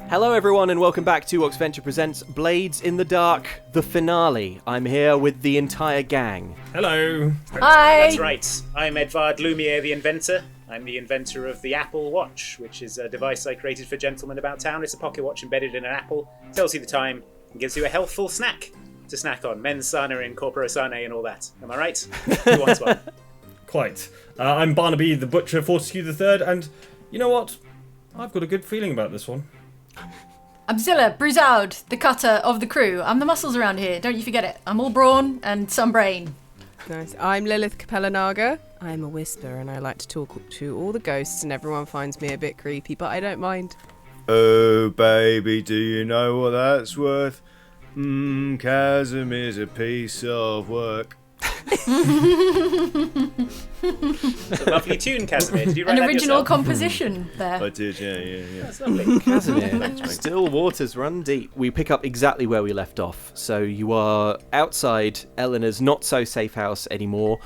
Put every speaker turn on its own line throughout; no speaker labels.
Hello everyone and welcome back to Oxventure Presents Blades in the Dark, the finale. I'm here with the entire gang.
Hello.
Hi.
That's right. I'm Edvard Lumiere, the inventor. I'm the inventor of the Apple Watch, which is a device I created for gentlemen about town. It's a pocket watch embedded in an apple, tells you the time, and gives you a healthful snack to snack on. Mens sana in corpore sane and all that. Am I right? Who wants one?
Quite. I'm Barnaby, the Butcher, Fortescue III, and you know what? I've got a good feeling about this one.
I'm Zilla, Bruzoud, the cutter of the crew. I'm the muscles around here, don't you forget it. I'm all brawn and some brain.
Nice. I'm Lilith Capellanaga. I'm a whisper and I like to talk to all the ghosts and everyone finds me a bit creepy, but I don't mind.
Oh, baby, do you know what that's worth? Chasm is a piece of work.
It's a lovely tune, Casimir. Did you write
An
that
original
yourself?
composition there.
I did, yeah.
That's lovely.
Casimir, still waters run deep. We pick up exactly where we left off. So you are outside Eleanor's not-so-safe house anymore.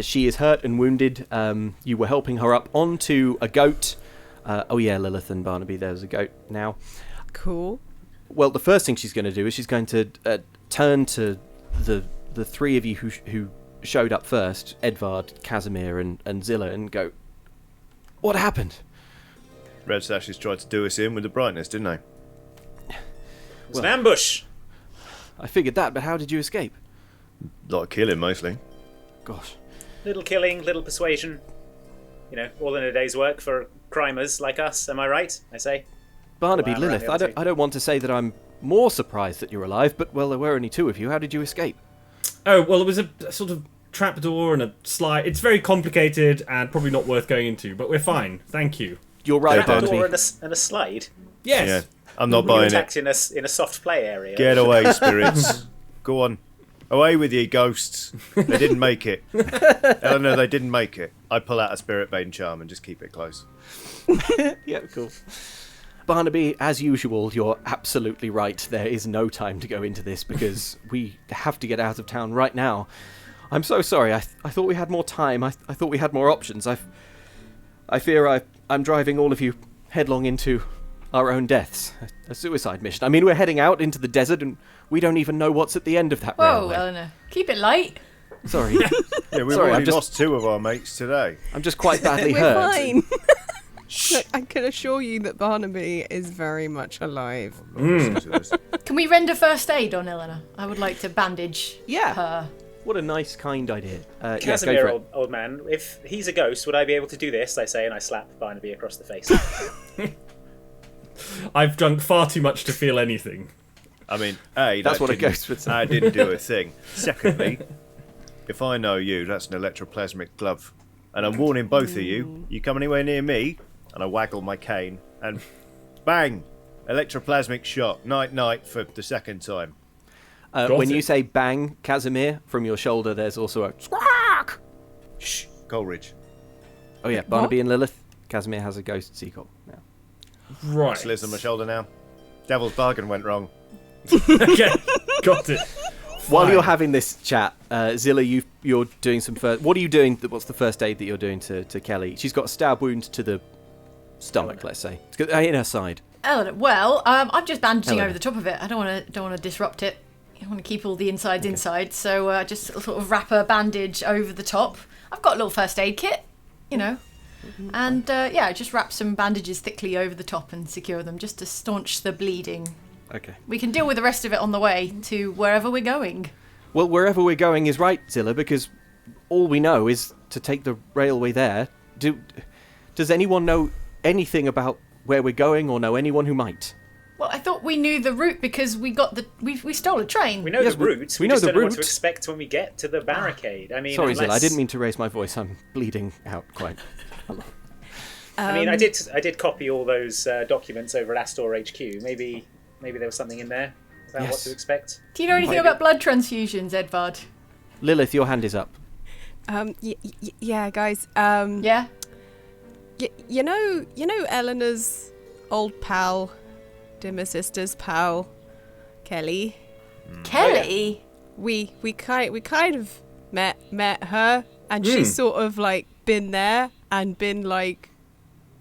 She is hurt and wounded. You were helping her up onto a goat. Oh yeah, Lilith and Barnaby, there's a goat now.
Cool.
Well, the first thing she's going to do is she's going to turn to the three of you who showed up first, Edvard, Casimir and Zilla, and go, what happened?
Red Sashes tried to do us in with the brightness, didn't they?
It's an ambush.
I figured that, but how did you escape?
A lot of killing, mostly.
Gosh.
Little killing, little persuasion. You know, all in a day's work for crimers like us. Am I right? I say.
Barnaby,
Well,
Lilith,
around the
I don't want to say that I'm more surprised that you're alive, but, well, there were only two of you. How did you escape?
Oh, well, it was a sort of trapdoor and a slide. It's very complicated and probably not worth going into, but we're fine. Thank you.
You're right,
Trapdoor
Barnaby.
and a slide.
Yes.
Yeah, I'm not
We were
buying
attacked
it.
in a soft play area.
Get away, spirits. Go on. Away with you, ghosts. They didn't make it. Eleanor, they didn't make it. I pull out a Spirit Bane charm and just keep it close.
Yeah, cool. Barnaby, as usual, you're absolutely right. There is no time to go into this because we have to get out of town right now. I'm so sorry. I thought we had more time. I thought we had more options. I fear I'm driving all of you headlong into our own deaths. A suicide mission. I mean, we're heading out into the desert and we don't even know what's at the end of that
Whoa,
railway.
Eleanor. Keep it light.
Sorry.
Yeah, we've
Sorry,
already
I'm just-
lost two of our mates today.
I'm just quite badly
We're
hurt.
fine. Look, I can assure you that Barnaby is very much alive.
Can we render first aid on Eleanor? I would like to bandage
Yeah.
her.
What a nice, kind idea. Yeah, go
Casimir,
for it.
old man, if he's a ghost, would I be able to do this? I say, and I slap Barnaby across the face.
I've drunk far too much to feel anything.
I mean, A,
That's
that
what a
didn't-
ghost would say.
I didn't do a thing. Secondly, if I know you, that's an electroplasmic glove. And I'm warning both of you, you come anywhere near me, and I waggle my cane, and bang! Electroplasmic shot. Night for the second time.
Got
When
it.
you say bang, Casimir, from your shoulder, there's also a squawk.
Shh, Coleridge.
Oh yeah, Barnaby and Lilith. Casimir has a ghost seagull now.
Right.
Slits on my shoulder now. Devil's bargain went wrong.
Okay, got it.
While
Fine.
you're having this chat, Zilla, you're doing some first. What are you doing? What's the first aid that you're doing to Kelly? She's got a stab wound to the stomach, let's say, in her side.
Eleanor, well, I'm just bandaging
Eleanor.
over the top of it. I don't want to disrupt it. I want to keep all the insides inside, so just sort of wrap a bandage over the top. I've got a little first aid kit, you know. And just wrap some bandages thickly over the top and secure them just to staunch the bleeding.
Okay.
We can deal with the rest of it on the way to wherever we're going.
Well, wherever we're going is right, Zilla, because all we know is to take the railway there. Does anyone know anything about where we're going, or know anyone who might?
Well, I thought we knew the route because we stole a train.
We know
Yes,
the route.
we
We
know
just
the
don't know what
route.
to expect when we get to the barricade. I mean,
Sorry,
unless...
Zilla, I didn't mean to raise my voice. I'm bleeding out quite.
I mean, I did copy all those documents over at Astor HQ. Maybe there was something in there about what
Yes.
to expect.
Do you know anything
Maybe.
about blood transfusions, Edvard?
Lilith, your hand is up.
Yeah, guys.
Yeah?
You know Eleanor's old pal, dimmer sister's pal, Kelly.
Kelly?
We kind of met her, and she's sort of like been there and been like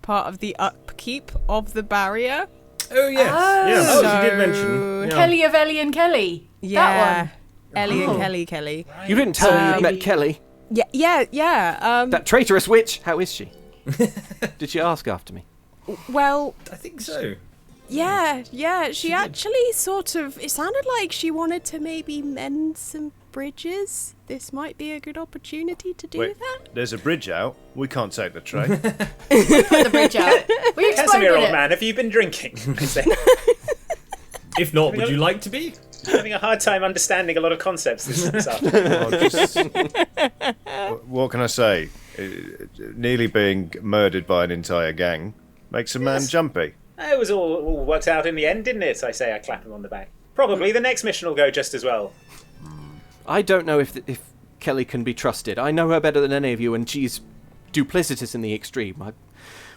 part of the upkeep of the barrier.
Oh, yes.
Oh.
She did mention. Yeah.
Kelly of Ellie and Kelly.
Yeah.
That one.
Ellie
Oh.
and Kelly.
You didn't tell me you'd met Kelly.
Yeah.
That traitorous witch. How is she? Did she ask after me?
Well,
I think so.
yeah. She actually sort of. It sounded like she wanted to maybe mend some bridges. This might be a good opportunity to do
Wait,
that.
there's a bridge out. We can't take the train.
Put the bridge out. We
Casimir,
exploded
old
it.
man, have you been drinking? I say.
If not, would you like to be?
Having a hard time understanding a lot of concepts this afternoon.
What can I say? Nearly being murdered by an entire gang makes a man jumpy.
It was all worked out in the end, didn't it? I say, I clap him on the back. Probably the next mission will go just as well.
I don't know if Kelly can be trusted. I know her better than any of you, and she's duplicitous in the extreme.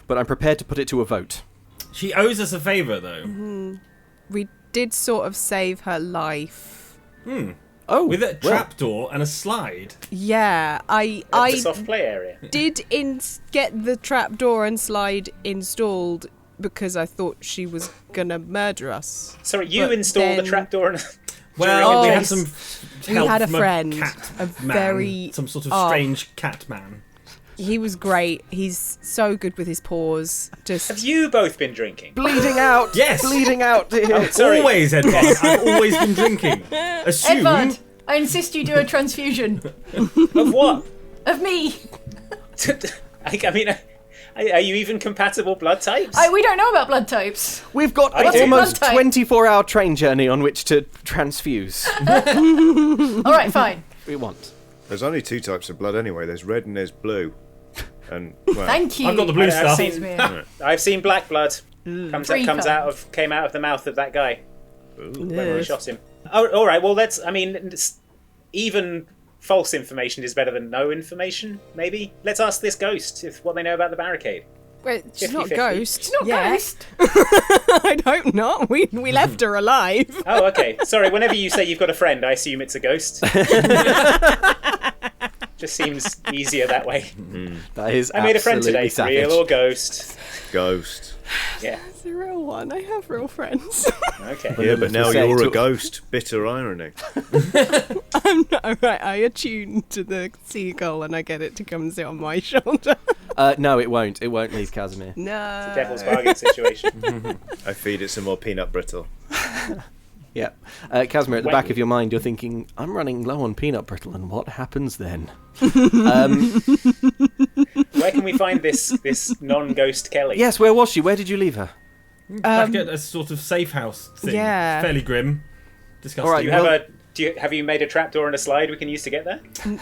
But I'm prepared to put it to a vote.
She owes us a favour, though.
We did sort of save her life.
Oh,
With a trapdoor and a slide.
Yeah,
The
I
soft play area.
did get the trapdoor and slide installed because I thought she was gonna murder us.
Sorry, you
But
installed the
then-
trapdoor and...
Well, we
Oh.
had some
We
help
had a
from
friend,
cat
a
man,
very-
some sort of
oh.
strange cat man.
He was great. He's so good with his paws. Just
Have you both been drinking?
bleeding out.
Yes.
Bleeding out. Here.
Sorry.
Always, Edward. I've always been drinking. Assume.
Edvard, I insist you do a transfusion
Of what?
of me.
I mean, are you even compatible blood types?
We don't know about blood types.
We've got
I do.
almost
Blood type.
24-hour train journey on which to transfuse.
All right, fine.
We want.
There's only two types of blood anyway. There's red and there's blue. And well,
Thank you.
I've got the blue
I've
stuff.
seen-
Casimir.
I've seen black blood.
Three
Came out of the mouth of that guy when we
Yes.
shot him. Oh, all right. Well, even false information is better than no information. Maybe let's ask this ghost what they know about the barricade.
Wait, she's not
50-50.
ghost.
Not
Yeah.
ghost.
I hope not. We left her alive.
Oh, okay. Sorry. Whenever you say you've got a friend, I assume it's a ghost. Just seems easier that way.
That is
I made a friend
absolutely
today,
savage.
real or ghost.
Ghost.
Yeah.
It's a real one. I have real friends.
Okay.
Yeah, but now
say
you're
to-
a ghost. Bitter irony.
I'm not right. I attune to the seagull and I get it to come and sit on my shoulder.
No, it won't. It won't leave Casimir.
No.
Devil's bargain situation.
I feed it some more peanut brittle.
Yeah. Casimir, at the
When-
back of your mind, you're thinking, I'm running low on peanut brittle, and what happens then?
Where can we find this non-ghost Kelly?
Yes, where was she? Where did you leave her?
Back at a sort of safe house thing.
Yeah.
Fairly grim. Disgusting.
All right,
Have you made a trapdoor and a slide we can use to get there?
No,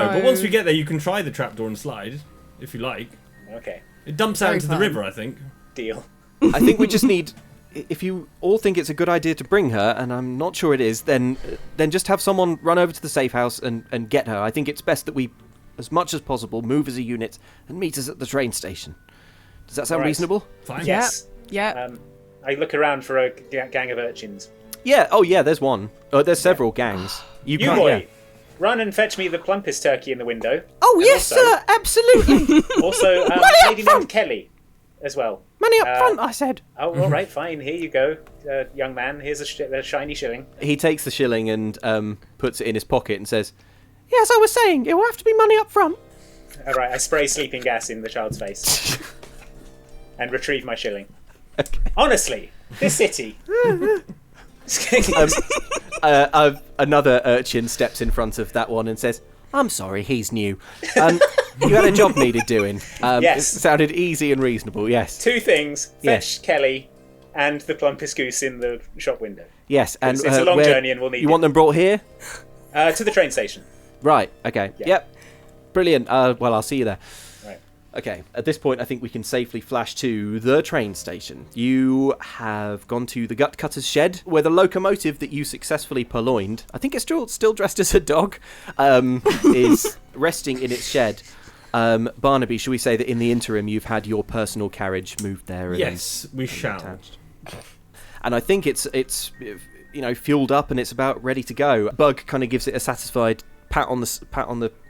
but
No.
once we get there, you can try the trapdoor and slide, if you like.
Okay.
It dumps out
Very
into the
fun.
river, I think.
Deal.
I think we just need... If you all think it's a good idea to bring her, and I'm not sure it is, then just have someone run over to the safe house and get her. I think it's best that we, as much as possible, move as a unit and meet us at the train station. Does that sound
Right.
reasonable?
Fine.
Yes.
Yeah.
I look around for a gang of urchins.
Yeah. Oh, yeah. There's one. There's several gangs.
You
can't-
boy,
yeah.
run and fetch me the plumpest turkey in the window.
Oh,
And
yes,
also-
sir. Absolutely.
Also,
up
a lady
front!
named Kelly as well.
Money up front, I said.
Oh, all right, fine. Here you go, young man. Here's a shiny shilling.
He takes the shilling and puts it in his pocket and says, "Yes, I was saying, it will have to be money up front."
All right, I spray sleeping gas in the child's face and retrieve my shilling. Honestly, this city.
Another urchin steps in front of that one and says, "I'm sorry, he's new. You had a job needed doing.
Yes.
It sounded easy and reasonable, yes.
Two things:
Yes.
fetch Kelly and the plumpest goose in the shop window
Yes, and
It's a long journey and we'll need
You
it.
want them brought here?
to the train station.
Right, okay.
Yeah.
Yep. Brilliant. Well, I'll see you there.
Right.
Okay, at this point, I think we can safely flash to the train station. You have gone to the Gut Cutter's shed, where the locomotive that you successfully purloined, I think it's still dressed as a dog, is resting in its shed. Barnaby, should we say that in the interim you've had your personal carriage moved there?
Yes, we shall.
attached? And I think it's fueled up and it's about ready to go. Bug kind of gives it a satisfied pat on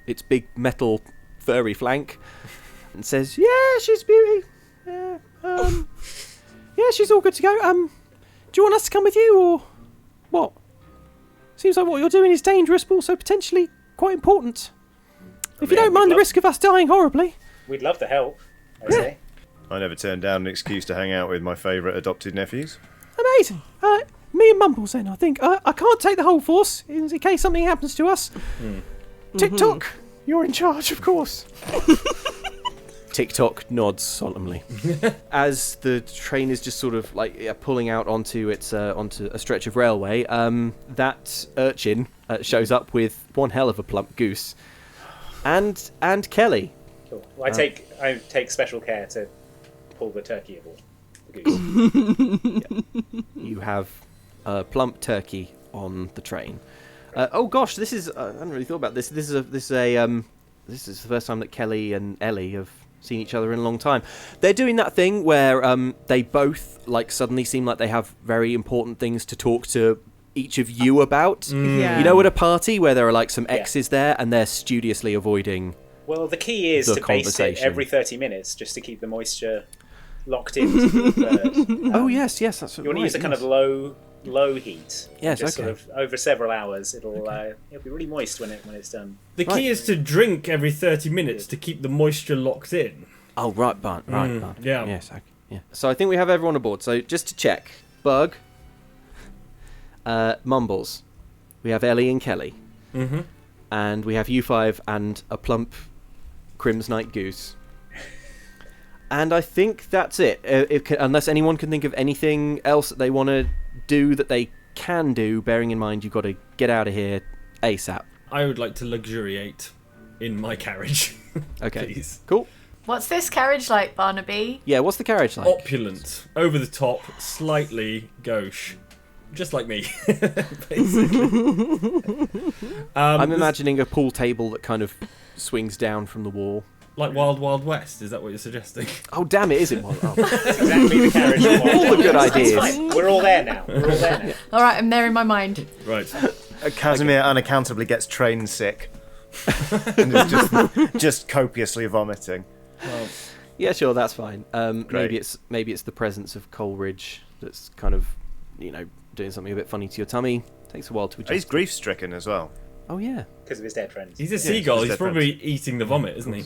its big metal furry flank and says, "Yeah, she's beauty. Yeah, Yeah, she's all good to go. Do you want us to come with you, or what? Seems like what you're doing is dangerous, but also potentially quite important. If you don't mind the risk of us dying horribly.
We'd love to help, I say.
I never turned down an excuse to hang out with my favourite adopted nephews.
Amazing. Me and Mumbles then, I think. I can't take the whole force in case something happens to us. TikTok, you're in charge, of course. TikTok nods solemnly as the train is just sort of like pulling out onto onto a stretch of railway. That urchin shows up with one hell of a plump goose, and Kelly.
Cool. Well, I take special care to pull the turkey aboard the goose.
You have a plump turkey on the train. Oh gosh, this is I hadn't really thought about this. This is the first time that Kelly and Ellie have seen each other in a long time. They're doing that thing where they both like suddenly seem like they have very important things to talk to each of you about.
Yeah.
You know, at a party where there are like some exes there and they're studiously avoiding.
Well, the key is
the
to baste it
conversation.
every 30 minutes just to keep the moisture locked into the bird.
Oh yes, that's
You want to use a kind of low heat.
Yes,
just
okay.
sort of over several hours. It'll be really moist when it's done.
The key is to drink every 30 minutes to keep the moisture locked in.
Oh right, Bart.
Yeah.
Yes, okay. Yeah. So I think we have everyone aboard. So just to check, Bug, Mumbles, we have Ellie and Kelly, and we have you five and a plump Crim's Night goose. And I think that's it. Unless anyone can think of anything else that they want to do that they can do, bearing in mind you've got to get out of here ASAP.
I would like to luxuriate in my carriage.
Okay.
Please.
Cool.
What's this carriage like, Barnaby?
Yeah, what's the carriage like?
Opulent, over the top, slightly gauche. Just like me, basically.
I'm imagining a pool table that kind of swings down from the wall.
Like Wild Wild West, is that what you're suggesting?
Oh, damn it, is it? Well,
That's exactly the carriage.
all the good ideas.
Fine. We're all there now.
All right, I'm there in my mind.
Right.
Casimir unaccountably gets train sick and is just copiously vomiting.
Well,
Yeah, sure, that's fine.
Great.
Maybe it's the presence of Coleridge that's kind of, doing something a bit funny to your tummy. Takes a while to adjust.
He's grief stricken as well.
Oh yeah.
Because of his dead friends.
he's a seagull.
he's
He's probably eating the vomit, isn't he?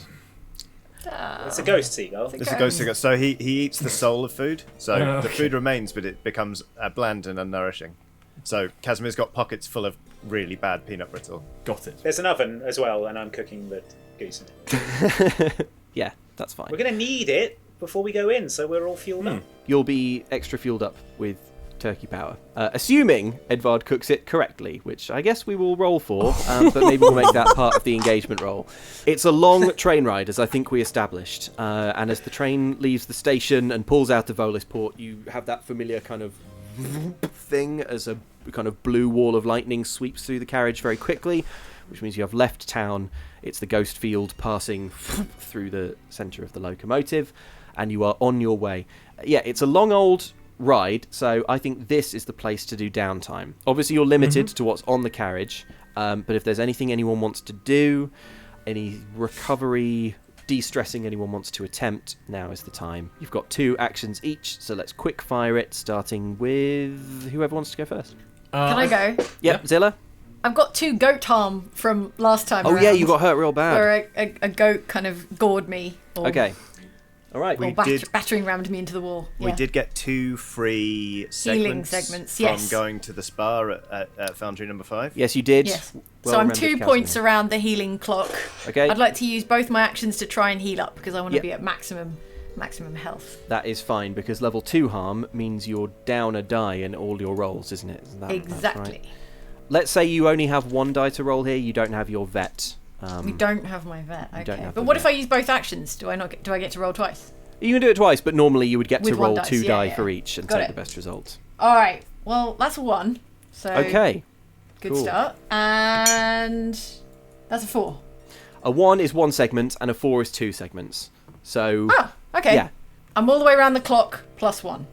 It's a ghost seagull.
It's a ghost cigar. So he eats the soul of food. So
Oh,
the
okay.
food remains, but it becomes bland and unnourishing. So Casimir's got pockets full of really bad peanut brittle.
Got it.
There's an oven as well, and I'm cooking the goose in it.
Yeah, that's fine.
We're going to need it before we go in, so we're all fueled up.
You'll be extra fueled up with turkey power, assuming Edvard cooks it correctly, which I guess we will roll for, but maybe we'll make that part of the engagement roll. It's a long train ride, as I think we established, and as the train leaves the station and pulls out of Volisport, you have that familiar kind of thing as a kind of blue wall of lightning sweeps through the carriage very quickly, which means you have left town. It's the ghost field passing through the centre of the locomotive, and you are on your way. Yeah, it's a long old ride, so I think this is the place to do downtime. Obviously you're limited to what's on the carriage, but if there's anything anyone wants to do, any recovery, de-stressing anyone wants to attempt, now is the time. You've got 2 actions each, so let's quick fire it, starting with whoever wants to go first.
Can I go?
Yep,
Yep.
Zilla.
I've got 2 goat harm from last time
Oh
around.
yeah, you got hurt real bad.
Where a goat kind of gored me. Or,
Okay. All right.
Or battering rammed me into the wall.
We
Yeah.
did get 2 free
Healing
segments,
segments,
from
yes.
going to the spa at Foundry number 5.
Yes, you did.
Yes.
Well
So I'm
remembered,
2
Casimir.
points around the healing clock.
Okay.
I'd like to use both my actions to try and heal up because I want to
Yep.
be at maximum health.
That is fine because level 2 harm means you're down a die in all your rolls, isn't it? That's
Exactly.
right. Let's say you only have 1 die to roll here. You don't have your vet.
We don't have my vet.
don't
Okay.
have
But
the
what if
vet.
I use both actions? Do I get to roll twice?
You can do it twice, but normally you would get
With
to
one
roll
dice,
2
yeah,
die
yeah.
for each and
Got
take
it.
the best result.
All right. Well, that's a 1. So
Okay.
good
cool.
start. And that's a 4.
A 1 is 1 segment and a 4 is 2 segments. So,
Oh, okay.
yeah.
I'm all the way around the clock plus 1.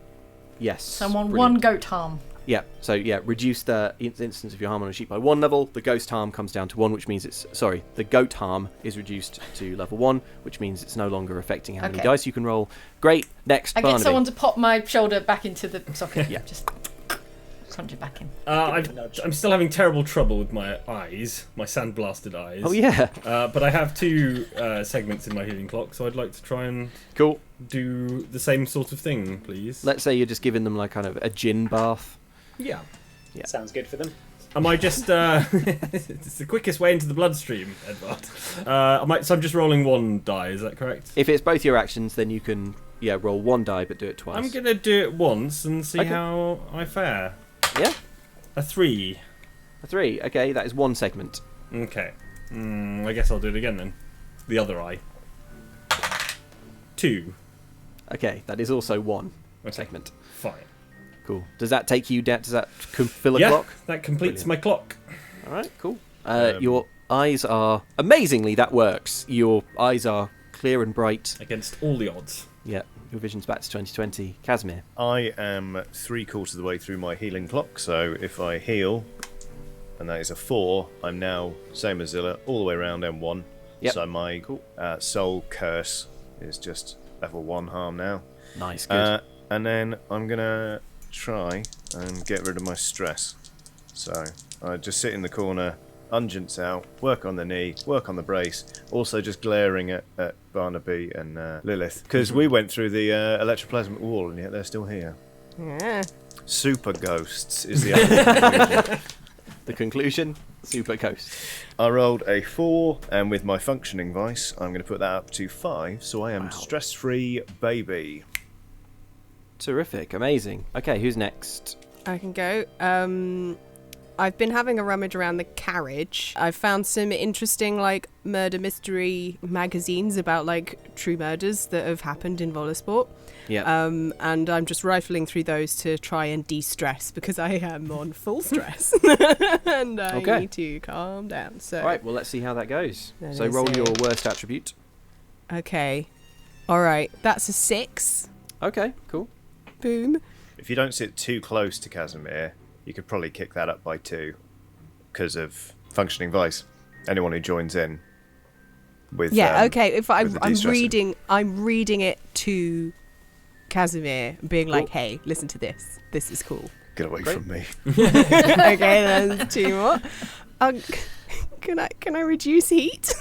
Yes.
So I'm on
brilliant.
1 goat harm.
Yeah, so reduce the instance of your harm on a sheep by 1 level. The ghost harm comes down to 1, which means the goat harm is reduced to level 1, which means it's no longer affecting how many
Okay.
dice you can roll. Great, next,
I get
Barnaby.
someone to pop my shoulder back into the socket.
Yeah.
Just punch it back in.
I'm still having terrible trouble with my eyes, my sandblasted eyes.
Oh, yeah.
But I have 2 segments in my healing clock, so I'd like to try and
Cool.
do the same sort of thing, please.
Let's say you're just giving them like kind of a gin bath.
Yeah.
Sounds good for them.
Am I just... it's the quickest way into the bloodstream, Edvard. So I'm just rolling 1 die, is that correct?
If it's both your actions, then you can, roll 1 die, but do it twice.
I'm going to do it once and see
Okay.
how I fare.
Yeah?
A 3.
A 3. Okay, that is 1 segment.
Okay. I guess I'll do it again then. The other eye. 2.
Okay, that is also 1
Okay.
segment.
Fine.
Cool. Does that take you down? Does that fill a
Yeah,
clock?
that completes
Brilliant.
my clock.
All right, cool. Your eyes are... Amazingly, that works. Your eyes are clear and bright.
Against all the odds.
Yeah, your vision's back to 2020. Casimir.
I am 3/4 of the way through my healing clock, so if I heal, and that is a 4, I'm now, same as Zilla, all the way around M1.
Yep.
So my
Cool.
soul curse is just level 1 harm now.
Nice, good.
And then I'm going to try and get rid of my stress. So I just sit in the corner, unguents out, work on the knee, work on the brace, also just glaring at Barnaby and Lilith. Because we went through the electroplasmic wall and yet they're still here.
Yeah.
Super ghosts is the other.
The conclusion, super ghost.
I rolled a 4, and with my functioning vice, I'm going to put that up to 5, so I am
Wow.
stress-free, baby.
Terrific, amazing. Okay, who's next?
I can go. I've been having a rummage around the carriage. I've found some interesting, like, murder mystery magazines about, like, true murders that have happened in Volasport.
Yeah.
And I'm just rifling through those to try and de-stress because I am on full stress. And I
Okay.
need to calm down. So,
All right, well, let's see how that goes.
Let
So
us
roll
see.
your worst attribute.
okay. All right. That's a 6.
Okay, cool.
Boom.
If you don't sit too close to Casimir, you could probably kick that up by 2 because of functioning vice. Anyone who joins in with
Yeah, okay. If
with the
I'm
de-stressing.
reading it to Casimir, being like,
Cool.
"Hey, listen to this. This is cool."
Get away
Great.
from me.
Okay, then 2 more. Can I reduce heat?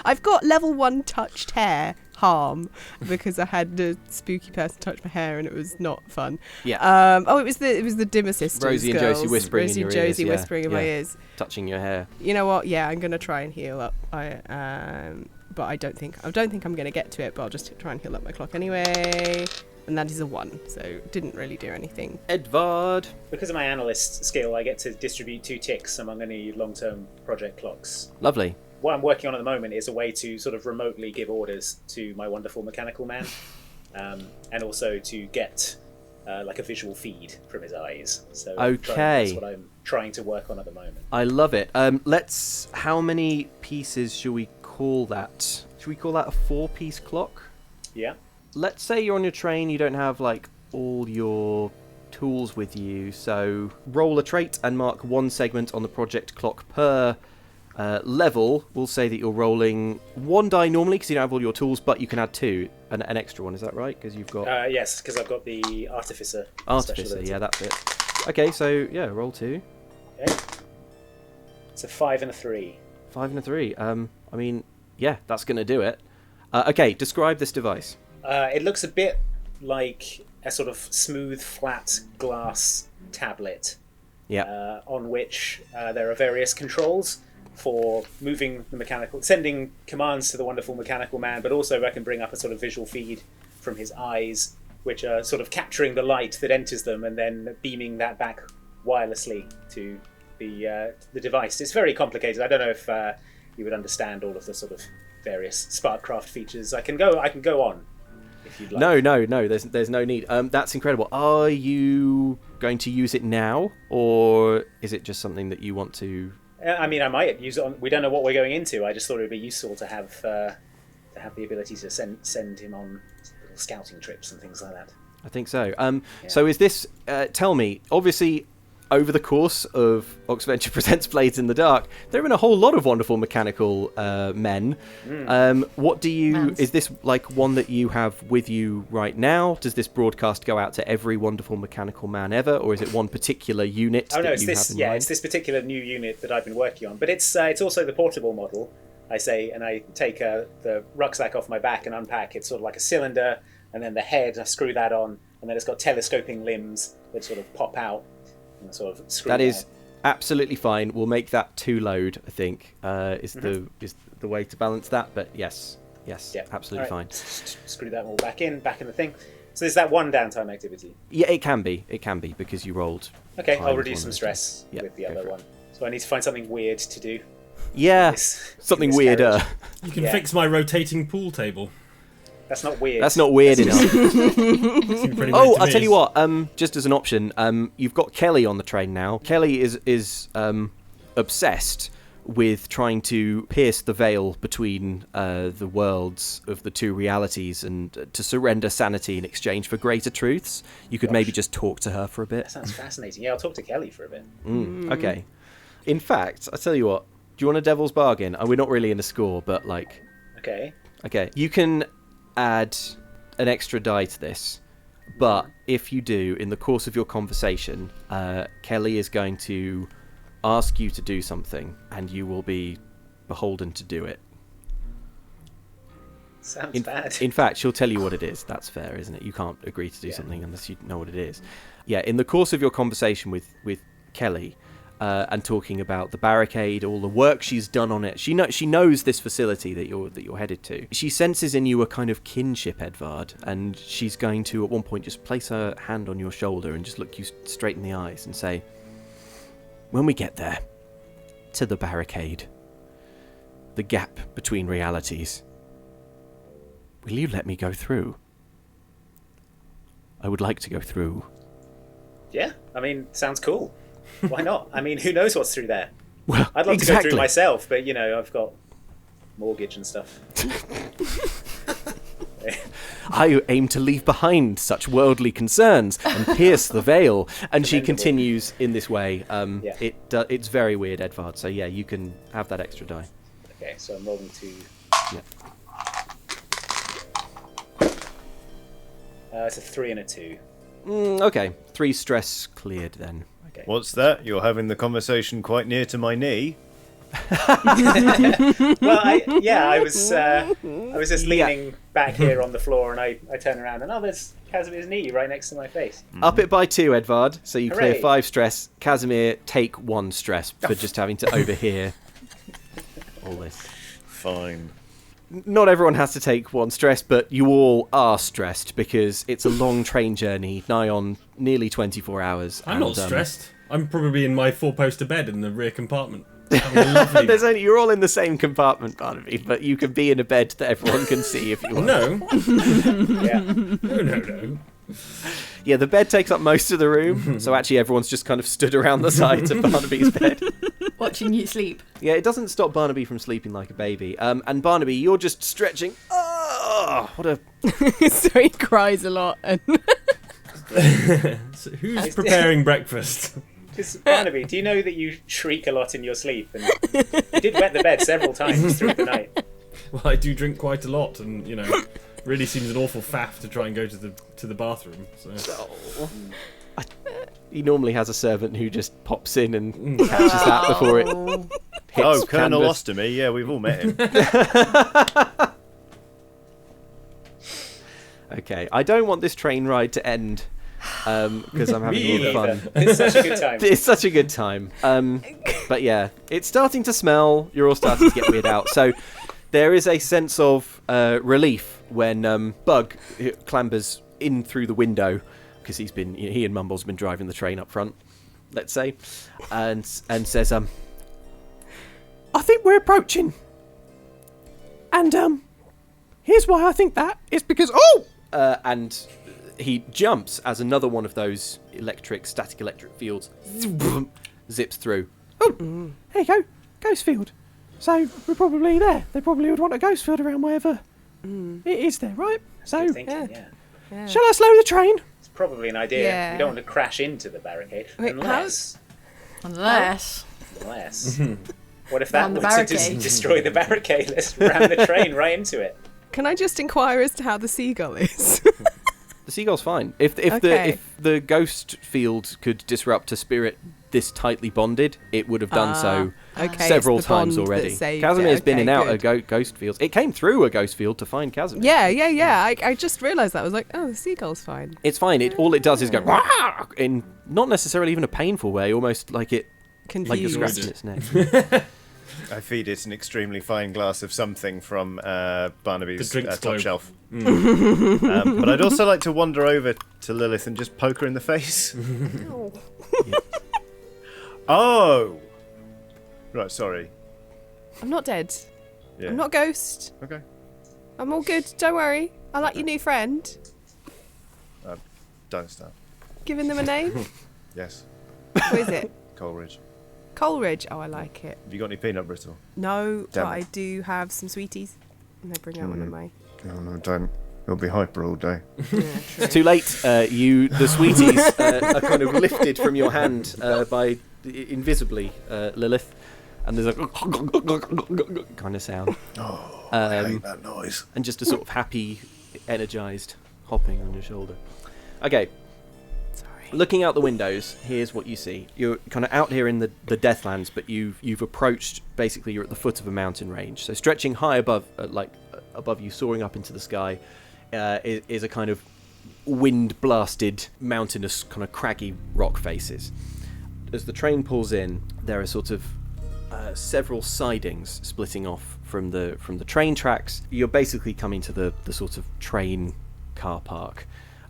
I've got level 1 touched hair harm because I had a spooky person touch my hair and it was not fun.
Yeah.
It was the dimmer sisters.
Rosie and
girls.
Josie whispering in
Rosie
your
and
ears,
Josie
yeah,
whispering in my
yeah.
ears.
Touching your hair.
You know what? Yeah, I'm gonna try and heal up. But I don't think I'm gonna get to it. But I'll just try and heal up my clock anyway. And that is a 1, so didn't really do anything.
Edvard.
Because of my analyst skill, I get to distribute 2 ticks among any long-term project clocks.
Lovely.
What I'm working on at the moment is a way to sort of remotely give orders to my wonderful mechanical man, and also to get like a visual feed from his eyes. So
Okay.
that's what I'm trying to work on at the moment.
I love it. How many pieces should we call that? Should we call that a 4-piece clock?
Yeah.
Let's say you're on your train, you don't have like all your tools with you, so roll a trait and mark 1 segment on the project clock per level. We'll say that you're rolling 1 die normally because you don't have all your tools, but you can add 2, an extra one. Is that right? Because you've got
Yes, because I've got the artificer. special
artificer.
ability.
Yeah, that's it. Okay, so yeah, roll 2.
Okay. It's a 5 and a 3.
5 and a 3. I mean, yeah, that's going to do it. Okay, describe this device.
It looks a bit like a sort of smooth, flat glass tablet.
Yeah.
On which there are various controls for moving the mechanical, sending commands to the wonderful mechanical man, but also I can bring up a sort of visual feed from his eyes, which are sort of capturing the light that enters them and then beaming that back wirelessly to the device. It's very complicated. I don't know if you would understand all of the sort of various Sparkcraft features. I can go on if you'd like.
No. There's no need. That's incredible. Are you going to use it now, or is it just something that you want to?
I mean, I might use it on. We don't know what we're going into. I just thought it would be useful to have the ability to send him on little scouting trips and things like that.
I think so. So is this... tell me, obviously, over the course of Oxventure Presents Blades in the Dark, there have been a whole lot of wonderful mechanical men. What do you...
Mans.
Is this like one that you have with you right now? Does this broadcast go out to every wonderful mechanical man ever? Or is it one particular unit
Oh no,
that
it's
you
this.
have in
Yeah,
mind?
it's this particular new unit that I've been working on. But it's also the portable model. I say, and I take the rucksack off my back and unpack. It's sort of like a cylinder, and then the head. I screw that on, and then it's got telescoping limbs that sort of pop out and sort of screw.
That is absolutely fine. We'll make that 2 load, I think, is the way to balance that. But yes,
Yeah.
absolutely
All right.
fine.
Screw that all back in the thing. So there's that one downtime activity.
Yeah, it can be because you rolled.
Okay,
high
I'll
with
reduce
one
some
of those.
stress
Yeah,
with the
go
other
for it.
one. So I need to find something weird to do.
Yeah,
This-
something
this
weirder.
carriage.
You can
Yeah.
fix my rotating pool table.
That's not weird.
That's not weird enough.
Seemed pretty
Oh,
weird to
I'll
me.
tell you what. Just as an option, you've got Kelly on the train now. Kelly is obsessed with trying to pierce the veil between the worlds of the 2 realities and to surrender sanity in exchange for greater truths. You could maybe just talk to her for a bit.
That sounds fascinating. Yeah, I'll talk to Kelly for a bit.
Okay. In fact, I'll tell you what. Do you want a devil's bargain? We're not really in a score, but like...
Okay.
Okay, you can add an extra die to this, but if you do, in the course of your conversation, Kelly is going to ask you to do something, and you will be beholden to do it.
Sounds bad.
In fact, she'll tell you what it is. That's fair, isn't it? You can't agree to do something unless you know what it is. Yeah, in the course of your conversation with Kelly, and talking about the barricade, all the work she's done on it. She knows this facility that you're headed to. She senses in you a kind of kinship, Edvard, and she's going to at one point just place her hand on your shoulder and just look you straight in the eyes and say, "When we get there, to the barricade, the gap between realities, will you let me go through? I would like to go through."
Yeah, I mean, sounds cool. Why not? I mean, who knows what's through there?
Well,
I'd love to
exactly.
go through myself, but I've got mortgage and stuff.
I aim to leave behind such worldly concerns and pierce the veil. And she
Commendable.
continues in this way.
Yeah.
It's very weird, Edvard. So yeah, you can have that extra die.
Okay, so I'm rolling 2.
Yeah.
It's a 3 and a 2.
Okay, 3 stress cleared then.
Okay.
What's that? You're having the conversation quite near to my knee.
Well, I was just leaning back here on the floor, and I turn around, and there's Casimir's knee right next to my face.
Up it by 2, Edvard. So you clear
Hooray.
5 stress. Casimir, take 1 stress for just having to overhear all this.
Fine.
Not everyone has to take 1 stress, but you all are stressed because it's a long train journey, nigh on nearly 24 hours.
I'm not stressed. I'm probably in my 4-poster bed in the rear compartment. Having a lovely...
You're all in the same compartment, Barnaby, but you can be in a bed that everyone can see if you want.
No.
Yeah.
No.
Yeah, the bed takes up most of the room, so actually everyone's just kind of stood around the sides of Barnaby's bed.
Watching you sleep.
Yeah, it doesn't stop Barnaby from sleeping like a baby. And Barnaby, you're just stretching. Oh, what a...
So he cries a lot. And
So who's preparing breakfast?
Because, Barnaby, do you know that you shriek a lot in your sleep? And you did wet the bed several times through the night.
Well, I do drink quite a lot, and really seems an awful faff to try and go to the bathroom. So.
He normally has a servant who just pops in and catches that before it hits
Colonel
canvas.
Ostomy. Yeah, we've all met him.
Okay, I don't want this train ride to end because I'm having a lot of fun.
It's such a good time.
It's such a good time. But yeah, it's starting to smell. You're all starting to get weird out. So there is a sense of relief when Bug clambers in through the window because he and Mumble's been driving the train up front, let's say, and says, "I think we're approaching, and here's why I think that is because and he jumps as another one of those static electric fields zips through. Oh, there you go, ghost field. So we're probably there. They probably would want a ghost field around wherever it is there, right? So
Good thinking, yeah.
yeah.
shall I slow the train?
probably an idea.
Yeah.
We don't want to crash into the barricade.
Wait,
Unless...
Unless.
What if that
On the
were to
barricade.
destroy the barricade? Let's ram the train right into it.
Can I just inquire as to how the seagull is?
The seagull's fine. If
Okay.
the ghost field could disrupt a spirit this tightly bonded, it would have done so
okay,
several
it's the bond
times
that
already.
saved
Casimir's
it.
been in and
Okay,
out of ghost fields. It came through a ghost field to find Casimir.
Yeah. I just realised that. I was like, oh, the seagull's fine.
It's fine. All it does is go "Rah!" in not necessarily even a painful way, almost like it like a
Confused.
scratch in its neck.
I feed it an extremely fine glass of something from Barnaby's
The drinks
top
globe.
shelf. But I'd also like to wander over to Lilith and just poke her in the face. Oh! Right, sorry.
I'm not dead.
Yeah.
I'm not a ghost.
Okay.
I'm all good. Don't worry. I like your new friend.
Don't stop.
Giving them a name.
Yes.
What is it?
Coleridge.
Coleridge. Oh, I like it.
Have you got any peanut brittle?
No,
Damn
but
it.
I do have some sweeties. And I bring out one of my.
Oh, no, don't. You'll be hyper all day.
Yeah, true.
It's too late. The sweeties are kind of lifted from your hand by invisibly Lilith, and there's a kind of sound.
Oh, I
Um,
hate that noise.
and just a sort of happy, energized hopping on your shoulder. Okay,
Sorry.
looking out the windows, here's what you see. You're kind of out here in the Deathlands, but you've approached. Basically, you're at the foot of a mountain range. So stretching high above, above you, soaring up into the sky, is a kind of wind-blasted, mountainous, kind of craggy rock faces. As the train pulls in, there are sort of several sidings splitting off from the train tracks. You're basically coming to the sort of train car park.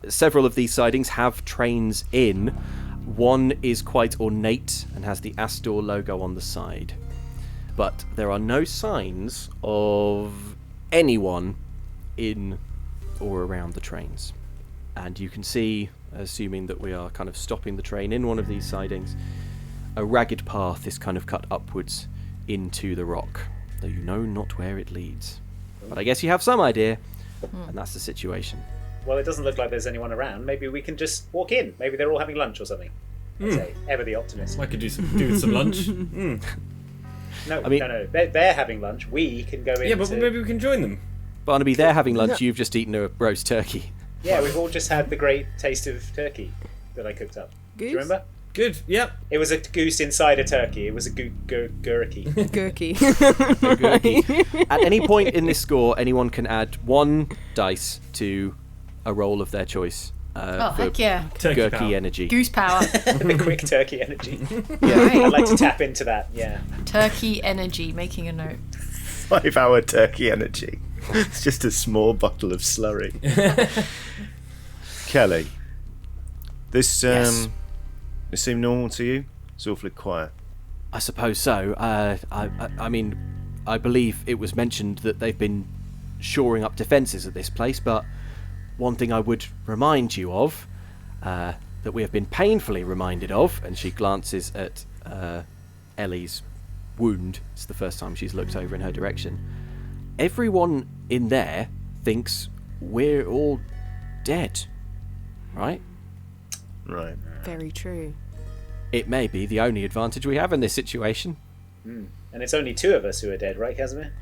Several of these sidings have trains in. One is quite ornate and has the Astor logo on the side. But there are no signs of anyone in or around the trains. And you can see, assuming that we are kind of stopping the train in one of these sidings, a ragged path is kind of cut upwards into the rock, though you know not where it leads. But I guess you have some idea, and that's the situation.
Well, it doesn't look like there's anyone around. Maybe we can just walk in. Maybe they're all having lunch or something. I'd say, ever the optimist.
I could do with some lunch.
No,
I mean-
no. They're having lunch. We can go in.
Yeah, but maybe we can join them.
Barnaby, they're having lunch, you've just eaten a roast turkey.
Yeah, we've all just had the great taste of turkey that I cooked up. Do you
Goose?
remember?
Good. Yep.
It was a goose inside a turkey. It was a gurky.
Gurky.
At any point in this score, anyone can add 1 dice to a roll of their choice.
Oh,
for
heck yeah.
Turkey
Gurky
power.
energy.
Goose power.
The quick turkey energy.
Right.
I'd like to tap into that. Yeah.
Turkey energy, making a note.
5-hour turkey energy. It's just a small bottle of slurry. Kelly, this
Yes.
this seem normal to you? It's awfully quiet.
I suppose so. I mean, I believe it was mentioned that they've been shoring up defences at this place, but one thing I would remind you of, that we have been painfully reminded of, and she glances at Ellie's wound. It's the first time she's looked over in her direction. Everyone in there thinks we're all dead, right?
Right.
Very true.
It may be the only advantage we have in this situation.
And it's only 2 of us who are dead, right, Casimir?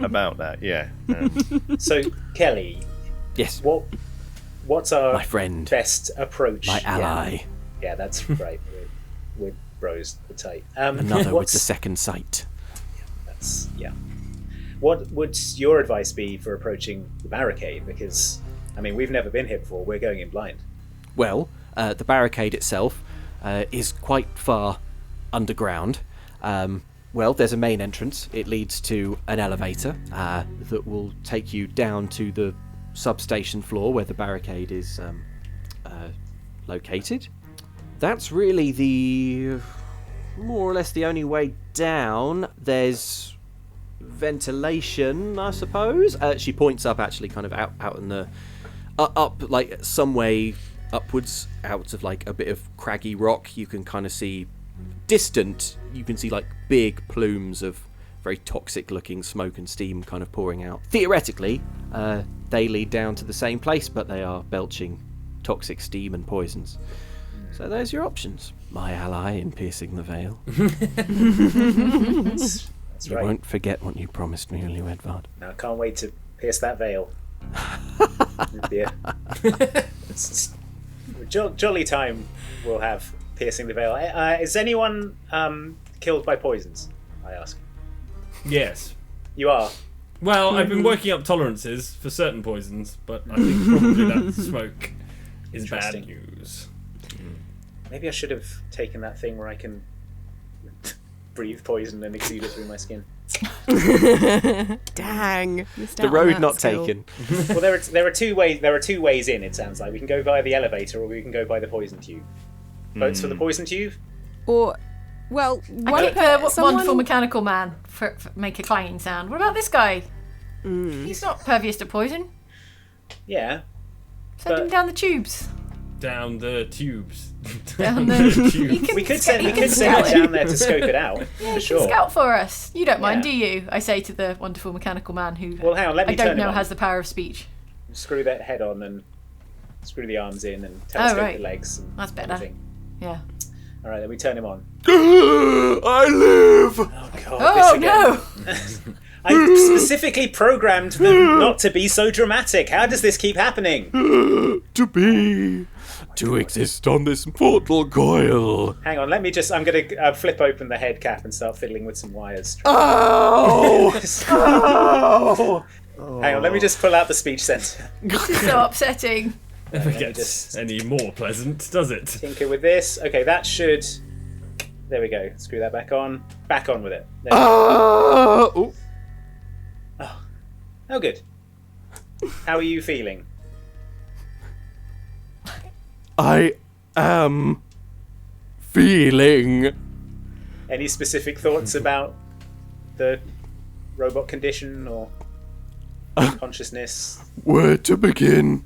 About that, yeah.
So, Kelly,
Yes,
what's our
my friend,
best approach?
my ally,
Yeah, that's right. We're bros. We're tight.
another with
what's-
the second sight.
Yeah. What would your advice be for approaching the barricade? Because, I mean, we've never been here before. We're going in blind.
Well, the barricade itself is quite far underground. Well, there's a main entrance. It leads to an elevator that will take you down to the substation floor where the barricade is located. That's really more or less the only way down. There's ventilation, I suppose. She points up, actually, kind of out in the up, like some way upwards, out of like a bit of craggy rock. You can kind of see distant. You can see like big plumes of very toxic-looking smoke and steam kind of pouring out. Theoretically, they lead down to the same place, but they are belching toxic steam and poisons. So there's your options. My ally in piercing the veil.
That's
You
right.
won't forget what you promised me, will you, Edvard?
No, I can't wait to pierce that veil. It'd be it's jolly time we'll have piercing the veil. Is anyone killed by poisons? I ask.
Yes.
You are.
Well, I've been working up tolerances for certain poisons, but I think probably that smoke is bad
Interesting.
news.
Maybe I should have taken that thing where I can breathe poison and exude it through my skin.
Dang. Missed
The
out on
road
that
not
skill.
taken.
Well, there are two ways. There are two ways in. It sounds like we can go via the elevator or we can go by the poison tube. Votes for the poison tube.
Or, well,
I keep a
someone-
wonderful mechanical man for make a clanging sound. What about this guy? He's not pervious to poison.
Yeah.
Send him
But-
down the tubes.
Down the tubes.
Down the. He can
We could
sca-
send
he
we
can
could send
scout
it down there to scope it out
Yeah,
for
he can
sure.
scout for us. You don't mind,
Yeah.
do you? I say to the wonderful mechanical man who
Well, hang on. Let me
I
turn
don't
him
know
on.
has the power of speech.
Screw that head on and screw the arms in and telescope
right.
the legs. And
That's better.
everything.
Yeah.
All right, then we turn him on.
I live!
Oh God!
Oh
this again.
no!
I specifically programmed them not to be so dramatic. How does this keep happening?
To exist on this mortal coil.
Hang on, let me just. I'm going to flip open the head cap and start fiddling with some wires.
Oh!
Hang on, let me just pull out the speech center.
This is so upsetting.
Never
me
gets
just-
any more pleasant, does it?
Tinker with this. Okay, that should. There we go. Screw that back on. Back on with it. There we go.
Oh!
Oh, good. How are you feeling?
I am feeling.
Any specific thoughts about the robot condition or consciousness?
Where to begin?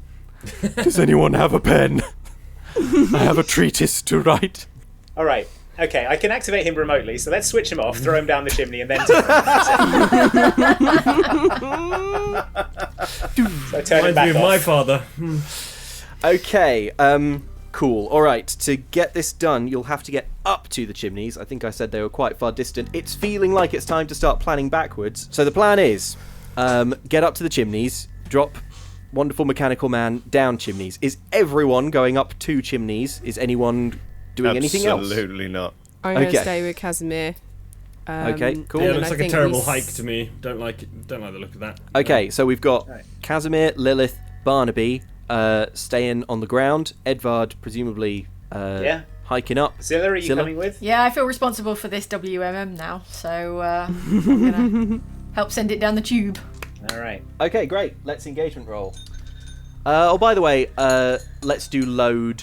Does anyone have a pen? I have a treatise to write.
All right. Okay, I can activate him remotely, so let's switch him off, throw him down the chimney, and then so turn him
Reminds me
back
of
off.
my father.
Okay, cool. Alright, to get this done, you'll have to get up to the chimneys. I think I said they were quite far distant. It's feeling like it's time to start planning backwards. So the plan is, get up to the chimneys, drop wonderful mechanical man down chimneys. Is everyone going up two chimneys? Is anyone doing anything else?
Absolutely not.
I'm going to
Okay.
stay with Casimir.
Okay, cool.
Yeah, it
and
looks
I
like a
think
terrible
we
hike to me. Don't like it. Don't like the look of that.
Okay, so we've got
Right.
Casimir, Lilith, Barnaby staying on the ground. Edvard presumably
Yeah.
hiking up.
Zilla, are you
Zilla?
coming with?
Yeah, I feel responsible for this WMM now, so I'm gonna help send it down the tube.
All right.
Okay, great. Let's engagement roll. Oh, by the way, let's do load.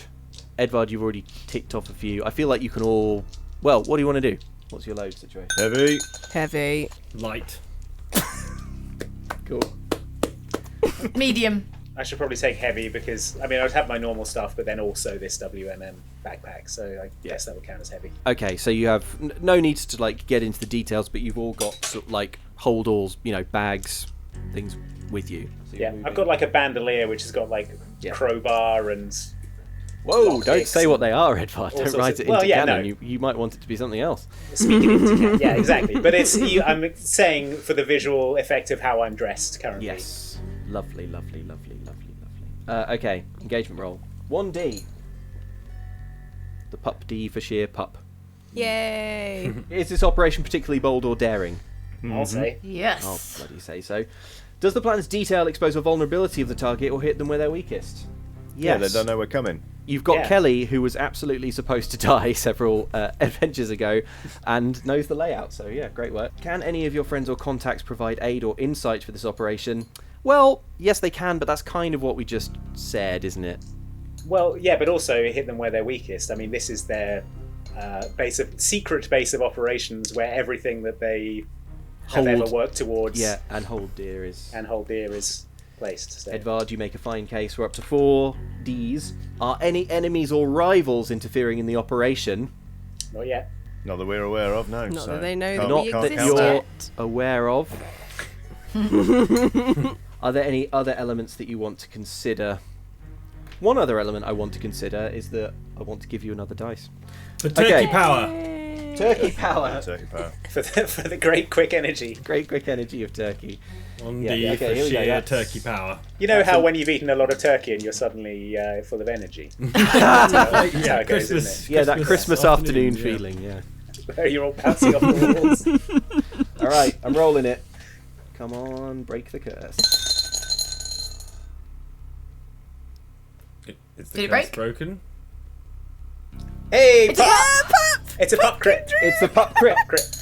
Edvard, you've already ticked off a few. I feel like you can all... Well, what do you want to do? What's your load situation?
Heavy.
Heavy.
Light.
Cool.
Medium.
I should probably take heavy because, I mean, I would have my normal stuff, but then also this WMM backpack, so I guess that would count as heavy.
Okay, so you have no need to like get into the details, but you've all got sort of, like hold-alls, bags, things with you. So you're
Yeah,
moving.
I've got like a bandolier which has got like
Yeah.
crowbar and...
Whoa!
lockpicks
Don't say what
and
they are, Edvard. Don't
sorts
write
of-
it
well,
into
yeah,
canon.
no.
You might want it to be something else.
Speaking into yeah, exactly. But I'm saying for the visual effect of how I'm dressed currently.
Yes. Lovely, lovely, lovely, lovely, lovely. Okay, engagement roll. 1D. The pup D for sheer pup.
Yay.
Is this operation particularly bold or daring?
I'll say.
Yes.
Oh, bloody say so. Does the plan's detail expose a vulnerability of the target or hit them where they're weakest?
Yeah,
Yes.
they don't know we're coming.
You've got
Yeah.
Kelly, who was absolutely supposed to die several adventures ago, and knows the layout, so yeah, great work. Can any of your friends or contacts provide aid or insight for this operation? Well, yes they can, but that's kind of what we just said, isn't it?
Well, yeah, but also hit them where they're weakest. I mean, this is their secret base of operations where everything that they have ever worked towards
Yeah, and hold dear is...
and hold dear is placed. So.
Edvard, you make a fine case. We're up to 4 Ds. Are any enemies or rivals interfering in the operation?
Not yet.
Not that we're aware of, no.
Not
so
that they know
can't-
that
Not
we
can't
that
exist
count
you're
yet.
aware of. Are there any other elements that you want to consider? One other element I want to consider is that I want to give you another dice.
For turkey
Okay.
power.
Turkey power.
Turkey power.
for the great quick energy.
Great quick energy of turkey.
On
Yeah,
D
yeah, okay,
for
here we go,
sheer
yeah.
turkey power.
You know how when you've eaten a lot of turkey and you're suddenly full of energy? That's how it goes, isn't
Yeah, that Christmas afternoon
yeah.
feeling, yeah.
it? Where you're all bouncing off the walls.
All right, I'm rolling it. Come on, break the curse.
Is
Did
the
it
curse
break?
broken?
Hey,
It's a
pup! It's a pup crit.
It's a pup crit.
Crit.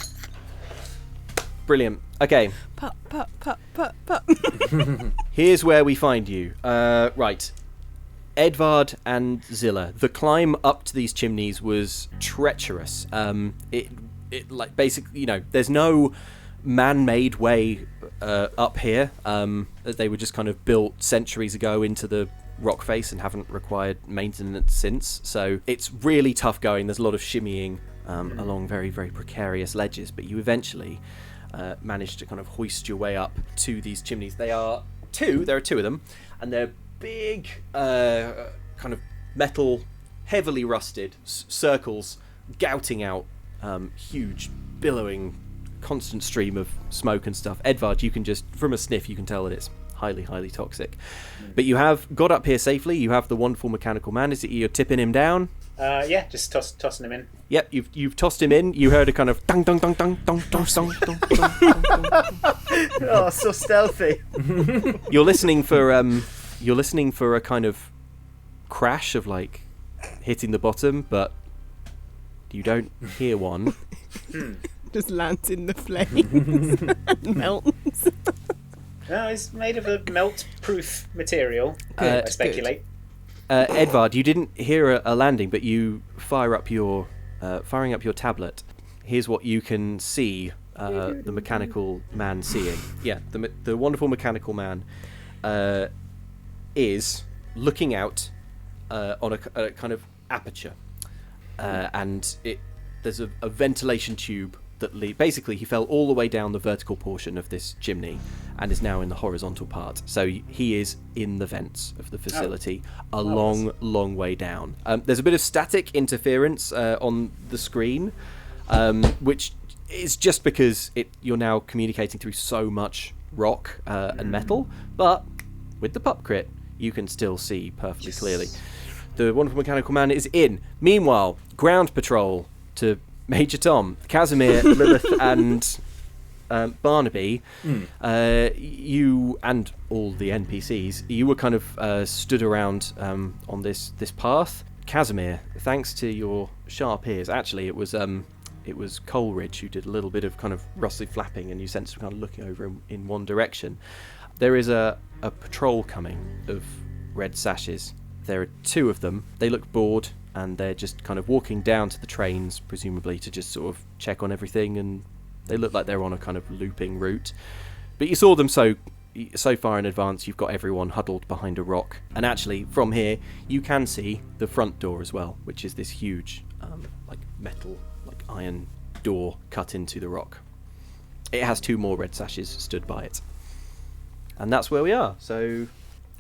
Brilliant. Okay,
Pup, pup, pup, pup, pup.
here's where we find you. Right. Edvard and Zilla. The climb up to these chimneys was treacherous. It like basically, there's no man-made way up here. They were just kind of built centuries ago into the rock face and haven't required maintenance since. So it's really tough going. There's a lot of shimmying along very, very precarious ledges, but you eventually manage to kind of hoist your way up to these chimneys. There are two of them, and they're big kind of metal, heavily rusted circles gouting out huge, billowing, constant stream of smoke and stuff. Edvard, you can just, from a sniff, you can tell that it's highly, highly toxic. But you have got up here safely. You have the wonderful mechanical man. Is it you're tipping him down?
Yeah, just tossing him in.
Yep, you've tossed him in. You heard a kind of dong dong dong dong dong dong dong dong dong dong.
Oh, so stealthy.
You're listening for a kind of crash of like hitting the bottom, but you don't hear one.
Just lands in the flames and melts.
No, it's made of a melt-proof material,
Good,
I speculate.
Edvard, you didn't hear a landing, but you firing up your tablet. Here's what you can see. The mechanical man seeing. Yeah, the wonderful mechanical man is looking out on a kind of aperture, and there's a ventilation tube that basically he fell all the way down the vertical portion of this chimney and is now in the horizontal part. So he is in the vents of the facility, a long way down. There's a bit of static interference on the screen, which is just because you're now communicating through so much rock and metal, but with the pup crit, you can still see perfectly clearly. The wonderful mechanical man is in. Meanwhile, ground patrol to Major Tom, Casimir, Lilith, and Barnaby, you and all the NPCs, you were kind of stood around on this path. Casimir, thanks to your sharp ears, actually it was Coleridge who did a little bit of kind of rustly flapping, and you sensed him kind of looking over in one direction. There is a patrol coming of red sashes. There are two of them. They look bored, and they're just kind of walking down to the trains, presumably to just sort of check on everything, and they look like they're on a kind of looping route. But you saw them so far in advance, you've got everyone huddled behind a rock. And actually, from here, you can see the front door as well, which is this huge, like metal, like iron door cut into the rock. It has two more red sashes stood by it. And that's where we are, so...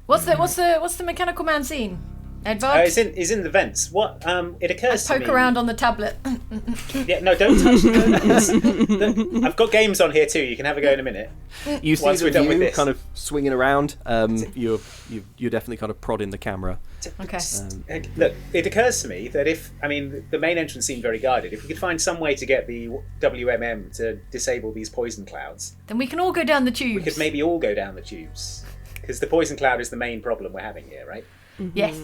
What's the mechanical man scene? Edvard?
He's in the vents. What? It occurs to me.
Poke around on the tablet.
Yeah, no, don't touch it. I've got games on here too. You can have a go in a minute.
You see
Once
the
we're done with
view
this.
kind of swinging around. You're definitely kind of prodding the camera.
Okay.
Look, it occurs to me that the main entrance seemed very guarded. If we could find some way to get the WMM to disable these poison clouds,
Then we can all go down the tubes.
we could maybe all go down the tubes. Because the poison cloud is the main problem we're having here, right?
Yes.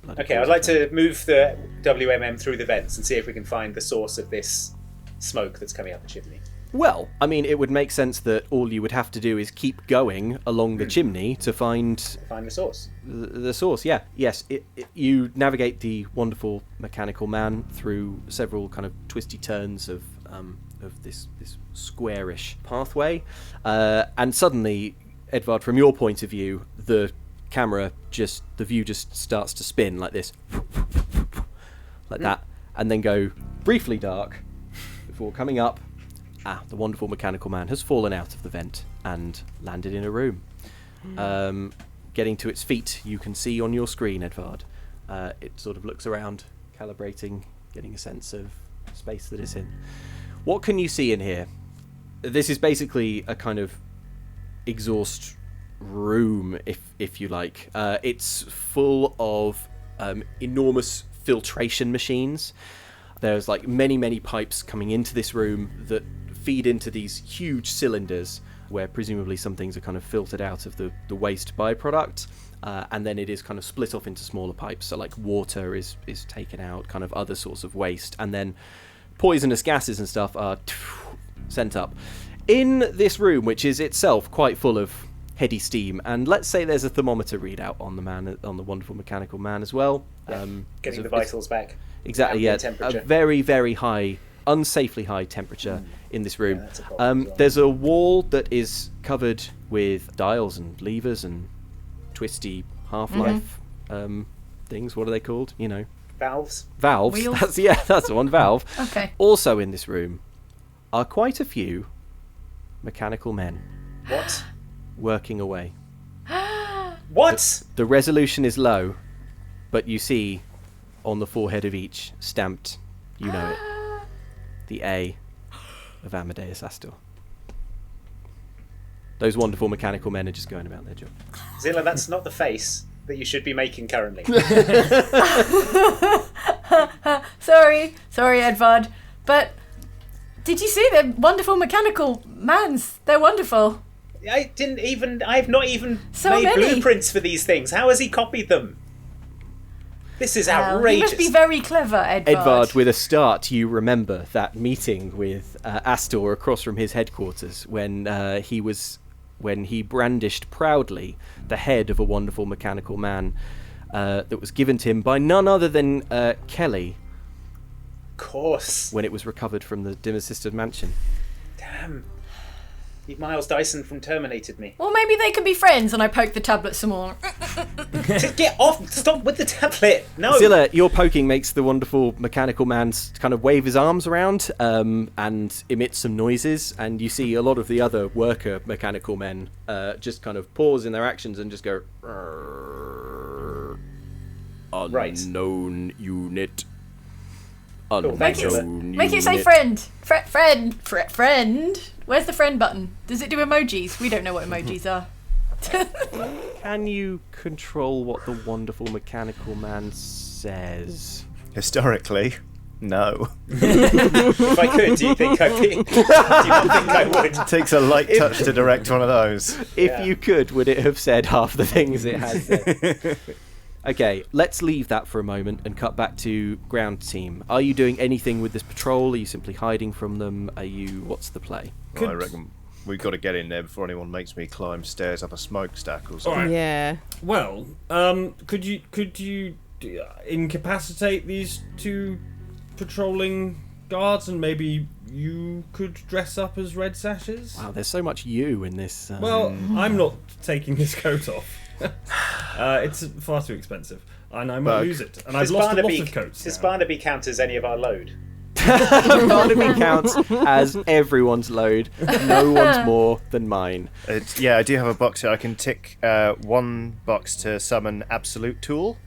Okay, I'd like to move the WMM through the vents and see if we can find the source of this smoke that's coming up the chimney.
Well, I mean, it would make sense that all you would have to do is keep going along the chimney to find
Find the source.
the source. Yeah, yes. You navigate the wonderful mechanical man through several kind of twisty turns of this squarish pathway, and suddenly, Edvard, from your point of view, the view just starts to spin like this, like that, and then go briefly dark, before coming up, the wonderful mechanical man has fallen out of the vent and landed in a room. Getting to its feet, you can see on your screen, Edvard. It sort of looks around, calibrating, getting a sense of space that it's in. What can you see in here? This is basically a kind of exhaust room, if you like. It's full of enormous filtration machines. There's like many pipes coming into this room that feed into these huge cylinders where presumably some things are kind of filtered out of the waste byproduct, and then it is kind of split off into smaller pipes. So like water is taken out, kind of other sorts of waste, and then poisonous gases and stuff are sent up. In this room, which is itself quite full of heady steam, and let's say there's a thermometer readout on the wonderful mechanical man as well.
Getting the vitals back.
Exactly, yeah.
Temperature.
A very, very high, unsafely high temperature in this room.
that's a problem as well.
There's a wall that is covered with dials and levers and twisty half-life things. What are they called? You know,
Valves.
valves.
Wheels?
That's the one, valve.
Okay.
Also in this room are quite a few mechanical men
What?
working away.
What?
The resolution is low, but you see on the forehead of each stamped, you know it, the A of Amadeus Astor. Those wonderful mechanical men are just going about their job.
Zilla, that's not the face that you should be making currently.
Sorry, Edvard. But did you see the wonderful mechanical mans? They're wonderful.
I've not even
So
made
many.
blueprints for these things. How has he copied them? This is
You
outrageous.
must be very clever, Edvard.
Edvard, with a start, you remember that meeting with Astor across from his headquarters when he brandished proudly the head of a wonderful mechanical man that was given to him by none other than Kelly
Of course.
when it was recovered from the dim-assisted mansion.
Damn. Miles Dyson from Terminated me.
Well, maybe they can be friends, and I poke the tablet some more.
Get off! Stop with the tablet! No!
Zilla, your poking makes the wonderful mechanical man kind of wave his arms around and emit some noises, and you see a lot of the other worker mechanical men just kind of pause in their actions and just go,
Right.
unknown unit.
Cool, thanks, Zilla.
Make it say friend. Friend. Where's the friend button? Does it do emojis? We don't know what emojis are.
Can you control what the wonderful mechanical man says?
Historically, no.
If I could, do you think I'd be... do you not think I would?
It takes a light touch to direct one of those.
If
Yeah.
you could, would it have said half the things it has said? Okay, let's leave that for a moment and cut back to ground team. Are you doing anything with this patrol? Are you simply hiding from them? What's the play?
Well, I reckon we've got to get in there before anyone makes me climb stairs up a smokestack or something.
Alright.
Yeah.
Well, could you incapacitate these two patrolling guards, and maybe you could dress up as Red Sashes?
Wow, there's so much you in this.
Well, I'm not taking this coat off. It's far too expensive, and I might
Bug.
lose it. And I've lost a lot of coats.
Does
now.
Barnaby count as any of our load?
Barnaby counts as everyone's load. No one's more than mine.
Yeah, I do have a box here. I can tick one box to summon Absolute Tool.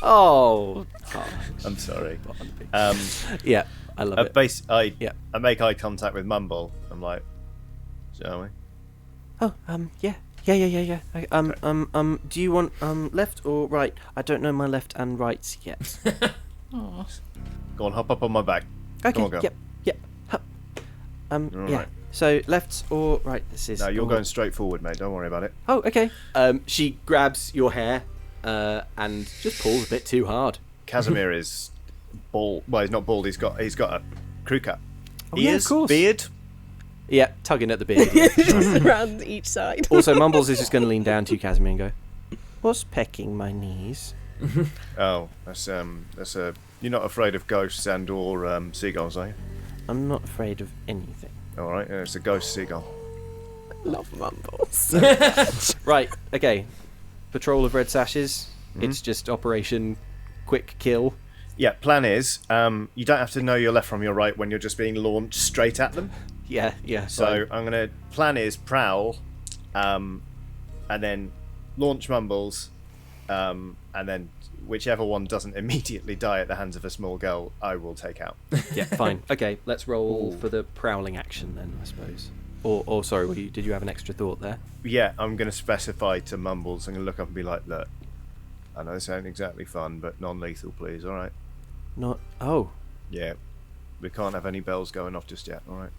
Oh,
I'm sorry.
yeah, I love it.
I make eye contact with Mumble. I'm like, shall we?
Oh, yeah. Do you want left or right? I don't know my left and rights yet.
Go on, hop up on my back.
Okay.
Come on, girl.
Yep. Hup. Yeah.
Right.
So left or right? This is.
No, you're going straight forward, mate. Don't worry about it.
Oh, okay. She grabs your hair and just pulls a bit too hard.
Casimir is bald. Well, he's not bald. He's got a crew cut.
Oh, yeah, of
Ears,
course.
beard.
Yeah, tugging at the beard.
Just around each side.
Also, Mumbles is just going to lean down to you, Casimir, and go, "What's pecking my knees?"
Oh, that's a. You're not afraid of ghosts and or seagulls, are you?
I'm not afraid of anything.
All right, it's a ghost seagull.
Love mumbles.
Right, okay. Patrol of Red Sashes. It's just Operation Quick Kill.
Yeah, plan is, you don't have to know your left from your right when you're just being launched straight at them.
Yeah.
So I'm gonna plan is prowl, and then launch Mumbles, and then whichever one doesn't immediately die at the hands of a small girl, I will take out.
Yeah, fine. Okay, let's roll for the prowling action then, I suppose. Or sorry, did you have an extra thought there?
Yeah, I'm gonna specify to Mumbles. I'm gonna look up and be like, look, I know this ain't exactly fun, but non-lethal, please. All right.
Not. Oh,
Yeah, we can't have any bells going off just yet. All right.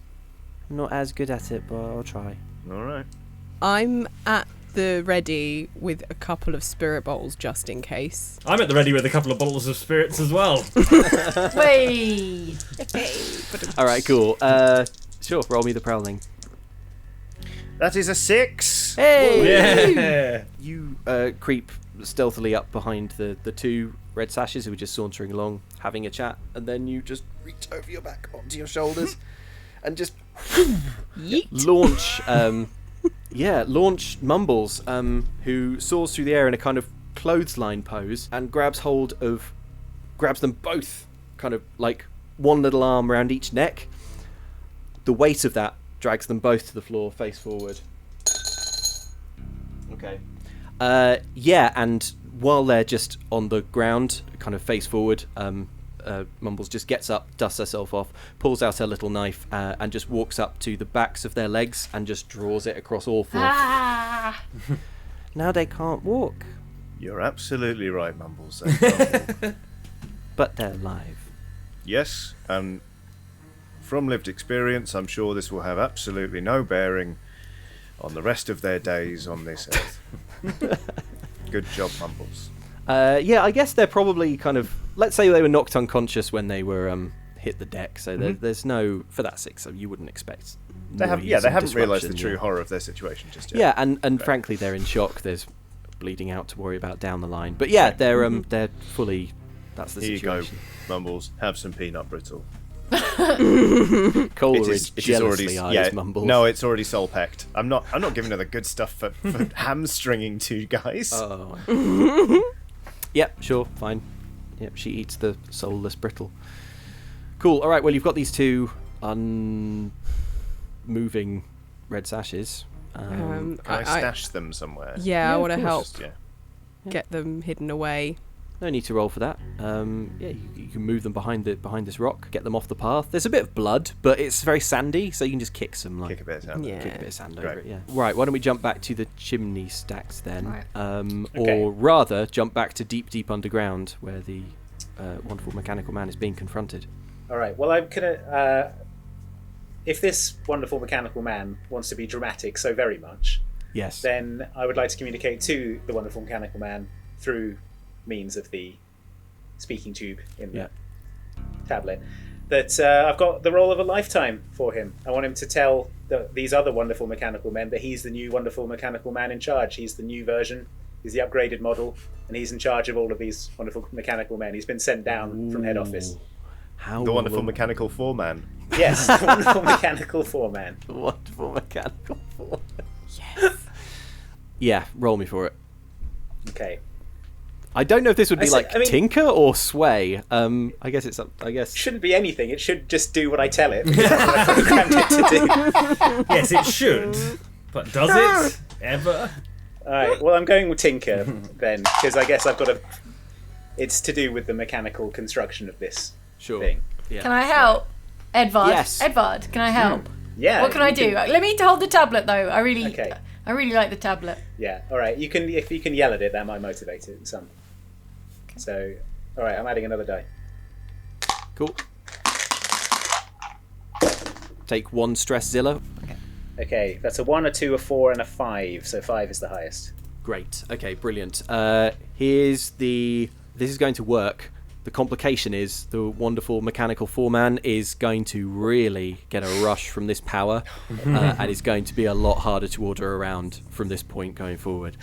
I'm not as good at it, but I'll try.
All right.
I'm at the ready with a couple of spirit bottles just in case.
I'm at the ready with a couple of bottles of spirits as well.
Wait.
All right, cool. Sure, roll me the prowling.
That is a 6.
Hey!
Yeah.
You creep stealthily up behind the two red sashes who were just sauntering along, having a chat, and then you just reach over your back onto your shoulders and just launch. Launch Mumbles, who soars through the air in a kind of clothesline pose and grabs them both, kind of like one little arm around each neck. The weight of that drags them both to the floor, face forward. Okay. And while they're just on the ground, kind of face forward, Mumbles just gets up, dusts herself off, pulls out her little knife, and just walks up to the backs of their legs and just draws it across all four.
Ah.
Now they can't walk,
You're absolutely right, Mumbles.
but they're alive.
Yes, and from lived experience, I'm sure this will have absolutely no bearing on the rest of their days on this earth. Good job, Mumbles.
I guess they're probably kind of, let's say they were knocked unconscious when they were hit the deck, so there's no, for that 6, so you wouldn't expect
They haven't realised the true horror of their situation just yet.
Yeah, and frankly they're in shock. There's bleeding out to worry about down the line. But yeah, they're fully, that's the
Here
situation.
you go, Mumbles. Have some peanut brittle.
Coleridge jealously eyes Mumbles.
No, it's already soul pecked. I'm not giving her the good stuff for hamstringing two guys.
Oh. Yep, sure, fine. Yep, she eats the soulless brittle. Cool. All right. Well, you've got these two unmoving red sashes.
Can I stash them somewhere?
Yeah, I want to help
Just,
get them hidden away.
No need to roll for that. You can move them behind this rock, get them off the path. There's a bit of blood, but it's very sandy, so you can just kick some
Kick a bit of sand.
Yeah.
kick a bit of sand
Great.
over it. Yeah. Right. Why don't we jump back to the chimney stacks then,
Right.
Okay.
or rather jump back to deep underground where the wonderful mechanical man is being confronted.
All right. Well, I'm gonna. If this wonderful mechanical man wants to be dramatic so very much,
Yes.
then I would like to communicate to the wonderful mechanical man through means of the speaking tube in the tablet that I've got the role of a lifetime for him. I want him to tell these other wonderful mechanical men that he's the new wonderful mechanical man in charge. He's the new version. He's the upgraded model, and he's in charge of all of these wonderful mechanical men. He's been sent down from head office.
How
The wonderful
will-
mechanical foreman.
Yes, the wonderful mechanical foreman.
The wonderful mechanical foreman. Yes. Yeah, roll me for it.
Okay.
I don't know if this would be
I mean-
tinker or sway. I guess it's. I guess.
It shouldn't be anything. It should just do what I tell it. Because that's what I programmed it to do.
Yes, it should. But does it? Ever?
Alright, well, I'm going with Tinker then, because I guess I've got to. It's to do with the mechanical construction of this
Sure.
thing.
Yeah.
Can I help? Edvard?
Yes.
Edvard, can I help?
Yeah.
What can I
you
do? Let me hold the tablet though. I really
Okay.
like the tablet.
Yeah, alright. If you can yell at it, that might motivate it some. So, alright, I'm adding another die.
Cool. Take one stress Zilla.
Okay, that's a 1, a 2, a 4, and a 5. So 5 is the highest.
Great. Okay, brilliant. This is going to work. The complication is the wonderful mechanical foreman is going to really get a rush from this power, and is going to be a lot harder to order around from this point going forward.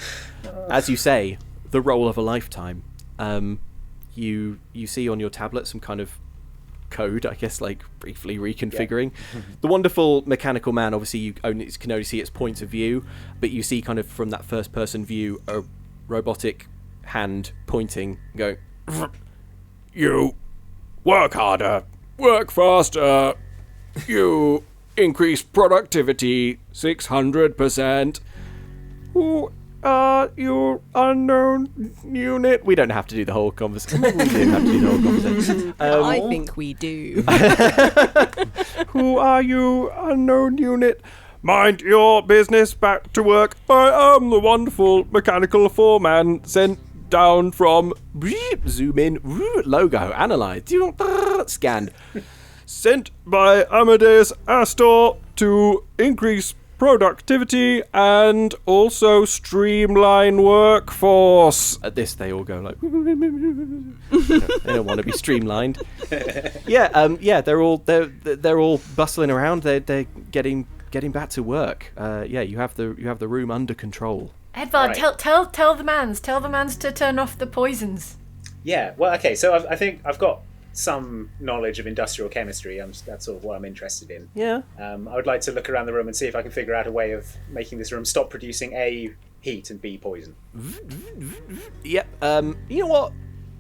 As you say, the role of a lifetime. You see on your tablet some kind of code, I guess, like briefly reconfiguring. The wonderful mechanical man, obviously you can only see its point of view, but you see kind of from that first person view a robotic hand pointing, going, you Work harder. Work faster. You increase productivity 600%. Who are you, unknown unit? We don't have to do the whole conversation. We do have to do the whole conversation.
I think we do.
Who are you, unknown unit? Mind your business, back to work. I am the wonderful mechanical foreman sent down from zoom in logo analyzed scanned sent by Amadeus Astor to increase productivity and also streamline workforce. At this they all go like they don't want to be streamlined. They're all bustling around. They're getting back to work. You have the room under control.
Edvard,
Right.
tell the mans to turn off the poisons.
Yeah, well, okay, so I think I've got some knowledge of industrial chemistry. That's sort of what I'm interested in.
Yeah.
I would like to look around the room and see if I can figure out a way of making this room stop producing A, heat, and B, poison.
Yep. You know what?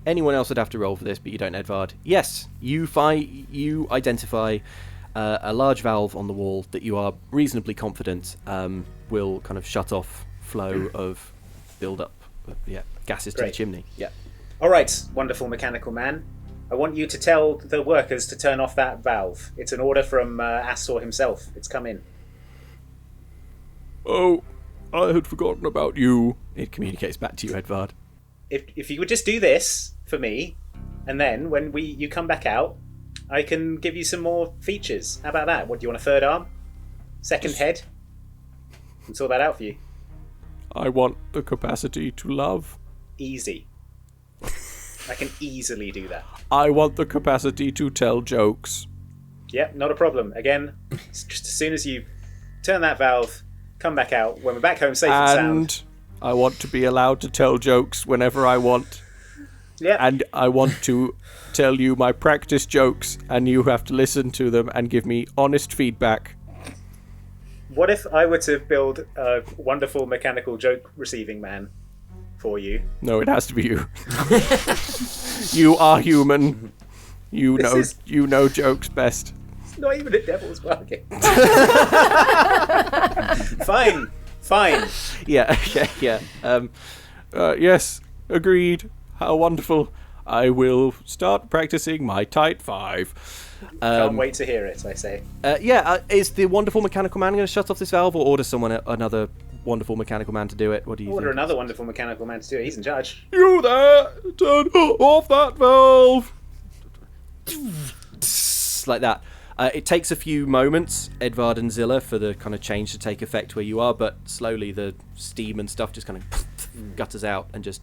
Anyone else would have to roll for this, but you don't, Edvard. Yes, you identify a large valve on the wall that you are reasonably confident will kind of shut off flow of build-up gases to the
Great.
chimney. Yeah.
All right, wonderful mechanical man. I want you to tell the workers to turn off that valve. It's an order from Astor himself. It's come in.
Oh, I had forgotten about you. It communicates back to you, Edvard.
If you would just do this for me, and then when you come back out, I can give you some more features. How about that? What do you want, a third arm? Second head? I can sort that out for you.
I want the capacity to love.
Easy. I can easily do that.
I want the capacity to tell jokes.
Yep, not a problem. Again, it's just as soon as you turn that valve, come back out, when we're back home safe and sound.
And I want to be allowed to tell jokes whenever I want.
Yep.
And I want to tell you my practice jokes, and you have to listen to them and give me honest feedback.
What if I were to build a wonderful mechanical joke receiving man for you?
No, it has to be you. You are human. You know jokes best.
It's not even a devil's bargain. Fine.
Yeah. Yes, agreed. How wonderful. I will start practicing my tight five.
Can't wait to hear it, I say.
Is the wonderful mechanical man going to shut off this valve, or order another wonderful mechanical man to do it? What do you
Order
think?
another wonderful mechanical man to do it. He's in charge.
You there! Turn off that valve! Like that. It takes a few moments, Edvard and Zilla, for the kind of change to take effect where you are, but slowly the steam and stuff just kind of gutters out and just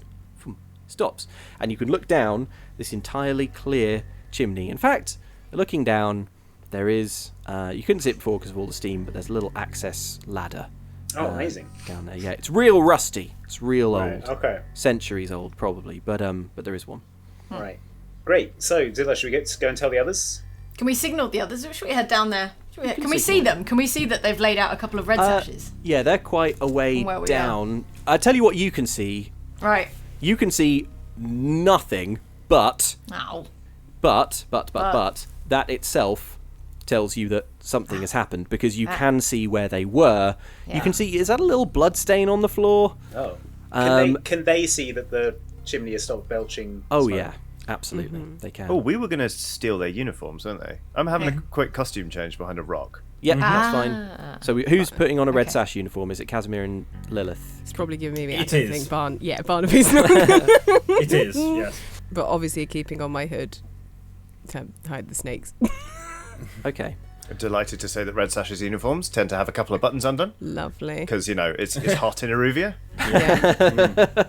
stops. And you can look down this entirely clear chimney. In fact, looking down, there is... you couldn't see it before because of all the steam, but there's a little access ladder.
Oh, amazing.
Down there, yeah. It's real rusty. It's real
Right,
old.
okay.
Centuries old, probably, but there is one.
All right. Great. So, Zilla, should we go and tell the others?
Can we signal the others? Or should we head down there? Can we see them? Can we see that they've laid out a couple of red sashes?
Yeah, they're quite a way
From where we
down. I tell you what you can see.
Right.
You can see nothing, but
Ow.
but that itself tells you that something has happened, because you can see where they were. You
Yeah.
can see, is that a little blood stain on the floor?
Oh.
Um,
Can they see that the chimney has stopped belching?
Oh
smoke?
yeah, absolutely, they can.
Oh, we were going to steal their uniforms, weren't they? I'm having a quick costume change behind a rock.
Yeah, that's
Ah.
fine. So who's putting on a red
Okay.
sash uniform? Is it Casimir and Lilith?
It's probably giving me the
It
acting
is.
thing. Barnaby's not.
It is, yes.
But obviously keeping on my hood to hide the snakes.
Okay.
Delighted to say that Red Sash's uniforms tend to have a couple of buttons undone,
Lovely.
because, it's hot in Aruvia.
Yeah.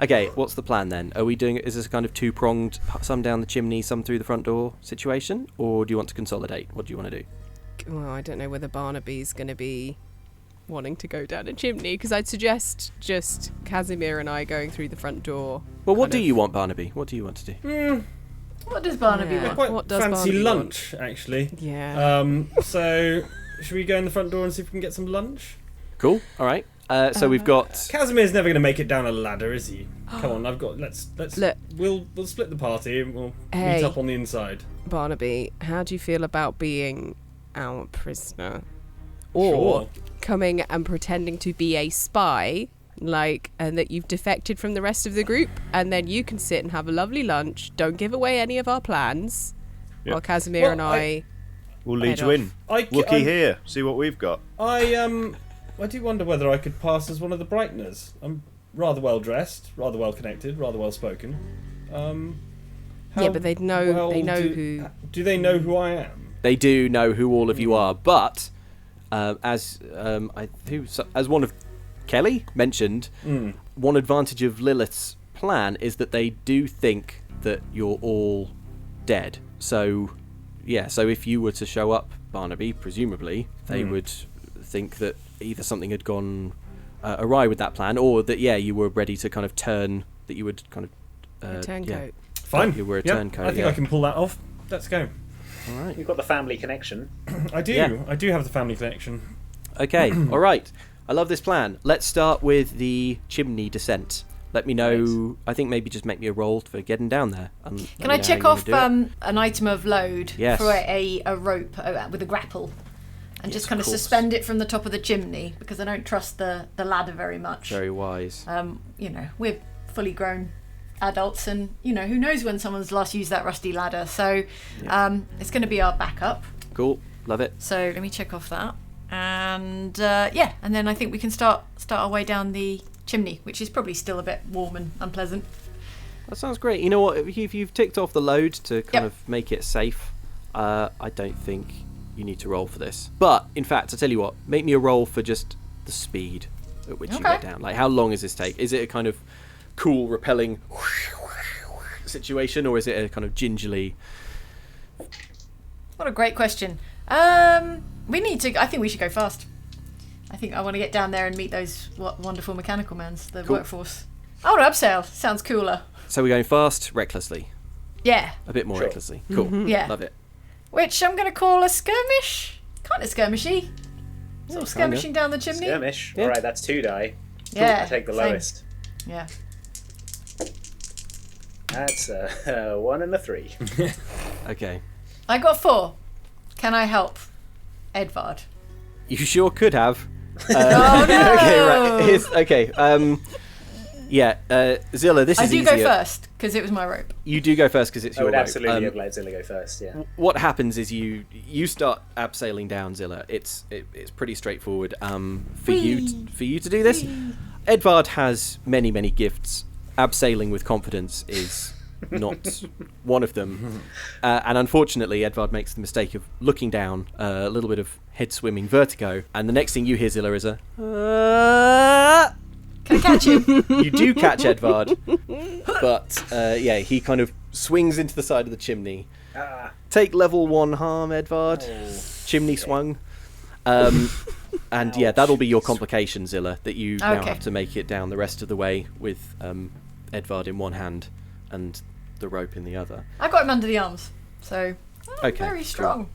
Okay, what's the plan then? Are we doing? Is this a kind of two-pronged, some down the chimney, some through the front door situation, or do you want to consolidate? What do you want to do?
Well, I don't know whether Barnaby's going to be wanting to go down a chimney, because I'd suggest just Casimir and I going through the front door.
Well, what
kind
do
of-
you want, Barnaby? What do you want to do?
What does Barnaby
Yeah.
want?
Quite
What does
fancy
Barnaby
lunch, actually.
Yeah.
So, should we go in the front door and see if we can get some lunch?
Cool. All right. So we've got.
Casimir's never going to make it down a ladder, is he? Come on, let's
Look.
we'll split the party and we'll
Hey.
meet up on the inside.
Barnaby, how do you feel about being our prisoner? Or
Sure.
coming and pretending to be a spy, and that you've defected from the rest of the group, and then you can sit and have a lovely lunch, don't give away any of our plans,
Yep.
while Casimir
Well,
and I
We'll lead
Head
you
off.
in.
I
Wookie here. See what we've got.
I do wonder whether I could pass as one of the Brighteners. I'm rather well dressed, rather well connected, rather well spoken.
Yeah, but they'd know. They know
do,
who.
Do they know who I am?
They do know who all of you are, but as one of Kelly mentioned, one advantage of Lilith's plan is that they do think that you're all dead. So, yeah. So if you were to show up, Barnaby, presumably they would think that either something had gone awry with that plan, or that you were ready to kind of turn. That you would kind of
Turncoat.
Fine.
You were a
Yeah,
turncoat.
I think I can pull that off. Let's go.
All right.
You've got the family connection.
I do.
Yeah.
I do have the family connection.
Okay, all right. I love this plan. Let's start with the chimney descent. Let me know. I think maybe just make me a roll for getting down there. And let
Can
me
I
know
check
how you
off
wanna do it.
an item of load
Yes.
for a rope with a grapple? And
Yes,
just kind
of
of
course.
suspend it from the top of the chimney, because I don't trust the ladder very much.
Very wise.
We're fully grown adults, and who knows when someone's last used that rusty ladder. So it's going to be our backup.
Cool. Love it.
So let me check off that, and and then I think we can start our way down the chimney, which is probably still a bit warm and unpleasant.
That sounds great. You know what? If you've ticked off the load to kind of make it safe, I don't think you need to roll for this. But in fact, I tell you what, make me a roll for just the speed at which you get down. Like, how long does this take? Is it a kind of cool, repelling situation, or is it a kind of gingerly?
What a great question. We need to. I think we should go fast. I think I want to get down there and meet those wonderful mechanical mans, the workforce. I want to upsell. Sounds cooler.
So we're going fast, recklessly.
Yeah.
A bit more
Sure.
recklessly. Cool.
Yeah.
Love it.
Which I'm going to call a skirmish. Kind of skirmishy. Sort of
kinda.
skirmishing down the chimney.
Skirmish.
Yeah.
Alright, that's 2 die.
Yeah.
I take the
same.
lowest.
Yeah.
That's 1 and a 3.
Okay.
I got 4. Can I help Edvard?
You sure could have.
Oh no!
Okay, right. Zilla, this
I
is
do
easier.
go first because it was my rope.
You do go first because it's
I
your
would
rope.
absolutely have let Zilla go first, yeah.
What happens is you start abseiling down, Zilla. It's pretty straightforward. For you to do this, Edvard has many gifts. Abseiling with confidence is not one of them, and unfortunately, Edvard makes the mistake of looking down, a little bit of head swimming vertigo, and the next thing you hear, Zilla, is a.
Can I catch him?
You do catch Edvard, but he kind of swings into the side of the chimney. Take level 1 harm, Edvard. Chimney swung. And that'll be your complication, Zilla, that you now
Okay.
have to make it down the rest of the way with Edvard in one hand and the rope in the other.
I got him under the arms, so
Okay,
very
cool.
strong.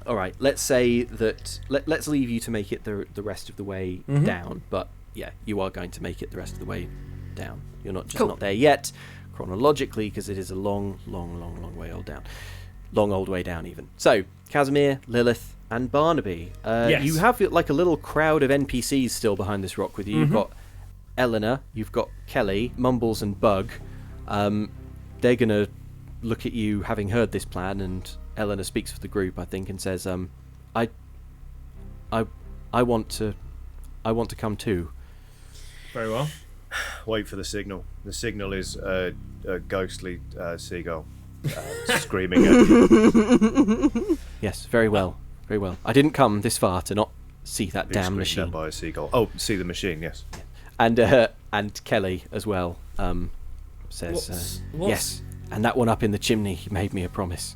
All right, let's say that let's leave you to make it the rest of the way down, but yeah, you are going to make it the rest of the way down. You're not just
Cool.
not there yet chronologically, because it is a long way old down. Long old way down even. So, Casimir, Lilith and Barnaby.
Yes.
You have like a little crowd of NPCs still behind this rock with you. You've got Eleanor, you've got Kelly, Mumbles and Bug. They're going to look at you having heard this plan, and Eleanor speaks for the group, I think, and says, I want to come too.
Very well.
Wait for the signal. The signal is a ghostly seagull screaming at you.
Yes, very well. Very well. I didn't come this far to not see that
Being
damn
screamed
machine.
at by a seagull. Oh, see the machine, yes.
And Kelly as well says,
What's-
yes. And that one up in the chimney, he made me a promise.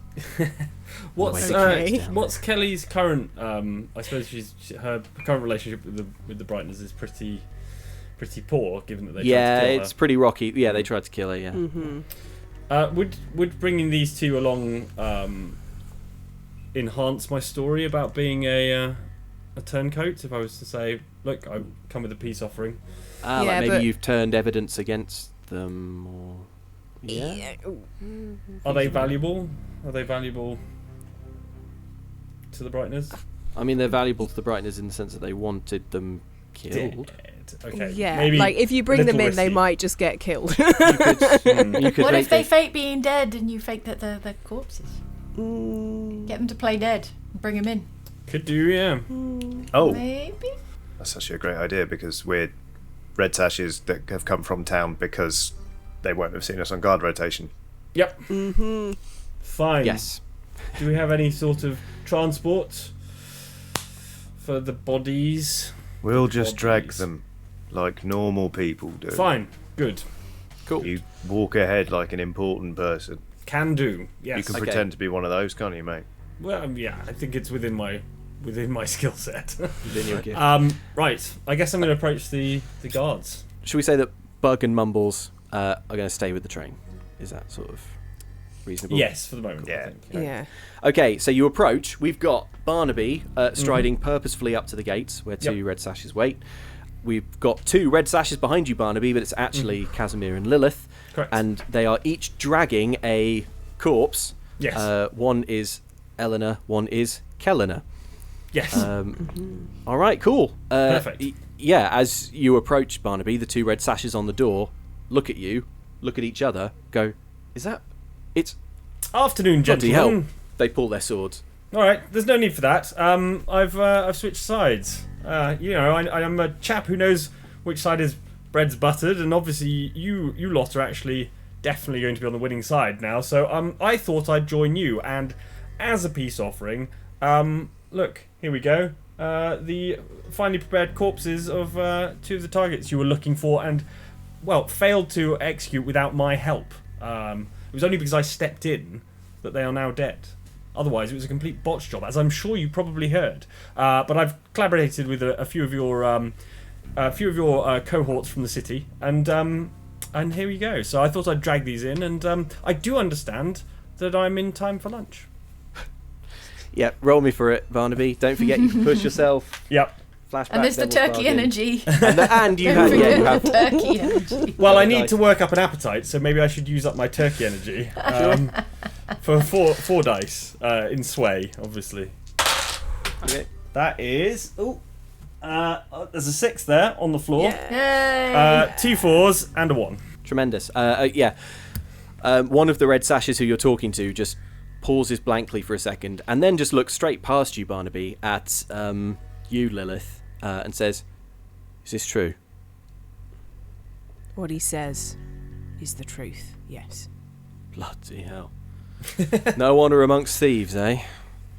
What's
Okay.
what's Kelly's current? I suppose her current relationship with the Brighteners is pretty poor, given that they tried to kill
it's pretty rocky. Yeah, they tried to kill her. Yeah.
her. Would bringing these two along enhance my story about being a turncoat? If I was to say, look, I come with a peace offering.
Ah,
Yeah,
like maybe
but-
you've turned evidence against them, or yeah.
Are they valuable? Are they valuable to the Brightness?
I mean, they're valuable to the Brightness in the sense that they wanted them killed.
Dead. Okay.
Yeah,
Maybe
like if you bring them
little
in, they
risky.
might just get killed.
You could
What
make
if they
the-
fake being dead and you fake that they're corpses?
Mm,
Get them to play dead and bring them in.
Could do, yeah.
Oh,
Maybe.
that's actually a great idea because we're red sashes that have come from town because they won't have seen us on guard rotation.
Yep.
mhm.
Fine.
Yes.
Do we have any sort of transport for the bodies?
We'll just drag
Bodies.
them like normal people do.
Fine. Good.
Cool.
You walk ahead like an important person.
Can do. Yes.
You can
Okay.
pretend to be one of those, can't you, mate?
Well, yeah. I think it's within my skill set.
Within your gift.
Right. I guess I'm going to approach the guards.
Should we say that Bug and Mumbles are going to stay with the train? Is that sort of reasonable?
Yes, for the moment. I
Yeah.
think.
Yeah.
Okay, so you approach. We've got Barnaby striding purposefully up to the gates where two
Yep.
red sashes wait. We've got two red sashes behind you, Barnaby, but it's actually Casimir and Lilith.
Correct.
And they are each dragging a corpse.
Yes.
One is Eleanor, one is Kellner.
Yes.
All right, cool.
Perfect.
Yeah, as you approach Barnaby, the two red sashes on the door look at you, look at each other, go, is that... It's...
Afternoon,
Bloody
gentlemen.
hell. They pull their swords.
All right, there's no need for that. I've switched sides. I am a chap who knows which side his bread's buttered, and obviously you lot are actually definitely going to be on the winning side now. So I thought I'd join you, and as a peace offering, look, here we go. The finely prepared corpses of two of the targets you were looking for, and well, failed to execute without my help. It was only because I stepped in that they are now dead. Otherwise, it was a complete botch job, as I'm sure you probably heard. But I've collaborated with a few of your cohorts from the city, and here we go. So I thought I'd drag these in, and I do understand that I'm in time for lunch.
Yeah, roll me for it, Barnaby. Don't forget you can push yourself.
Yep.
Flashback.
And there's the
devil's
turkey
bargain.
energy.
And you
Don't
have,
forget
you have
the turkey energy.
Well, I
Nice.
need to work up an appetite, so maybe I should use up my turkey energy for four dice in sway, obviously.
Okay.
That is there's a 6 there on the floor.
Yeah.
Yay.
2 4s and a 1.
Tremendous. Yeah. One of the red sashes who you're talking to just pauses blankly for a second and then just looks straight past you, Barnaby, at you, Lilith, and says, "Is this true?"
What he says is the truth. Yes.
Bloody hell. No honour amongst thieves, eh?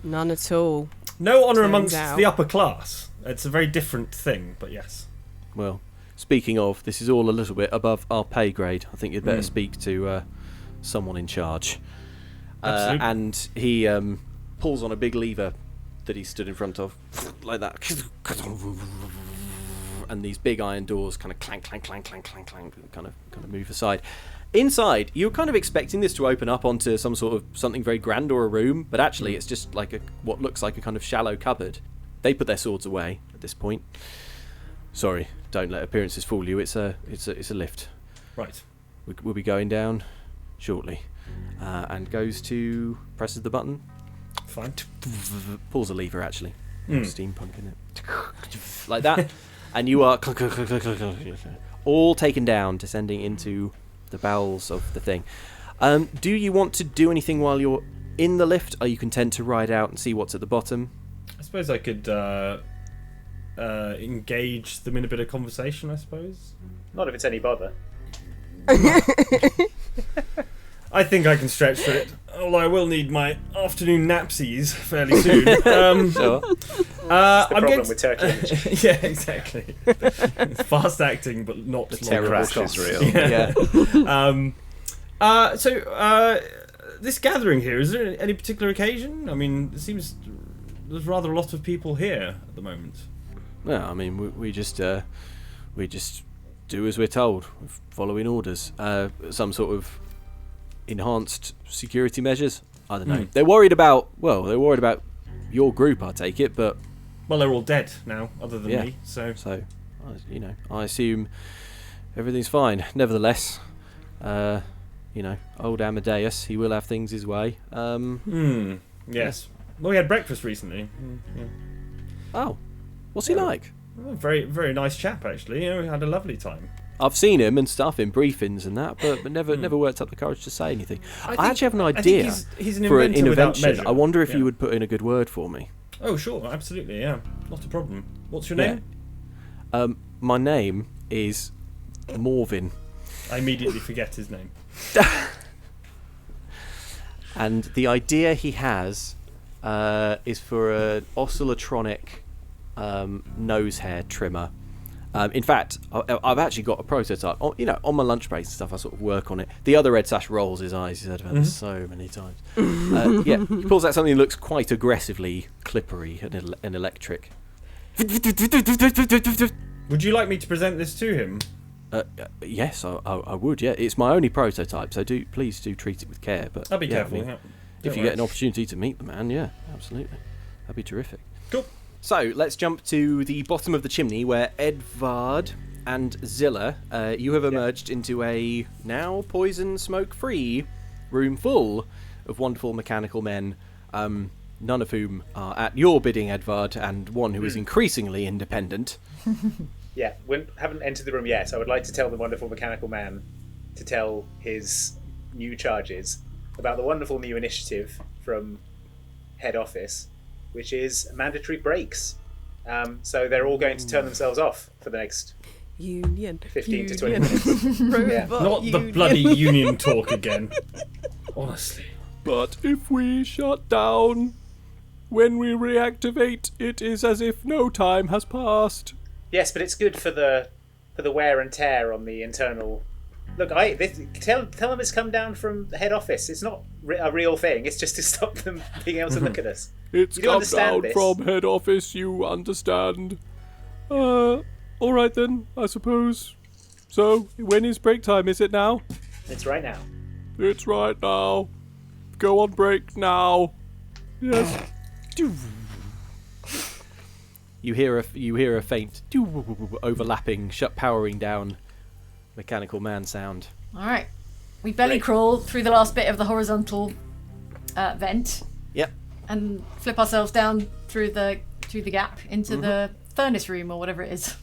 None at all.
No honour
Turns
amongst
out.
the upper class. It's a very different thing, but yes.
Well, speaking of, this is all a little bit above our pay grade. I think you'd better speak to someone in charge.
Absolutely.
And he pulls on a big lever that he stood in front of, like that. And these big iron doors kind of clank, clank, clank, clank, clank, clank, kind of move aside. Inside, you're kind of expecting this to open up onto some sort of something very grand or a room, but actually it's just like what looks like a kind of shallow cupboard. They put their swords away at this point. Sorry, don't let appearances fool you. It's a lift.
Right.
We'll be going down shortly. And presses the button,
Fine.
pulls a lever actually. Steampunk in it. Like that. And you are all taken down, descending into the bowels of the thing. Do you want to do anything while you're in the lift? Are you content to ride out and see what's at the bottom?
I suppose I could engage them in a bit of conversation, I suppose.
Not if it's any bother.
I think I can stretch through it. Although I will need my afternoon napsies fairly soon.
Sure.
The
I'm
problem
going to...
with turkey energy.
Yeah, exactly. It's fast acting, but not
The
long.
terrible
crash
cost.
is real.
Yeah.
So, this gathering here, is there any particular occasion? I mean, it seems there's rather a lot of people here at the moment.
No, I mean we just do as we're told, following orders. Some sort of enhanced security measures. I don't know. They're worried about your group, I take it, but
Well, they're all dead now, other than
Yeah.
me. So
I assume everything's fine. Nevertheless, old Amadeus, he will have things his way.
Yes. Well, we had breakfast recently. Yeah.
Oh, what's he like?
Well, very, very nice chap, actually. We had a lovely time.
I've seen him and stuff in briefings and that, but never worked up the courage to say anything. I
think-
actually have an
I think
idea
he's an
for an
inventor without
intervention.
measure.
I wonder if
Yeah.
you would put in a good word for me.
Oh, sure, absolutely, yeah. Not a problem. What's your
Yeah.
name?
My name is Morvin,
I immediately forget his name.
and the idea he has is for an oscillatronic nose hair trimmer. In fact, I've actually got a prototype. On my lunch breaks and stuff, I sort of work on it. The other Red Sash rolls his eyes. He's heard about this so many times. He pulls out something that looks quite aggressively clippery and electric.
Would you like me to present this to him?
Yes, I would. Yeah, it's my only prototype, so please do treat it with care. But
I'll be
yeah,
careful.
I mean,
Yeah.
if
Don't
you
worry.
get an opportunity to meet the man, yeah, absolutely, that'd be terrific.
Cool.
So let's jump to the bottom of the chimney where Edvard and Zilla, you have emerged into a now poison smoke-free room full of wonderful mechanical men, none of whom are at your bidding, Edvard, and one who is increasingly independent.
Yeah, we haven't entered the room yet. I would like to tell the wonderful mechanical man to tell his new charges about the wonderful new initiative from head office, which is mandatory breaks. So they're all going to turn themselves off for the next
Union.
15 to 20
Union.
minutes.
Robot
Not the
union.
bloody union talk again. Honestly.
But if we shut down, when we reactivate, it is as if no time has passed.
Yes, but it's good for the wear and tear on the internal. Look, tell them it's come down from the head office. It's not a real thing. It's just to stop them being able to look at us.
It's
You do
come
understand
down
this?
from head office, you understand. Alright then, I suppose. So, when is break time? Is it now?
It's right now.
It's right now. Go on break now. Yes. You hear a faint overlapping, powering down mechanical man sound.
All right. We belly
Great.
crawl through the last bit of the horizontal vent
Yep.
and flip ourselves down through the gap into the furnace room or whatever it is.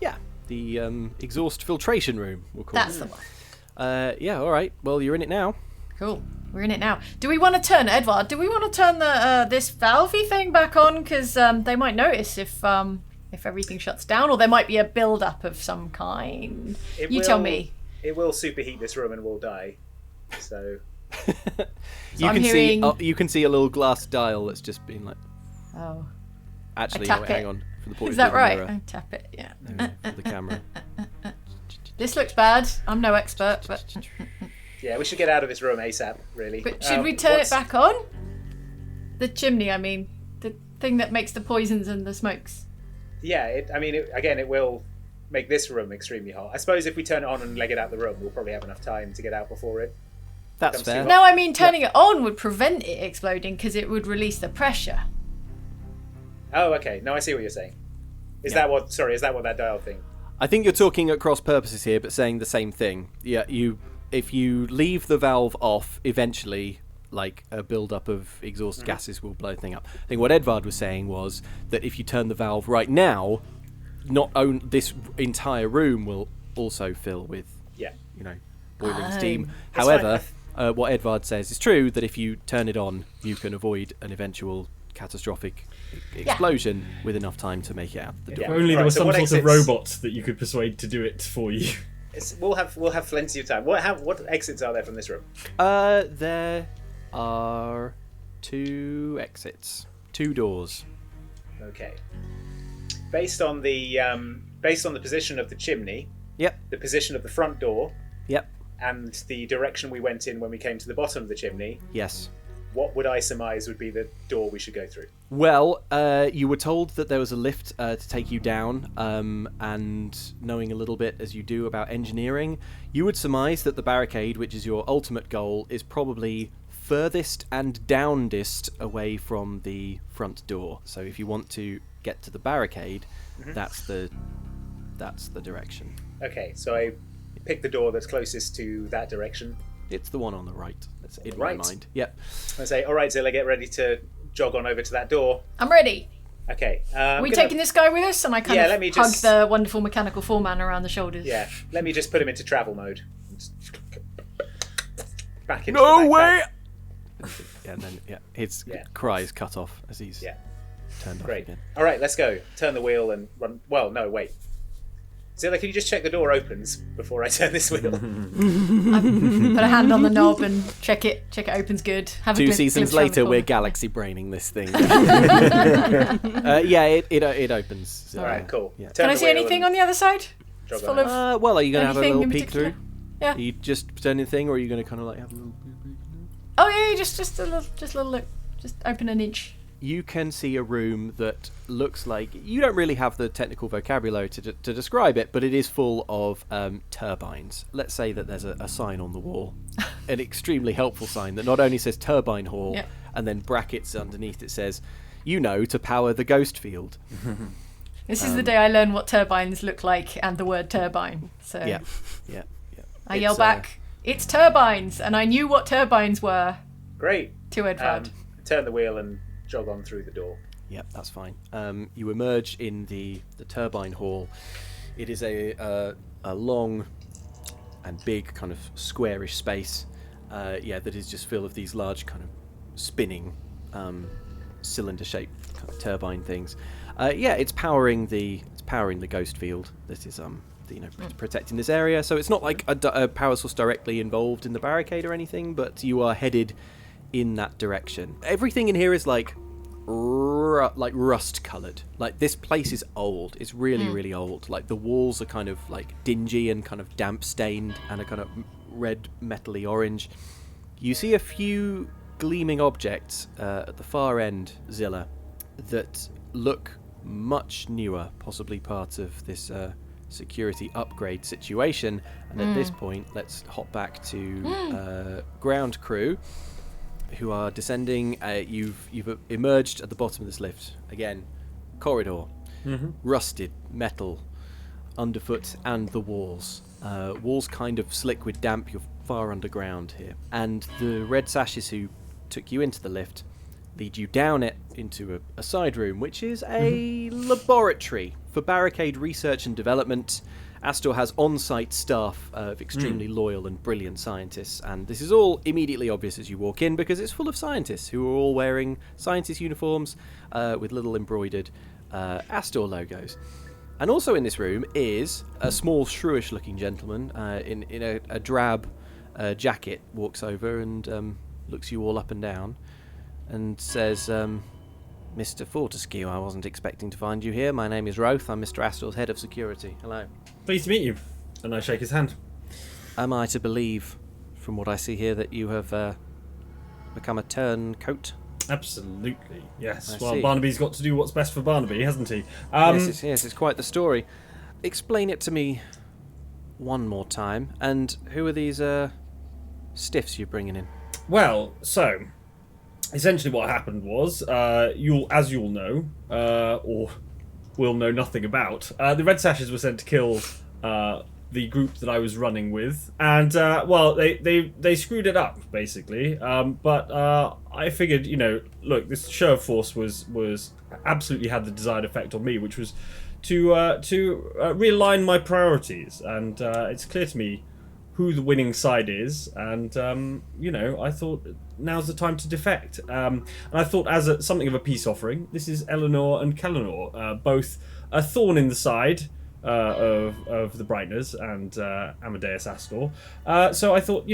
Yeah. The exhaust filtration room, we'll call
That's
it.
the one.
Yeah, alright. Well, you're in it now.
Cool. We're in it now. Do we want to turn, Edvard? Do we want to turn the this valvey thing back on? Because they might notice if everything shuts down, or there might be a build-up of some kind. Tell me.
It will superheat this room and we'll die. So
I'm hearing-
You can see a little glass dial that's just been like.
Oh,
Actually,
tap
no,
it.
hang on. For the point
is
of
that
the
right?
mirror.
I tap it. Yeah.
There we go, for the camera.
This looks bad. I'm no expert, but
yeah, we should get out of this room ASAP. Really.
but should we turn it back on? The chimney, I mean, the thing that makes the poisons and the smokes.
Yeah. It will make this room extremely hot. I suppose if we turn it on and leg it out the room, we'll probably have enough time to get out before it.
That's
Comes
fair.
to-
No, I mean turning it on would prevent it exploding because it would release the pressure.
Oh, okay. No, I see what you're saying. Is that what that dial thing?
I think you're talking at cross purposes here, but saying the same thing. Yeah, if you leave the valve off, eventually, like a build-up of exhaust gases will blow the thing up. I think what Edvard was saying was that if you turn the valve right now, this entire room will also fill with,
Yeah.
boiling steam.
That's
However, what Edvard says is true, that if you turn it on, you can avoid an eventual catastrophic explosion with enough time to make it out the door.
Yeah.
If only there
Right,
was
so
some
what
sort of
exits-
robot that you could persuade to do it for you.
We'll have plenty of time. What exits are there from this room?
There are 2 exits, 2 doors.
Okay. Based on the position of the chimney,
Yep,
the position of the front door,
yep,
and the direction we went in when we came to the bottom of the chimney,
yes.
what would I surmise would be the door we should go through?
Well, you were told that there was a lift to take you down, and knowing a little bit as you do about engineering, you would surmise that the barricade, which is your ultimate goal, is probably furthest and downest away from the front door. So if you want to get to the barricade, that's the direction.
Okay, so I pick the door that's closest to that direction.
It's the one on the right. That's in
Right.
my mind. Yep.
I say, all right, Zilla, get ready to jog on over to that door.
I'm ready.
Okay.
Are we taking this guy with us? And I kind
let
of
me
hug
just-
the wonderful mechanical foreman around the shoulders.
Yeah, let me just put him into travel mode. Back into
No
the backpack.
way! And then, his
Yeah.
cries cut off as he's
Yeah,
turned off
great.
again.
All right, let's go. Turn the wheel and run. Well, no, wait. Zilla, can you just check the door opens before I turn this wheel?
Put a hand on the knob and check it opens good. Have a
2
glimpse
seasons
around the
later, we're
corner.
galaxy braining this thing. It opens. So,
All right, cool.
Yeah.
Turn
Can I
the
see
wheel
anything
and
on the other side?
jog
It's
on
full
in.
of...
Well, are you going to have a
Anything
little
in
peek
particular?
through?
Yeah.
Are you just turning anything, or are you going to kind of like have a little...
Oh yeah, just a little look. Just open an inch.
You can see a room that looks like... You don't really have the technical vocabulary to describe it, but it is full of turbines. Let's say that there's a sign on the wall, an extremely helpful sign that not only says turbine hall,
Yep.
and then brackets underneath it says, to power the ghost field.
This is the day I learn what turbines look like and the word turbine. So
Yeah.
I yell
It's,
back, "It's turbines!" And I knew what turbines were
Great.
to Edvard.
Turn the wheel and jog on through the door.
Yep, that's fine. You emerge in the turbine hall. It is a long and big kind of squarish space. That is just full of these large kind of spinning cylinder-shaped kind of turbine things. It's powering the ghost field. This is protecting this area. So it's not like a power source directly involved in the barricade or anything, but you are headed in that direction. Everything in here is like rust colored. Like, this place is old. It's really really old. Like, the walls are kind of like dingy and kind of damp stained and a kind of red metally orange. You see a few gleaming objects at the far end, Zilla, that look much newer, possibly part of this security upgrade situation. And at this point, let's hop back to ground crew, who are descending. You've emerged at the bottom of this lift. Again, corridor, rusted metal underfoot and the walls. Walls kind of slick with damp. You're far underground here. And the red sashes who took you into the lift lead you down it into a side room, which is a laboratory for barricade research and development. Astor has on-site staff of extremely loyal and brilliant scientists, and this is all immediately obvious as you walk in because it's full of scientists who are all wearing scientist uniforms with little embroidered Astor logos. And also in this room is a small, shrewish-looking gentleman in a drab jacket, walks over and looks you all up and down and says, Mr. Fortescue, I wasn't expecting to find you here. My name is Roth. I'm Mr. Astor's head of security. Hello.
Pleased to meet you. And I shake his hand.
Am I to believe, from what I see here, that you have become a turncoat?
Absolutely, yes.
I
Well,
see.
Barnaby's got to do what's best for Barnaby, hasn't he?
Yes, it's quite the story. Explain it to me one more time. And who are these stiffs you're bringing in?
Well, so essentially what happened was, you'll know, or will know nothing about, the Red Sashes were sent to kill the group that I was running with, and they screwed it up basically. But I figured, look, this show of force was absolutely had the desired effect on me, which was to realign my priorities, and it's clear to me who the winning side is, and I thought now's the time to defect. And I thought, as something of a peace offering, this is Eleanor and Eleanor, both a thorn in the side of the Brightners and Amadeus Astor. So I thought,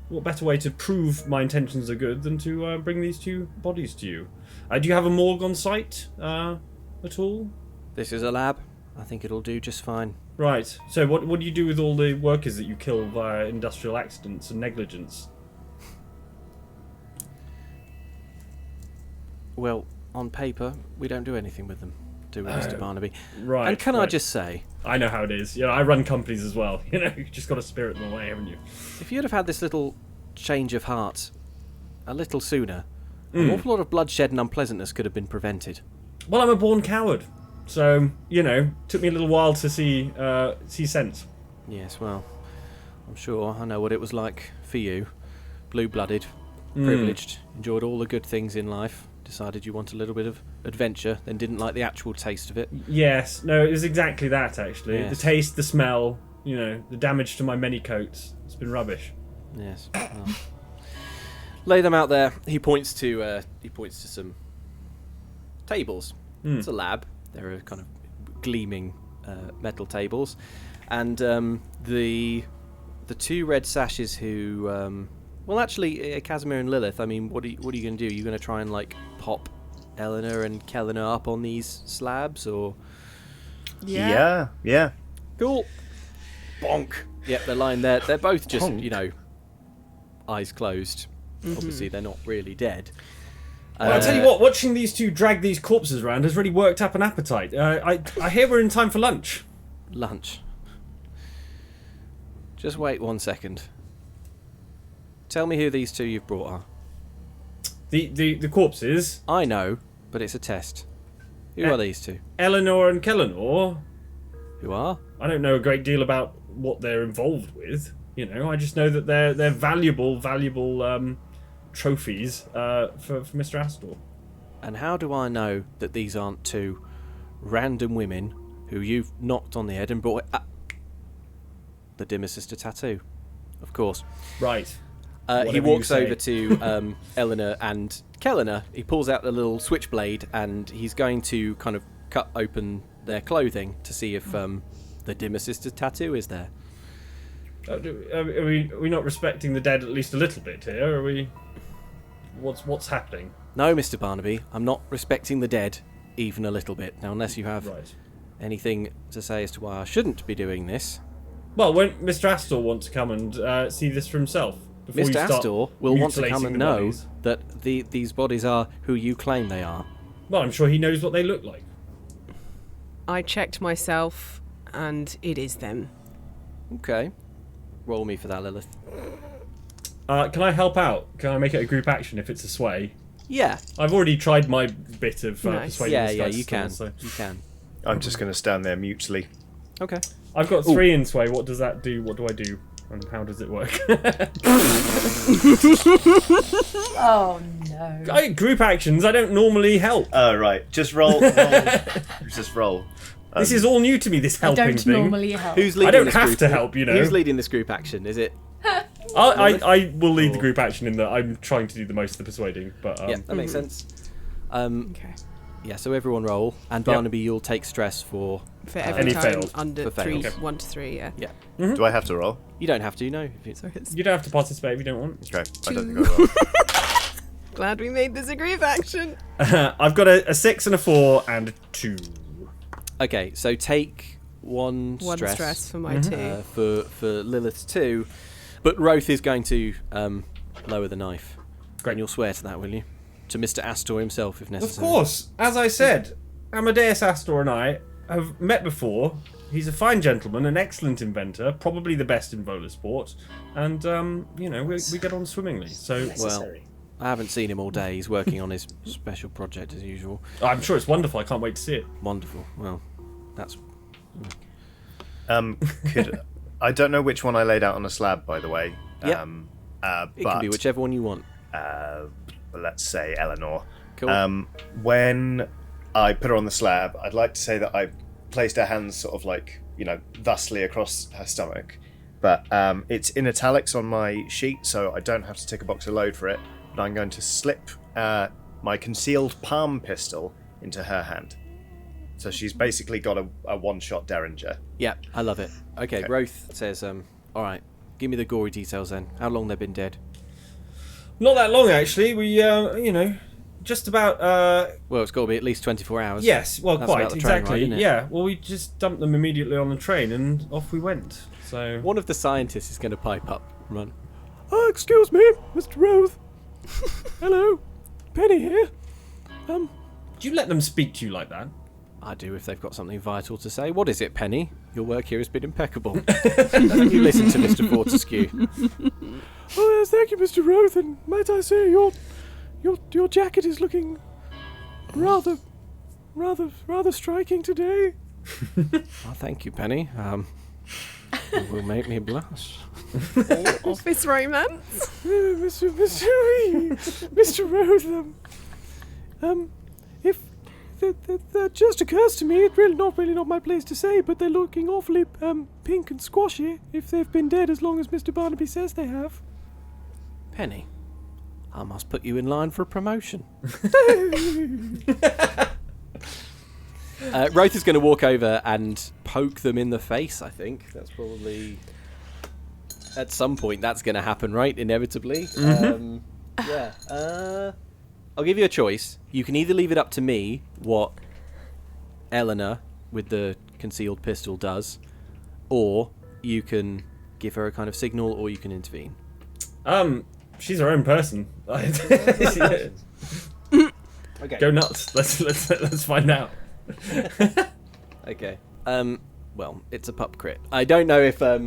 what better way to prove my intentions are good than to bring these two bodies to you? Do you have a morgue on site at all?
This is a lab. I think it'll do just fine.
Right. So what do you do with all the workers that you kill via industrial accidents and negligence?
Well, on paper, we don't do anything with them, do we, Mr. Barnaby?
Right.
And can I
right.
just say,
I know how it is. I run companies as well. You've just got to spirit them away, haven't you?
if you'd have had this little change of heart a little sooner, an awful lot of bloodshed and unpleasantness could have been prevented.
Well, I'm a born coward. So, took me a little while to see sense.
Yes, well, I'm sure I know what it was like for you. Blue-blooded, privileged, enjoyed all the good things in life, decided you want a little bit of adventure, then didn't like the actual taste of it.
Yes, no, it was exactly that, actually.
Yes.
The taste, the smell, the damage to my many coats. It's been rubbish.
Yes. Well. Lay them out there. He points to some tables. It's a lab. There are kind of gleaming metal tables, and the two red sashes who, well, actually, Casimir and Lilith. I mean, what are you going to do? Are you going to try and pop Eleanor and Eleanor up on these slabs, or?
Yeah.
Cool. Bonk. Yep, they're lying there. They're both just eyes closed. Obviously, they're not really dead.
Well, I'll tell you what, watching these two drag these corpses around has really worked up an appetite. I hear we're in time for lunch.
Lunch. Just wait 1 second. Tell me who these two you've brought are.
The corpses?
I know, but it's a test. Who are these two?
Eleanor and Eleanor.
Who are?
I don't know a great deal about what they're involved with. I just know that they're valuable trophies for Mr. Astor.
And how do I know that these aren't two random women who you've knocked on the head and brought the dimmer sister tattoo? Of course.
Right.
He walks over to Eleanor and Eleanor. He pulls out the little switchblade and he's going to kind of cut open their clothing to see if the dimmer sister tattoo is there.
Are we not respecting the dead at least a little bit here? Are we? What's happening?
No, Mr. Barnaby, I'm not respecting the dead even a little bit. Now, unless you have anything to say as to why I shouldn't be doing this.
Well, won't Mr. Astor want to come and see this for himself?
Mr. Astor will want to come and know that these bodies are who you claim they are.
Well, I'm sure he knows what they look like.
I checked myself, and it is them.
Okay. Roll me for that, Lilith.
Can I help out? Can I make it a group action if it's a sway?
Yeah.
I've already tried my bit of persuading this guy
you can.
So.
You can.
I'm just going to stand there mutely.
Okay.
I've got 3 in sway. What does that do? What do I do? And how does it work?
Oh no.
Group actions, I don't normally help.
Oh, right. Just roll. Just roll.
This is all new to me, this
I
helping
don't
thing.
normally help.
Who's leading
I don't
this
have
group?
to help,
Who's leading this group action? Is it?
I will lead the group action in that I'm trying to do the most of the persuading. But
Yeah, that makes sense.
Okay.
Yeah, so everyone roll, and Barnaby, you'll take stress for
For
Any
time
fails.
under
For
3,
fails.
1 to 3, yeah.
Yeah.
Do I have to roll?
You don't have to, no. If you...
So it's
you don't have to participate if you don't want.
Okay. I don't think I will.
glad we made this a group action.
I've got a 6 and a 4 and a 2.
Okay, so take one
stress for my 2.
for Lilith's 2, but Roth is going to lower the knife.
Great.
And you'll swear to that, will you? To Mr. Astor himself, if
Of
necessary.
course, as I said, Amadeus Astor and I have met before. He's a fine gentleman, an excellent inventor, probably the best in roller sport, and we get on swimmingly. So
Necessary.
I haven't seen him all day. He's working on his special project as usual.
I'm sure it's wonderful. I can't wait to see it.
Wonderful. Well, that's...
I don't know which one I laid out on a slab, by the way.
Yep. It can be whichever one you want.
Let's say Eleanor.
Cool.
When I put her on the slab, I'd like to say that I placed her hands sort of thusly across her stomach. But it's in italics on my sheet, so I don't have to tick a box of load for it. But I'm going to slip my concealed palm pistol into her hand. So she's basically got a one-shot Derringer.
Yeah, I love it. Okay, Roth says, all right, give me the gory details then. How long they've been dead?
Not that long, actually. We, just about.
Well, it's got to be at least 24 hours.
Yes, well,
That's
quite
about the train,
exactly.
right, isn't it?
Yeah. Well, we just dumped them immediately on the train, and off we went. So
One of the scientists is going to pipe up and run. Oh, excuse me, Mr. Roth. Hello, Penny here.
do you let them speak to you like that?
I do if they've got something vital to say. What is it, Penny? Your work here has been impeccable. You listen to Mr. Fortescue. Oh, yes, thank you, Mr. Roth, and might I say your jacket is looking rather rather striking today. Oh, thank you, Penny. It will make me blush.
Office romance.
Mr. Rotham. If that just occurs to me, it's really not my place to say, but they're looking awfully pink and squashy if they've been dead as long as Mr. Barnaby says they have. Penny, I must put you in line for a promotion. Roth is going to walk over and poke them in the face, I think. That's probably... At some point, that's going to happen, right? Inevitably. Mm-hmm. I'll give you a choice. You can either leave it up to me what Eleanor, with the concealed pistol, does, or you can give her a kind of signal, or you can intervene.
She's her own person.
Okay.
Go nuts. Let's find out.
Okay. Well, it's a pup crit. I don't know if I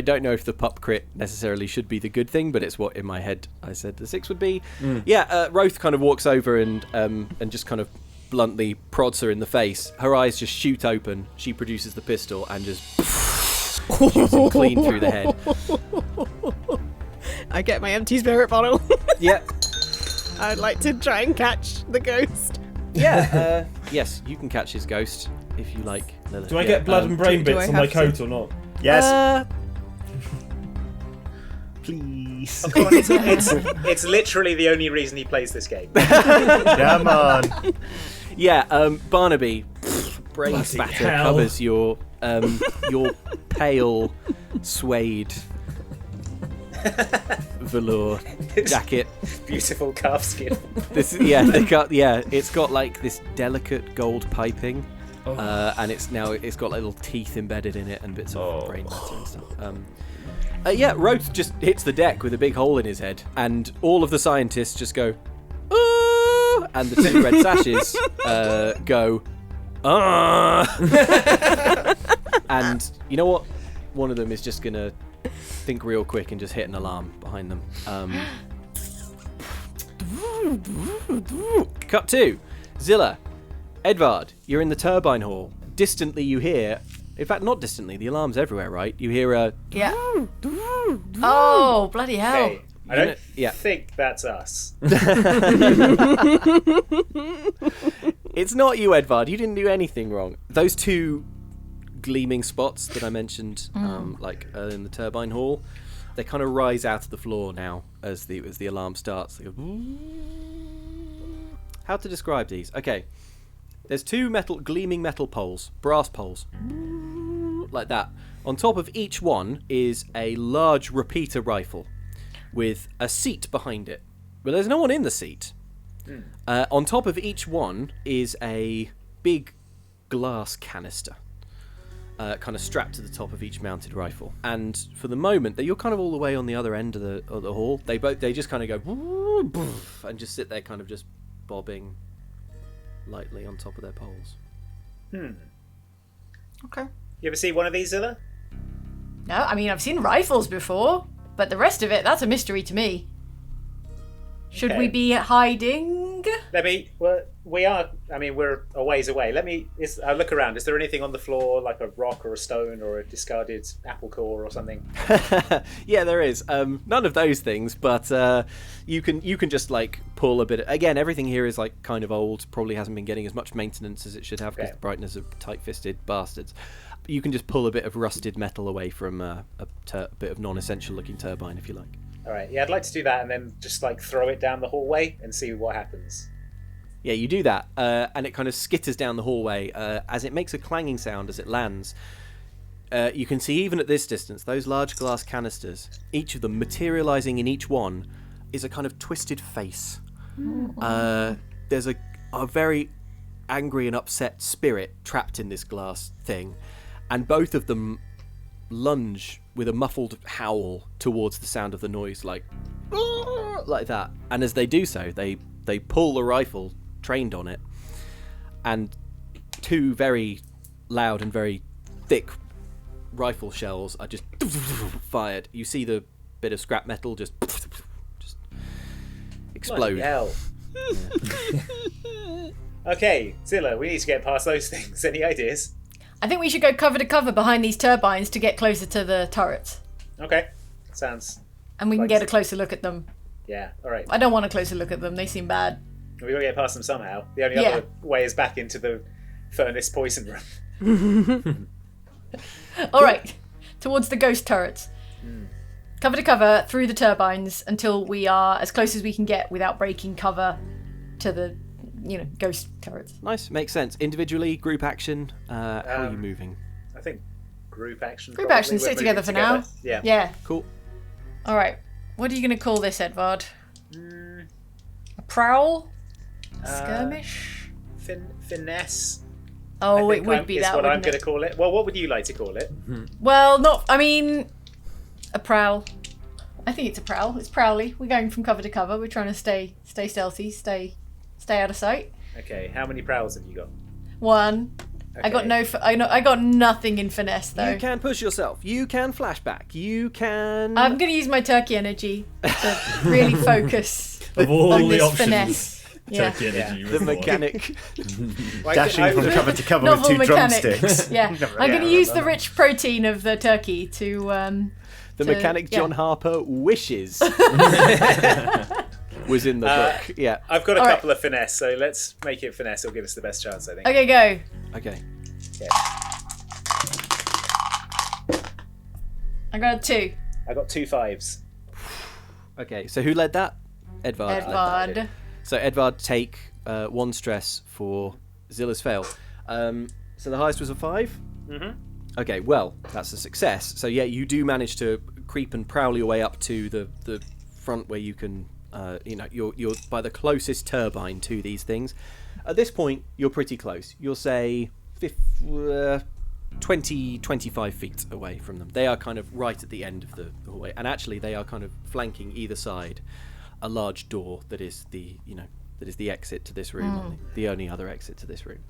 don't know if the pup crit necessarily should be the good thing, but it's what in my head I said the 6 would be. Yeah, Roth kind of walks over and just kind of bluntly prods her in the face. Her eyes just shoot open. She produces the pistol and just shoots him clean through the head.
I get my empty spirit bottle.
Yeah.
I'd like to try and catch the ghost.
Yeah. Yes, you can catch his ghost if you like. Lilith.
Do I get blood and brain
do
bits
I
on my
have
coat
to?
or not?
Yes. Please.
Oh, come on, it's literally the only reason he plays this game.
Come on.
Yeah, Barnaby, brain
Bloody
spatter
hell.
covers your pale suede velour jacket.
Beautiful calf skin.
This is, it's got like this delicate gold piping, and it's got little teeth embedded in it and bits of brain matter and stuff. Roth just hits the deck with a big hole in his head, and all of the scientists just go, "Ah!" and the 2 red sashes go, "Ah!" And you know what? One of them is just gonna think real quick and just hit an alarm behind them. Cut 2. Zilla, Edvard, you're in the turbine hall. Distantly you hear, in fact not distantly, the alarm's everywhere, right? You hear a...
Yeah. Oh, bloody hell.
Okay. I don't think that's us.
It's not you, Edvard. You didn't do anything wrong. Those 2 gleaming spots that I mentioned, in the turbine hall, they kind of rise out of the floor now as the alarm starts. They go, how to describe these? Okay, there's 2 gleaming metal poles, brass poles, like that. On top of each one is a large repeater rifle with a seat behind it, but there's no one in the seat. On top of each one is a big glass canister. Kind of strapped to the top of each mounted rifle, and for the moment, you're kind of all the way on the other end of the hall. They just kind of go and just sit there, kind of just bobbing lightly on top of their poles.
Okay.
You ever see one of these, Zilla?
No, I mean, I've seen rifles before, but the rest of it, that's a mystery to me. Should we be hiding?
We are. I mean, we're a ways away. I'll look around. Is there anything on the floor, like a rock or a stone or a discarded apple core or something?
Yeah, there is. None of those things, but you can just like pull a bit. Again, everything here is like kind of old. Probably hasn't been getting as much maintenance as it should have because the Brightoners are tight-fisted bastards. You can just pull a bit of rusted metal away from a bit of non-essential looking turbine if you like.
All right. Yeah, I'd like to do that and then just like throw it down the hallway and see what happens.
Yeah, you do that, and it kind of skitters down the hallway as it makes a clanging sound as it lands. You can see even at this distance, those large glass canisters, each of them materialising in each one, is a kind of twisted face. There's a very angry and upset spirit trapped in this glass thing, and both of them lunge with a muffled howl towards the sound of the noise, like that. And as they do so, they pull the rifle trained on it, and 2 very loud and very thick rifle shells are just fired. You see the bit of scrap metal just explode.
Bloody hell. Okay, Zilla, we need to get past those things. Any ideas?
I think we should go cover to cover behind these turbines to get closer to the turrets.
Okay, sounds...
And we can get a closer look at them.
Yeah, alright.
I don't want a closer look at them. They seem bad.
We've got to get past them somehow. The only other way is back into the furnace poison room.
All right, towards the ghost turrets. Cover to cover through the turbines until we are as close as we can get without breaking cover to the, ghost turrets.
Nice, makes sense. Individually, group action. How are you moving?
I think group action.
Group
probably.
action,
We're
stick
moving
together for now.
Yeah.
Yeah.
Cool.
All right. What are you going to call this, Edvard? A prowl? Skirmish?
Finesse.
Oh, it would be
is
that,
what I'm
wouldn't
going to
it?
call it. Well, what would you like to call it?
Well, a prowl. I think it's a prowl. It's prowly. We're going from cover to cover. We're trying to stay stealthy, stay out of sight.
Okay, how many prowls have you got?
1.
Okay.
I got nothing in finesse though.
You can push yourself. You can flashback. You can...
I'm going to use my turkey energy to really focus
Of all
on
the
this
options,
finesse. Yeah.
turkey energy was
the
the one.
mechanic.
Dashing from cover to cover with
Novel
2
mechanics.
drumsticks.
Yeah. I'm going to use the rich protein of the turkey to...
The mechanic John Harper wishes was in the book. Yeah.
I've got a
All right.
couple of finesse, so let's make it finesse. It'll give us the best chance, I think.
Okay, go.
Okay.
I got a 2.
I got 2 5s.
Okay, so who led that? Edvard.
Edvard.
So Edvard, take 1 stress for Zilla's fail. So the highest was a 5?
Mm-hmm.
Okay, well, that's a success. So yeah, you do manage to creep and prowl your way up to the front where you can, you're by the closest turbine to these things. At this point, you're pretty close. You'll say 20, 25 feet away from them. They are kind of right at the end of the hallway, and actually they are kind of flanking either side a large door that is the exit to this room, the only other exit to this room.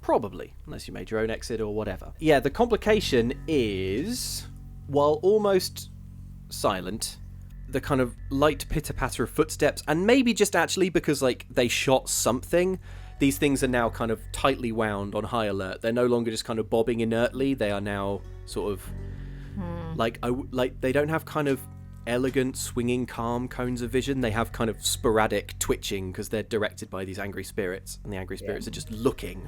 Probably, unless you made your own exit or whatever. Yeah, the complication is, while almost silent, the kind of light pitter-patter of footsteps, and maybe just actually because, they shot something, these things are now kind of tightly wound on high alert. They're no longer just kind of bobbing inertly. They are now sort of, they don't have kind of elegant, swinging, calm cones of vision. They have kind of sporadic twitching because they're directed by these angry spirits, and the angry spirits are just looking.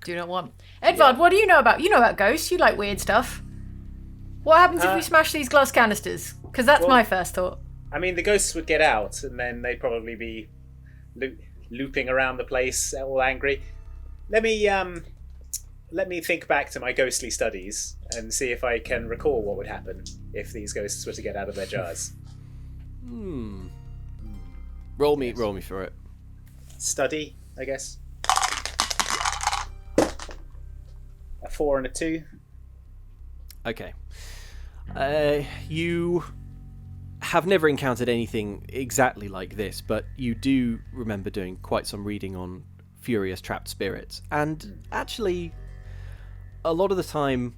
Do not want. Edvard, what do you know about? You know about ghosts. You like weird stuff. What happens if we smash these glass canisters? Because that's my first thought.
I mean, the ghosts would get out, and then they'd probably be looping around the place, all angry. Let me think back to my ghostly studies and see if I can recall what would happen if these ghosts were to get out of their jars.
Roll me for it.
Study, I guess. A 4 and a 2.
Okay. You have never encountered anything exactly like this, but you do remember doing quite some reading on furious trapped spirits. And actually, a lot of the time,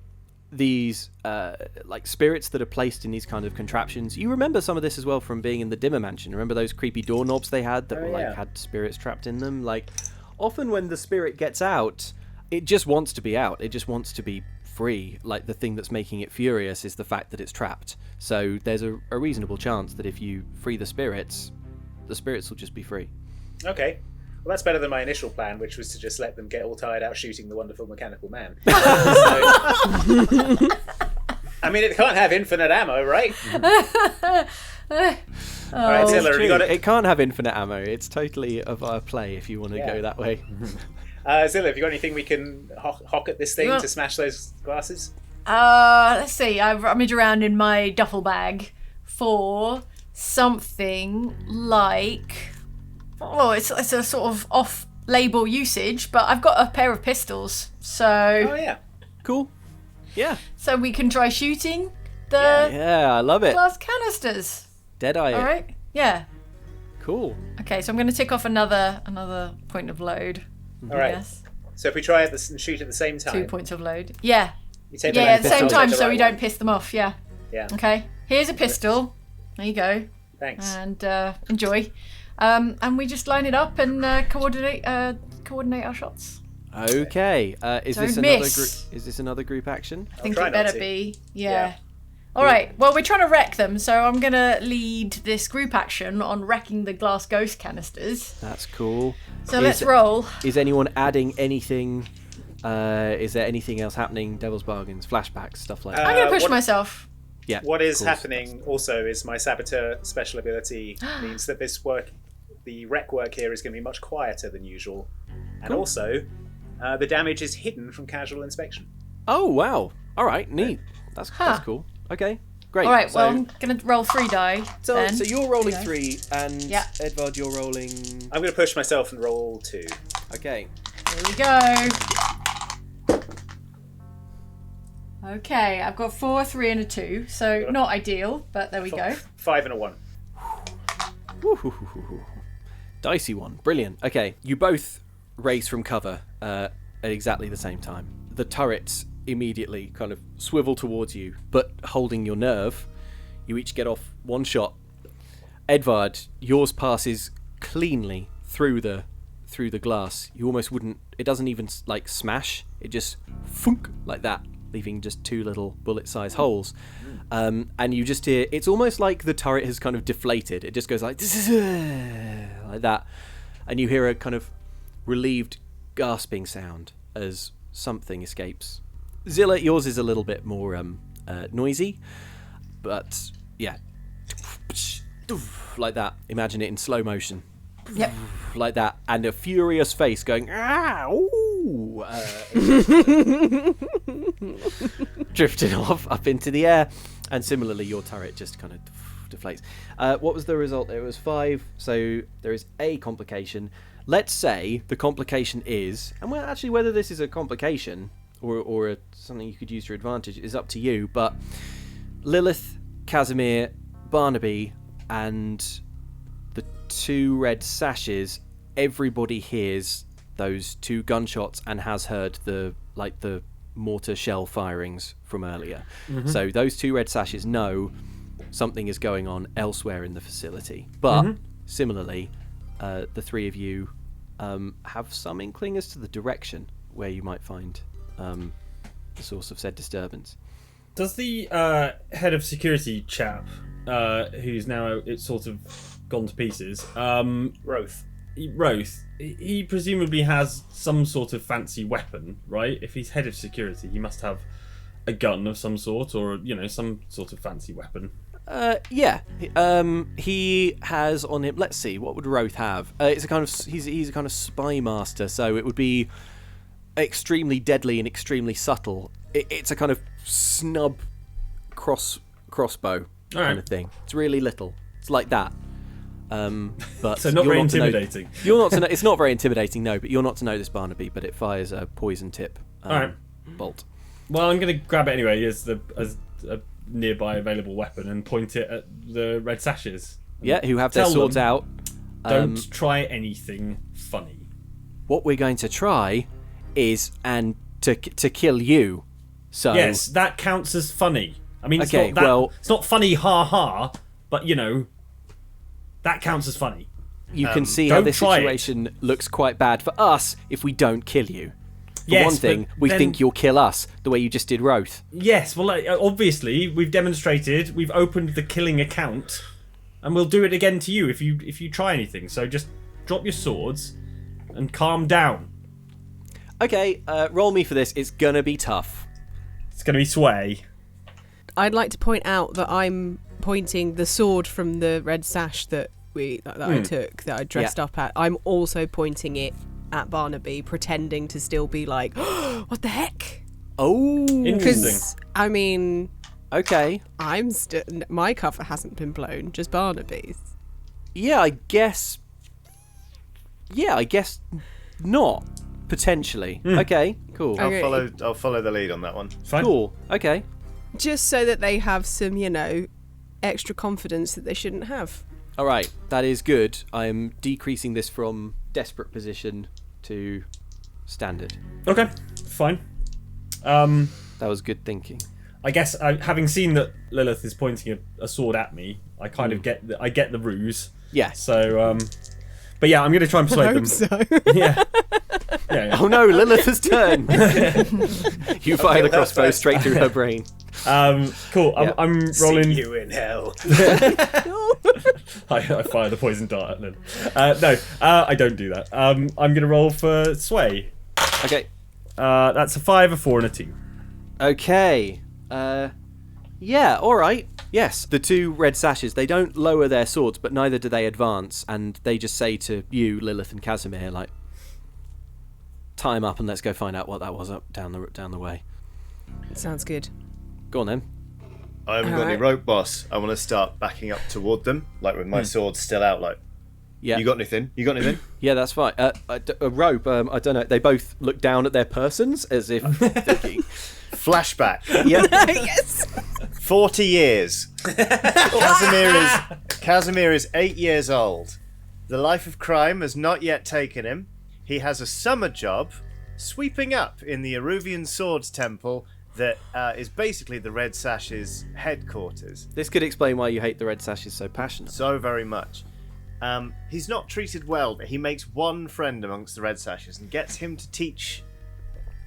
these spirits that are placed in these kind of contraptions, you remember some of this as well from being in the Dimmer Mansion. Remember those creepy doorknobs they had that had spirits trapped in them? Often when the spirit gets out, it just wants to be out. It just wants to be free. The thing that's making it furious is the fact that it's trapped. So there's a reasonable chance that if you free the spirits will just be free.
Okay. Well, that's better than my initial plan, which was to just let them get all tired out shooting the wonderful mechanical man. I mean, it can't have infinite ammo, right? All right, Zilla, you got it?
It can't have infinite ammo. It's totally a via play if you want to go that way.
Zilla, have you got anything we can hock at this thing to smash those glasses?
Let's see. I rummage around in my duffel bag for something like... Oh, it's a sort of off-label usage, but I've got a pair of pistols, so...
Oh, yeah.
Cool. Yeah.
So we can try shooting the
Yeah, I love it.
glass canisters.
Deadeye
All
it.
right? Yeah.
Cool.
Okay, so I'm going to tick off another point of load.
All right.
Yes.
So if we try this and shoot at the same time...
2 points of load. Yeah.
You take
Yeah, at the same
pistol,
time
take the
so
right
we
one.
don't piss them off, yeah.
Yeah.
Okay, here's a pistol. There you go.
Thanks.
And enjoy. And we just line it up and coordinate our shots.
Okay. Is
Don't
this another
miss.
Is this another group action?
I think
try
it
not
better
to.
be.
Yeah.
Yeah. All right. Well, we're trying to wreck them, so I'm gonna lead this group action on wrecking the glass ghost canisters.
That's cool.
So let's roll.
Is anyone adding anything? Is there anything else happening? Devil's bargains, flashbacks, stuff like that.
I'm gonna push
what-
myself.
Yeah.
What is
of course.
happening also is my saboteur special ability means that the wreck work here is going to be much quieter than usual. And
Cool.
also, the damage is hidden from casual inspection.
Oh wow! All right, neat. That's
Huh.
cool. Okay, great.
All right.
So,
Well, I'm gonna roll 3 die.
so,
then.
so you're rolling
Yeah.
3, and
Yeah.
Edvard, you're rolling.
I'm going to push myself and roll 2.
Okay.
Here we go. Okay, I've got 4, 3, and a 2. So not ideal, but there we go.
5 and a 1.
Woo-hoo-hoo-hoo-hoo. Dicey one. Brilliant. Okay, you both race from cover at exactly the same time. The turrets immediately kind of swivel towards you, but holding your nerve, you each get off one shot. Edvard, yours passes cleanly through the glass. You almost wouldn't. It doesn't even like smash. It just funk like that, leaving just 2 little bullet-sized holes. And you just hear. It's almost like the turret has kind of deflated. It just goes like that, and you hear a kind of relieved gasping sound as something escapes. Zilla, yours is a little bit more noisy, but yeah, like that. Imagine it in slow motion.
Yep.
Like that, and a furious face going ah, ooh, drifting off up into the air, and similarly your turret just kind of deflates. What was the result? It was 5, so there is a complication. Let's say the complication is, and well, actually whether this is a complication or something you could use to your advantage is up to you, but Lilith, Casimir, Barnaby, and the 2 red sashes, everybody hears those 2 gunshots and has heard the mortar shell firings from earlier. So those 2 red sashes know something is going on elsewhere in the facility. But similarly, the 3 of you have some inkling as to the direction where you might find the source of said disturbance.
Does the head of security chap, who's now it's sort of gone to pieces,
Roth.
Roth, he presumably has some sort of fancy weapon, right? If he's head of security, he must have a gun of some sort, or some sort of fancy weapon.
Yeah. He has on him. Let's see. What would Roth have? It's a kind of he's a kind of spy master, so it would be extremely deadly and extremely subtle. It's a kind of snub crossbow kind of thing. It's really little. It's like that. But
So not
you're
very
to know-
intimidating.
You're not to know. It's not very intimidating, no. But you're not to know this, Barnaby. But it fires a poison tip
Alright.
bolt.
Well, I'm going to grab it anyway as a nearby available weapon and point it at the red sashes.
Yeah, who have their
Tell
swords
them,
out.
Don't try anything funny.
What we're going to try is to kill you. So
Yes, that counts as funny. I mean, it's
Okay,
not that,
well-
it's not funny, ha ha, but that counts as funny.
you can see how
don't
this
try it.
situation looks quite bad for us if we don't kill you. For
Yes,
one thing,
but
we
then-
think you'll kill us the way you just did Roth.
Yes, well, obviously we've demonstrated, we've opened the killing account, and we'll do it again to you if you try anything. So just drop your swords and calm down.
Okay, roll me for this. It's gonna be tough.
It's going to be sway.
I'd like to point out that I'm pointing the sword from the red sash that I took, that I dressed up at. I'm also pointing it at Barnaby, pretending to still be like, oh, what the heck?
Oh,
Interesting.
Because, I mean,
okay.
my cover hasn't been blown, just Barnaby's.
Yeah, I guess not. Potentially. Okay, cool.
Okay.
I'll follow the lead on that one.
Fine.
Cool. Okay.
Just so that they have some, extra confidence that they shouldn't have.
All right. That is good. I am decreasing this from desperate position to standard.
Okay, fine.
That was good thinking.
I guess having seen that Lilith is pointing a sword at me, I kind of get the ruse.
Yeah.
So, but yeah, I'm going to try and persuade them.
So.
Yeah. Yeah.
Oh no, Lilith's turn. You fire the crossbow straight through her brain.
Cool. I'm rolling.
See you in hell.
I fire the poison dart at Lilith. No, I don't do that. I'm going to roll for sway.
Okay.
That's a 5, a 4, and a 2.
Okay. Yeah, alright. Yes, the two red sashes, they don't lower their swords, but neither do they advance, and they just say to you, Lilith and Casimir, like, tie 'em up and let's go find out what that was up down the way.
Sounds good.
Go on then.
I haven't got any rope, boss. I want to start backing up toward them, like with my sword still out, like,
Yeah.
You got anything?
Yeah, that's fine. A rope, I don't know. They both look down at their persons as if thinking.
Flashback.
Yeah.
Yes.
40 years. Casimir is 8 years old. The life of crime has not yet taken him. He has a summer job sweeping up in the Eruvian Swords Temple that is basically the Red Sash's headquarters.
This could explain why you hate the red sashes so passionately.
So very much. He's not treated well, but he makes one friend amongst the Red Sashes and gets him to teach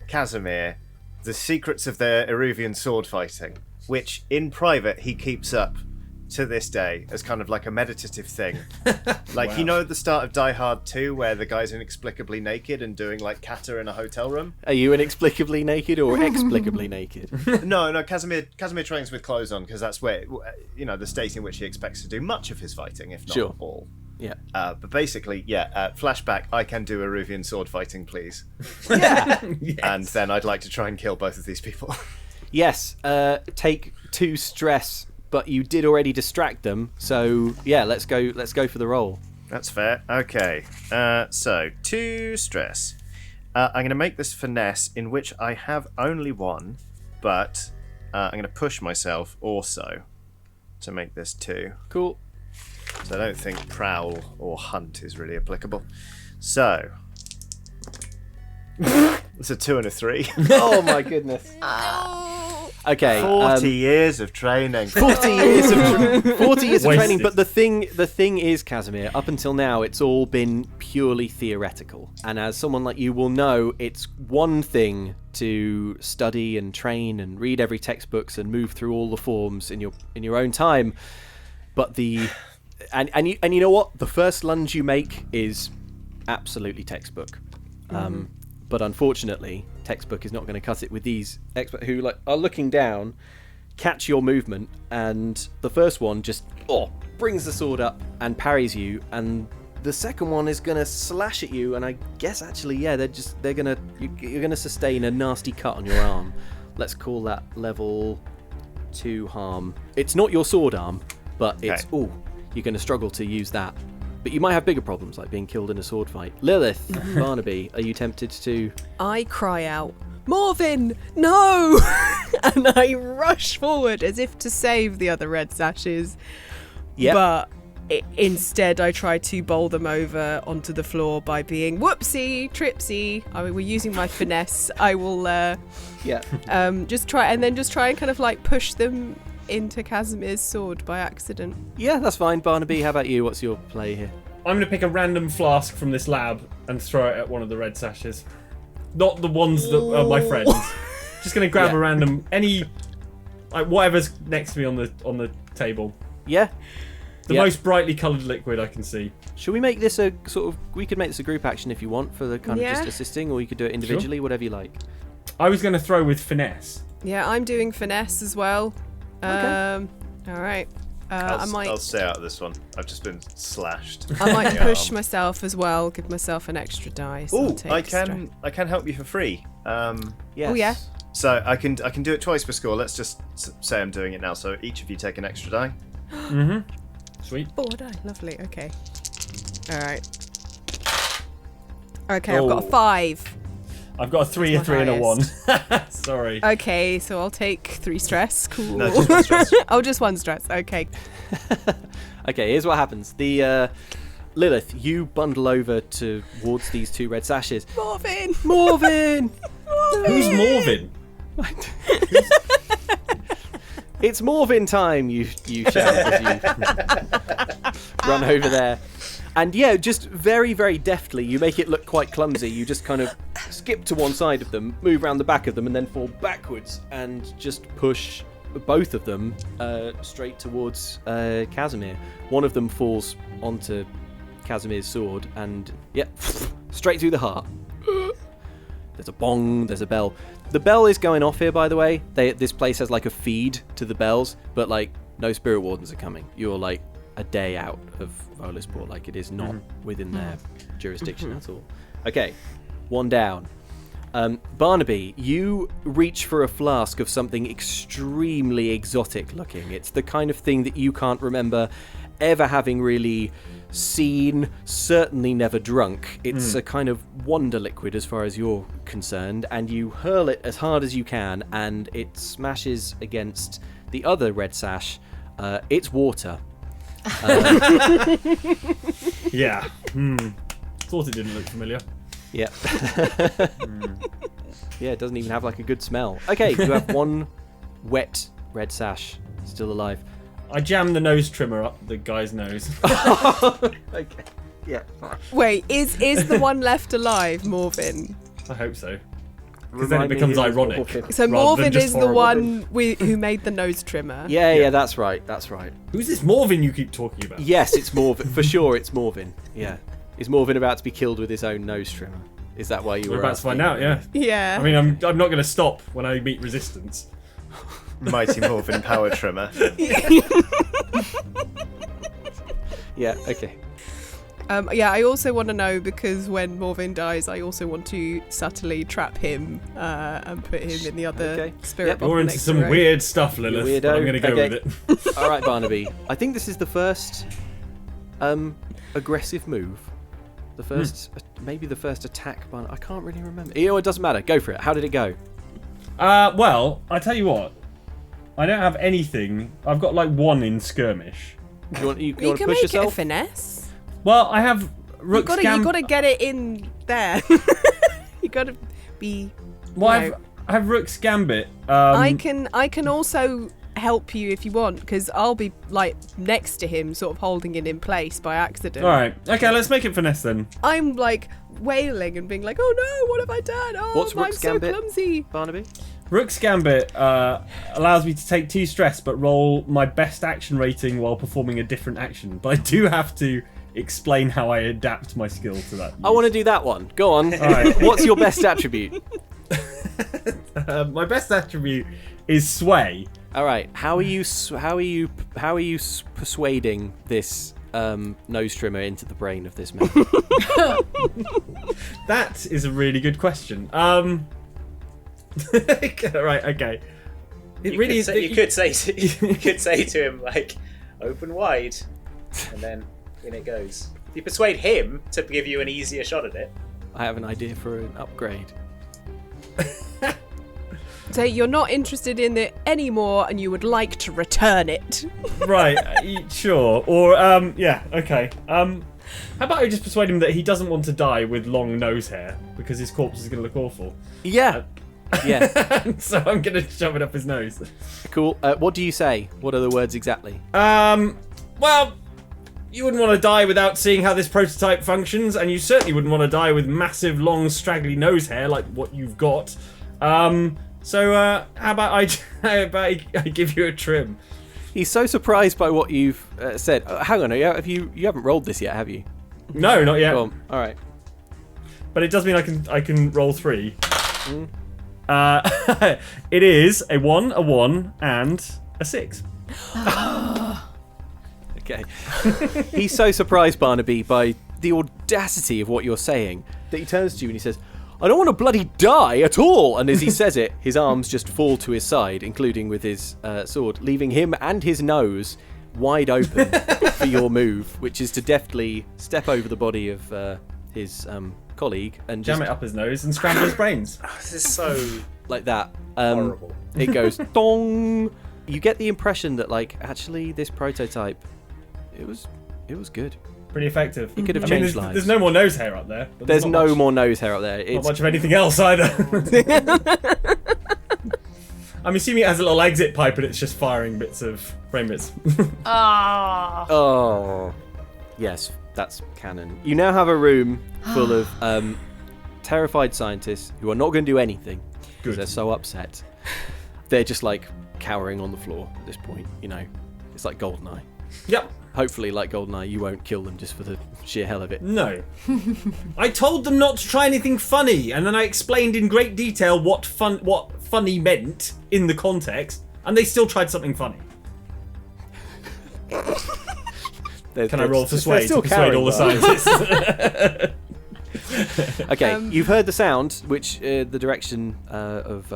Casimir the secrets of their Eruvian sword fighting, which in private he keeps up to this day as kind of like a meditative thing. Like, you know, at the start of Die Hard 2 where the guy's inexplicably naked and doing like kata in a hotel room?
Are you inexplicably naked or explicably naked?
No, Casimir trains with clothes on because that's where, you know, the state in which he expects to do much of his fighting, if not all.
Yeah.
But basically, flashback, I can do Eruvian sword fighting, please.
Yeah.
Yes.
And then I'd like to try and kill both of these people.
Yes. Take 2 stress, but you did already distract them. So yeah, let's go for the roll.
That's fair. Okay. So 2 stress. I'm going to make this finesse, in which I have only 1, but I'm going to push myself also to make this 2.
Cool.
So I don't think prowl or hunt is really applicable. So it's a 2 and a 3.
Oh my goodness. Okay.
40 years of training.
40 years of 40 years of training,
Wasted.
but the thing is, Casimir, up until now it's all been purely theoretical. And as someone like you will know, it's one thing to study and train and read every textbooks and move through all the forms in your own time, but and you know what? The first lunge you make is absolutely textbook. But unfortunately, textbook is not going to cut it with these experts who are looking down, catch your movement, and the first one just brings the sword up and parries you, and the second one is going to slash at you, and I guess actually, yeah, you're going to sustain a nasty cut on your arm. Let's call that level 2 harm. It's not your sword arm, but it's you're going to struggle to use that. But you might have bigger problems, like being killed in a sword fight. Lilith, Barnaby, are you tempted to...
I cry out, Morvin, no! And I rush forward as if to save the other red sashes.
Yep.
But instead I try to bowl them over onto the floor by being whoopsie, tripsy. I mean, we're using my finesse. I will just try and kind of like push them into Casimir's sword by accident.
Yeah, that's fine. Barnaby, how about you? What's your play here?
I'm going to pick a random flask from this lab and throw it at one of the red sashes. Not the ones that are my friends. Just going to grab a random, whatever's next to me on the table.
Yeah?
The most brightly coloured liquid I can see.
Should we make this a sort of... We could make this a group action if you want for the kind of just assisting, or you could do it individually, whatever you like.
I was going to throw with finesse.
Yeah, I'm doing finesse as well.
Okay.
All right.
I'll stay out of this one. I've just been slashed.
I might push myself as well. Give myself an extra dice.
Oh, I can help you for free.
Yes.
Oh, yeah.
So I can do it twice per score. Let's just say I'm doing it now. So each of you take an extra die.
Mm-hmm. Sweet.
4 die. Lovely. Okay. All right. Okay, I've got a 5.
I've got a 3, a 3, and a 1. Sorry.
Okay, so I'll take 3 stress. Cool.
No, just 1 stress.
Oh, just 1 stress. Okay.
Okay, here's what happens. The Lilith, you bundle over towards these 2 red sashes.
Morvin!
Morvin!
Who's Morvin?
It's Morvin time! You shout as you run over there. And yeah, just very, very deftly, you make it look quite clumsy. You just kind of skip to one side of them, move around the back of them, and then fall backwards and just push both of them straight towards Casimir. One of them falls onto Casimir's sword and, straight through the heart. There's a bong, there's a bell. The bell is going off here, by the way. This place has like a feed to the bells, but like no spirit wardens are coming. You're like a day out of Volisport. Like it is not within their jurisdiction at all. Okay, one down. Barnaby, you reach for a flask of something extremely exotic looking. It's the kind of thing that you can't remember ever having really seen, certainly never drunk. It's a kind of wonder liquid as far as you're concerned, and you hurl it as hard as you can, and it smashes against the other red sash. It's water.
Yeah. Thought it didn't look familiar.
Yeah. Yeah, it doesn't even have like a good smell. Okay, you have one wet red sash still alive.
I jammed the nose trimmer up the guy's nose.
Okay. Yeah.
Wait, is the one left alive, Morvin?
I hope so. Because then it becomes ironic.
So
rather than
Morvin
just
is the
horrible.
one who made the nose trimmer.
Yeah, that's right. That's right.
Who's this Morvin you keep talking about?
Yes, it's Morvin. For sure, it's Morvin. Yeah. Is Morvin about to be killed with his own nose trimmer? Is that why you
We're
were
about to
asking?
find out, yeah.
Yeah.
I mean, I'm not going to stop when I meet resistance.
Mighty Morphin Power Trimmer.
Yeah, okay.
Yeah, I also want to know, because when Morvin dies, I also want to subtly trap him and put him in the other spirit
Yep.
bottle
You're into
next
some
to Ray.
weird stuff, Lilith.
You
But I'm
weirdo.
going to go
Okay.
with it.
All right, Barnaby. I think this is the first aggressive move. The first, maybe the first attack. I can't really remember. It doesn't matter. Go for it. How did it go?
Well, I tell you what. I don't have anything. I've got like 1 in skirmish.
You want
You
to
can
push
make
yourself?
it a finesse.
Well, I have
You
Rook's
gotta get it in there. You gotta be.
Well,
you know.
I have Rook's Gambit.
I can also help you if you want, because I'll be like next to him, sort of holding it in place by accident.
All right. Okay, let's make it finesse then.
I'm like wailing and being like, "Oh no, what have I done? Oh,
What's
I'm
Rook's
so
Gambit?
clumsy."
Barnaby?
Rook's Gambit allows me to take 2 stress, but roll my best action rating while performing a different action. But I do have to explain how I adapt my skill to that.
I want to do that one. Go on.
All right.
What's your best attribute?
My best attribute is sway.
All right. How are you persuading this nose trimmer into the brain of this man?
That is a really good question. Right, okay. It
You
really
could
is.
say, you could say to him like, "Open wide," and then in it goes. You persuade him to give you an easier shot at it.
I have an idea for an upgrade.
So you're not interested in it anymore, and you would like to return it.
Right, sure. Or yeah, okay. How about I just persuade him that he doesn't want to die with long nose hair because his corpse is going to look awful.
Yeah. Yeah.
So I'm going to shove it up his nose.
Cool. What do you say? What are the words exactly?
Well, you wouldn't want to die without seeing how this prototype functions, and you certainly wouldn't want to die with massive, long, straggly nose hair like what you've got. So how about I give you a trim?
He's so surprised by what you've said. Hang on, you haven't rolled this yet, have you?
No, not yet.
Go on. All right.
But it does mean I can roll 3. It is a 1, a 1, and a 6.
Okay. He's so surprised, Barnaby, by the audacity of what you're saying that he turns to you and he says, "I don't want to bloody die at all." And as he says it, his arms just fall to his side, including with his sword, leaving him and his nose wide open for your move, which is to deftly step over the body of his colleague and just
Jam it up his nose and scramble his brains.
This is so
like that.
horrible.
It goes dong. You get the impression that, like, actually, this prototype, it was good.
Pretty effective.
It could have
I mean,
changed
there's,
lives.
there's no more nose hair up there. But
There's
not
no
much,
more nose hair up there.
Not
It's
much of anything else either. I'm assuming it has a little exit pipe and it's just firing bits of frame bits.
Ah.
Oh, yes, that's canon. You now have a room full of terrified scientists who are not going to do anything because they're so upset. They're just like cowering on the floor at this point. You know, it's like GoldenEye.
Yep.
Hopefully, like GoldenEye, you won't kill them just for the sheer hell of it.
No. I told them not to try anything funny, and then I explained in great detail what funny meant in the context, and they still tried something funny. Can I roll persuade to persuade all the scientists?
Okay, you've heard the sound, which the direction of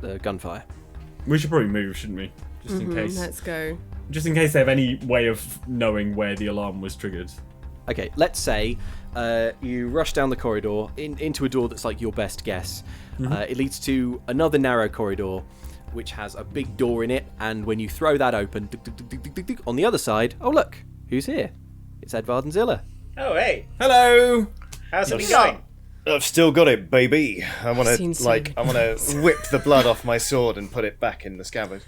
the gunfire.
We should probably move, shouldn't we? Just in case.
Let's go.
Just in case they have any way of knowing where the alarm was triggered.
Okay, let's say you rush down the corridor into a door that's like your best guess. It leads to another narrow corridor which has a big door in it, and when you throw that open, on the other side, oh look, who's here? It's Edvard and Zilla.
Oh, hey.
Hello!
How's it been going?
I've still got it, baby. I want
Seen
to whip the blood off my sword and put it back in the scabbard.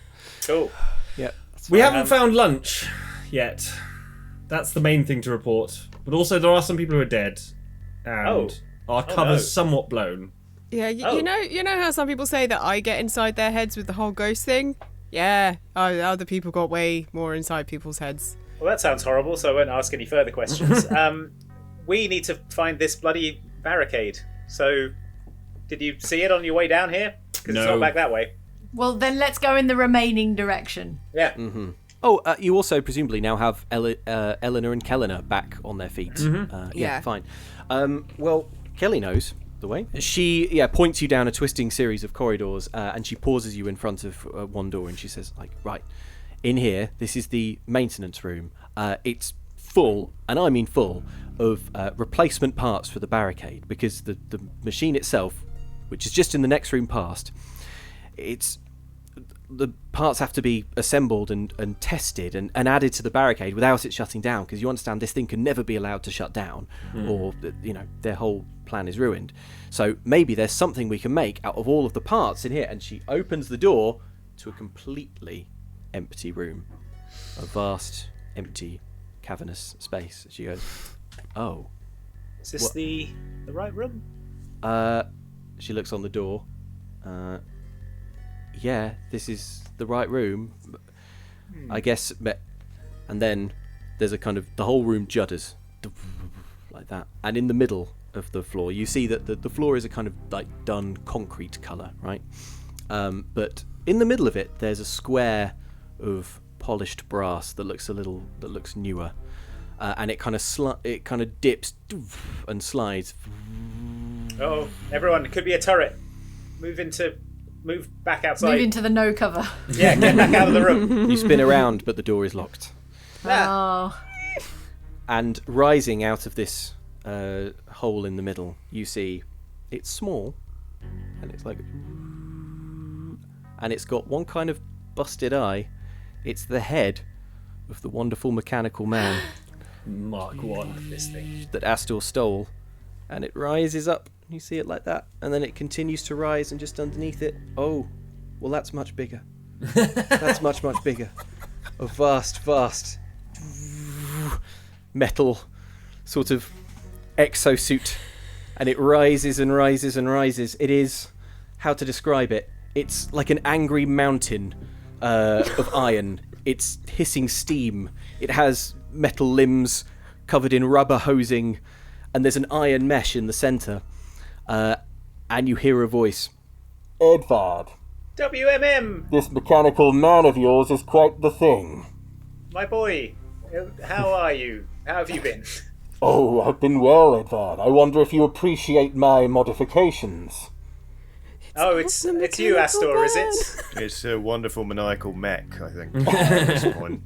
Cool.
Yep.
We haven't found lunch yet. That's the main thing to report. But also there are some people who are dead. And our cover's somewhat blown.
Yeah, you know how some people say that I get inside their heads with the whole ghost thing? Yeah, other people got way more inside people's heads.
Well, that sounds horrible, so I won't ask any further questions. We need to find this bloody barricade. So, did you see it on your way down here? Because it's not back that way.
Well, then let's go in the remaining direction.
Yeah.
Mm-hmm. Oh, you also presumably now have Eleanor and Kellener back on their feet.
Yeah.
Fine. Well, Kelly knows the way. She points you down a twisting series of corridors, and she pauses you in front of one door, and she says, like, right, in here, this is the maintenance room. It's full, and I mean full, of replacement parts for the barricade, because the machine itself, which is just in the next room past, the parts have to be assembled and tested and added to the barricade without it shutting down, because you understand this thing can never be allowed to shut down, or their whole plan is ruined. So maybe there's something we can make out of all of the parts in here. And she opens the door to a completely empty room, a vast, empty, cavernous space. She goes, "Oh,
Is this the right room?
She looks on the door. Yeah, this is the right room. I guess. And then there's a kind of, the whole room judders like that. And in the middle of the floor, you see that the floor is a kind of like dun concrete colour, right? But in the middle of it, there's a square of polished brass that looks newer, and it kind of dips and slides.
Oh, everyone, it could be a turret. Move back outside.
Move into the no cover.
Yeah, get back out of the room.
You spin around, but the door is locked.
Oh.
And rising out of this hole in the middle, you see it's small, and it's like, and it's got one kind of busted eye. It's the head of the wonderful mechanical man
Mark 1.
This thing.
that Astor stole, and it rises up. You see it like that, and then it continues to rise, and just underneath it, oh, well, that's much bigger. That's much, much bigger. A vast, vast metal sort of exosuit, and it rises and rises and rises. It is, how to describe it? It's like an angry mountain of iron. It's hissing steam. It has metal limbs covered in rubber hosing, and there's an iron mesh in the centre. And you hear a voice.
Edvard,
WMM!
this mechanical man of yours is quite the thing.
My boy, how are you? How have you been?
Oh, I've been well, Edvard. I wonder if you appreciate my modifications.
It's you, Astor, is it?
It's a wonderful maniacal mech, I think, at this point.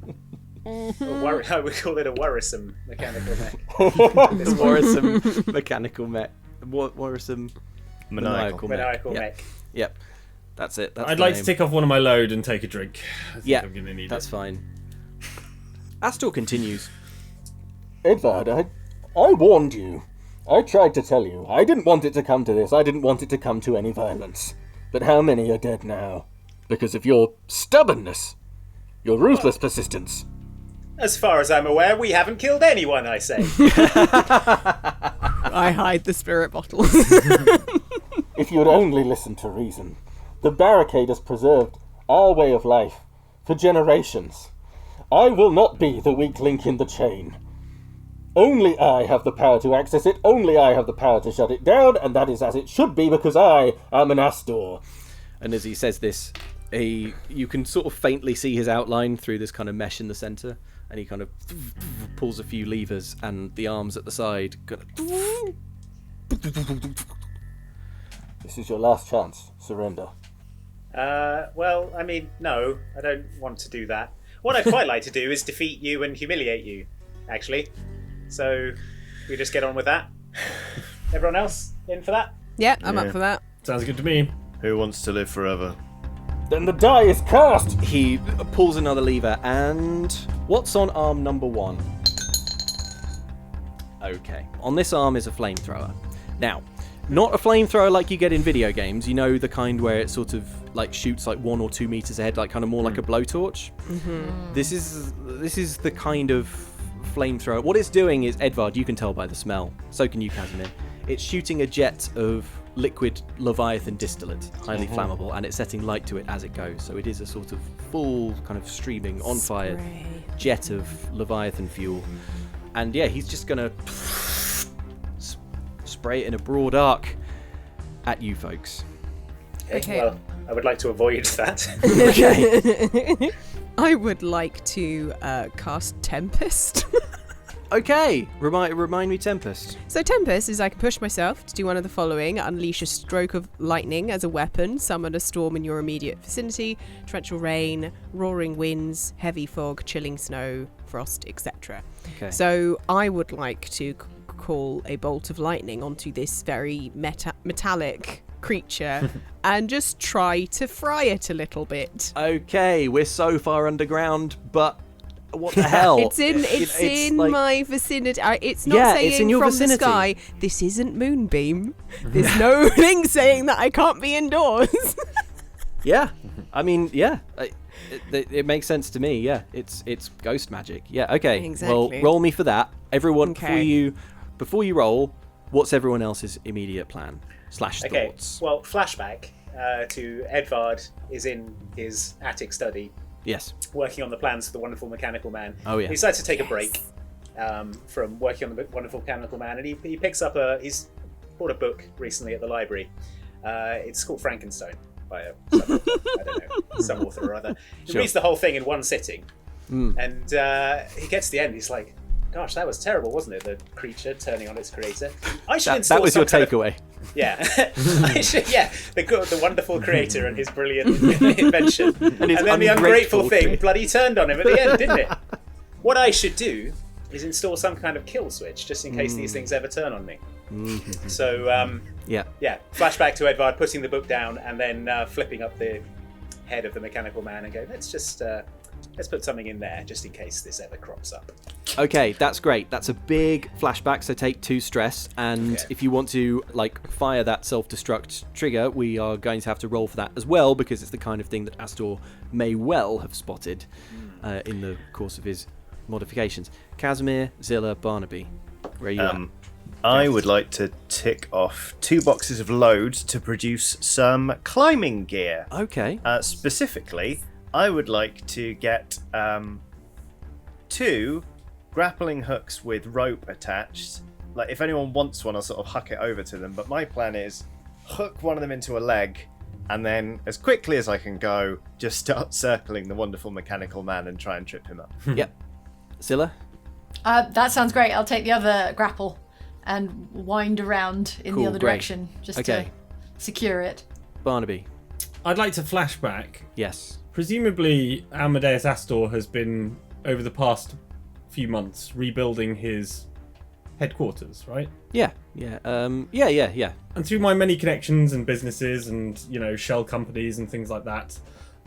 I would call it a worrisome mechanical mech.
Worrisome mechanical mech. Worrisome
Maniacal.
Maniacal
Yep.
mech.
Yep. That's it. That's
I'd
the
like
name.
to tick off one of my load and take a drink. I think I'm gonna need
that's
it.
fine. Astor continues.
Edvard, I warned you. I tried to tell you. I didn't want it to come to this. I didn't want it to come to any violence. But how many are dead now? Because of your stubbornness, your ruthless persistence.
As far as I'm aware, we haven't killed anyone, I say.
I hide the spirit bottles.
If you would only listen to reason, the barricade has preserved our way of life for generations. I will not be the weak link in the chain. Only I have the power to access it, only I have the power to shut it down, and that is as it should be because I am an Astor.
And as he says this, you can sort of faintly see his outline through this kind of mesh in the centre, and he kind of pulls a few levers, and the arms at the side kind of...
This is your last chance. Surrender.
Well, I mean, no, I don't want to do that. What I'd quite like to do is defeat you and humiliate you, actually. So, we just get on with that. Everyone else in for that?
Yeah, I'm up for that.
Sounds good to me.
Who wants to live forever?
Then the die is cast!
He pulls another lever, and what's on arm number 1? Okay. On this arm is a flamethrower. Now, not a flamethrower like you get in video games. You know, the kind where it sort of like shoots like 1 or 2 meters ahead, like kind of more like a blowtorch. Mm-hmm. This is the kind of flamethrower. What it's doing is, Edvard, you can tell by the smell. So can you, Casimir. It's shooting a jet of liquid Leviathan distillate, highly flammable, and it's setting light to it as it goes. So it is a sort of full kind of streaming, on fire jet of Leviathan fuel. And yeah, he's just gonna spray it in a broad arc at you folks.
Okay.
Well, I would like to avoid that.
Okay.
I would like to cast Tempest.
Okay. Remind me, Tempest.
So Tempest is I can push myself to do one of the following: unleash a stroke of lightning as a weapon, summon a storm in your immediate vicinity, torrential rain, roaring winds, heavy fog, chilling snow, frost, etc.
Okay.
So I would like to call a bolt of lightning onto this very metallic creature and just try to fry it a little bit.
Okay, we're so far underground, but what the hell?
It's in
like,
my vicinity. It's not saying
it's in your
from
vicinity.
the sky. This isn't Moonbeam. There's no thing saying that I can't be indoors.
Yeah, I mean, yeah, it makes sense to me. Yeah, it's ghost magic. Yeah, okay.
Exactly.
Well, roll me for that, everyone.
Okay.
Before you roll, what's everyone else's immediate plan /
Okay,
thoughts?
well, flashback to Edvard is in his attic study,
Yes.
working on the plans for the Wonderful Mechanical Man.
Oh yeah.
He decides to take a break from working on the Wonderful Mechanical Man, and he picks up he's bought a book recently at the library. It's called Frankenstein by some author or other. He
Sure.
reads the whole thing in one sitting, and he gets to the end. He's like, "Gosh, that was terrible, wasn't it? The creature turning on its creator." I should install
That was your
some kind of-
takeaway.
Yeah, the wonderful creator and his brilliant invention, and then the ungrateful thing
creator.
bloody turned on him at the end, didn't it? What I should do is install some kind of kill switch just in case these things ever turn on me. So
Yeah.
flashback to Edvard putting the book down and then flipping up the head of the mechanical man and go, let's put something in there just in case this ever crops up.
Okay, that's great. That's a big flashback, so take 2 stress. And
Okay.
if you want to fire that self-destruct trigger, we are going to have to roll for that as well, because it's the kind of thing that Astor may well have spotted in the course of his modifications. Casimir, Zilla, Barnaby, where are you at?
I would like to tick off 2 boxes of load to produce some climbing gear.
Okay.
Specifically, I would like to get 2 grappling hooks with rope attached. Like, if anyone wants one, I'll sort of huck it over to them. But my plan is hook one of them into a leg, and then, as quickly as I can go, just start circling the Wonderful Mechanical Man and try and trip him up.
Yep. Zilla?
That sounds great. I'll take the other grapple and wind around in the
Cool,
other
great.
direction just
Okay.
to secure it.
Barnaby?
I'd like to flashback.
Yes.
Presumably, Amadeus Astor has been, over the past few months, rebuilding his headquarters, right?
Yeah. Yeah. Yeah.
And through my many connections and businesses and, shell companies and things like that,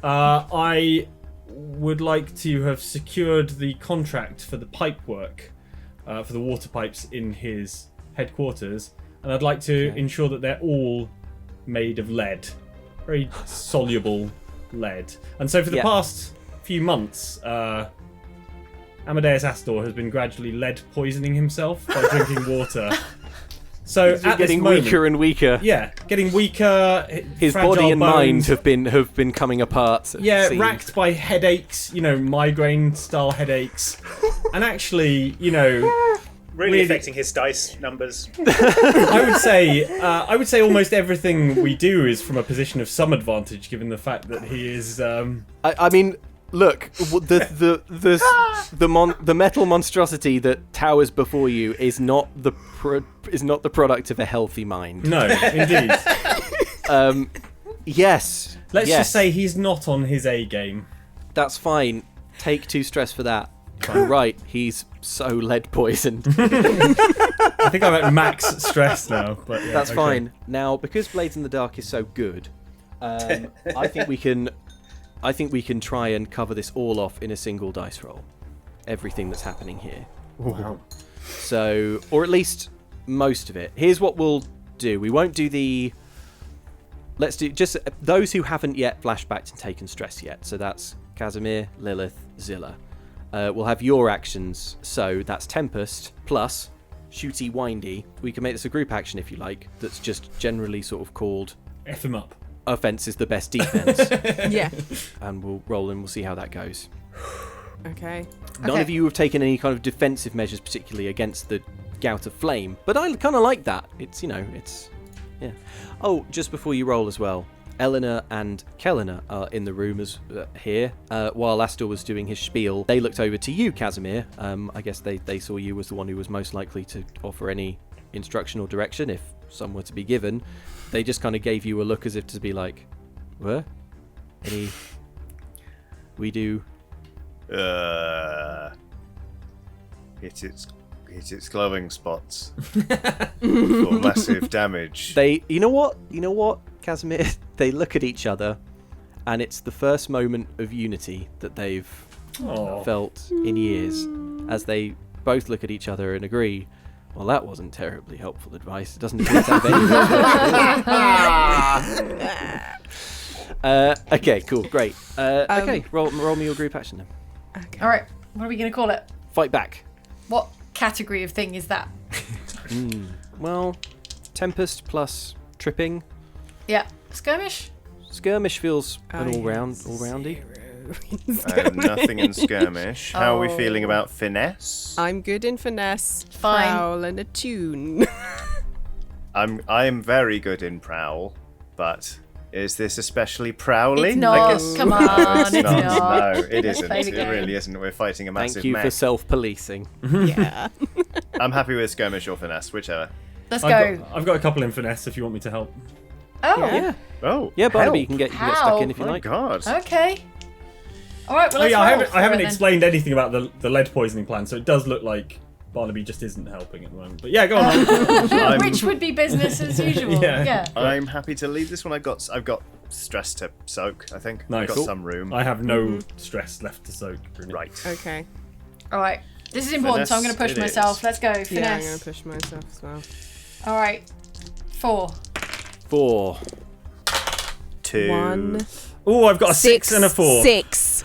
I would like to have secured the contract for the pipe work, for the water pipes in his headquarters, and I'd like to ensure that they're all made of lead. very soluble lead. And so for the past few months, Amadeus Astor has been gradually lead poisoning himself by drinking water. So
He's getting weaker and weaker.
Yeah, getting weaker.
His body and mind have been coming apart.
Yeah, racked by headaches, migraine-style headaches, and actually,
really affecting his dice numbers.
I would say almost everything we do is from a position of some advantage, given the fact that he is.
I mean, look, the metal monstrosity that towers before you is not the product of a healthy mind.
No, indeed.
Yes.
Let's just say he's not on his A game.
That's fine. Take 2 stress for that. You're right. He's so lead poisoned.
I think I'm at max stress now, but yeah,
that's fine. Now, because Blades in the Dark is so good, I think we can try and cover this all off in a single dice roll. Everything that's happening here.
Wow.
So, or at least most of it. Here's what we'll do. We won't do the... Let's do just those who haven't yet flashbacked and taken stress yet. So that's Casimir, Lilith, Zilla. We'll have your actions. So that's Tempest plus Shooty Windy. We can make this a group action if you like. That's just generally sort of called...
F him up.
Offense is the best defense.
Yeah.
And we'll roll and we'll see how that goes.
Okay.
None of you have taken any kind of defensive measures, particularly against the Gout of Flame, but I kind of like that. It's, yeah. Oh, just before you roll as well, Eleanor and Kellener are in the room here. While Astor was doing his spiel, they looked over to you, Casimir. I guess they saw you as the one who was most likely to offer any instruction or direction if some were to be given. They just kind of gave you a look as if to be like, what? We do...
Hit its glowing spots for massive damage.
You know what, Casimir? They look at each other, and it's the first moment of unity that they've felt in years, as they both look at each other and agree. Well, that wasn't terribly helpful advice. It doesn't appear to have any. Okay, cool, great. Okay, roll me your group action then.
Okay.
All right, what are we going to call it?
Fight back.
What category of thing is that?
Well, Tempest plus tripping.
Yeah, skirmish.
Skirmish feels an all-roundy.
Nothing in skirmish. How are we feeling about finesse?
I'm good in finesse,
Fine.
prowl, and attune.
I am very good in prowl, but is this especially prowling?
It's not.
I guess.
Come on,
no,
it's not.
No, it isn't.
Play the
It
game.
really isn't. We're fighting a massive
Thank you for
mech.
self-policing.
Yeah.
I'm happy with skirmish or finesse, whichever.
Let's go.
I've got a couple in finesse if you want me to help.
Oh,
Yeah.
Oh,
Yeah, Barnaby,
help.
you can get
How?
stuck in if you
My
like.
God.
okay. All right, well,
Oh
let's
yeah,
roll
I
for
haven't
it then.
explained anything about the lead poisoning plan, so it does look like Barnaby just isn't helping at the moment. But yeah, go on.
Which would be business as usual.
Yeah.
I'm happy to leave this one. I've got stress to soak. I think.
Nice.
I've got
Cool.
some room.
I have no stress left to soak. Really.
Right.
Okay.
All right. This is important, so I'm going to push
Finesse it
myself.
is.
Let's go. Finesse.
Yeah, I'm going to push myself as well.
All right. 4.
4.
2.
1.
Oh, I've got a 6 and a 4.
6.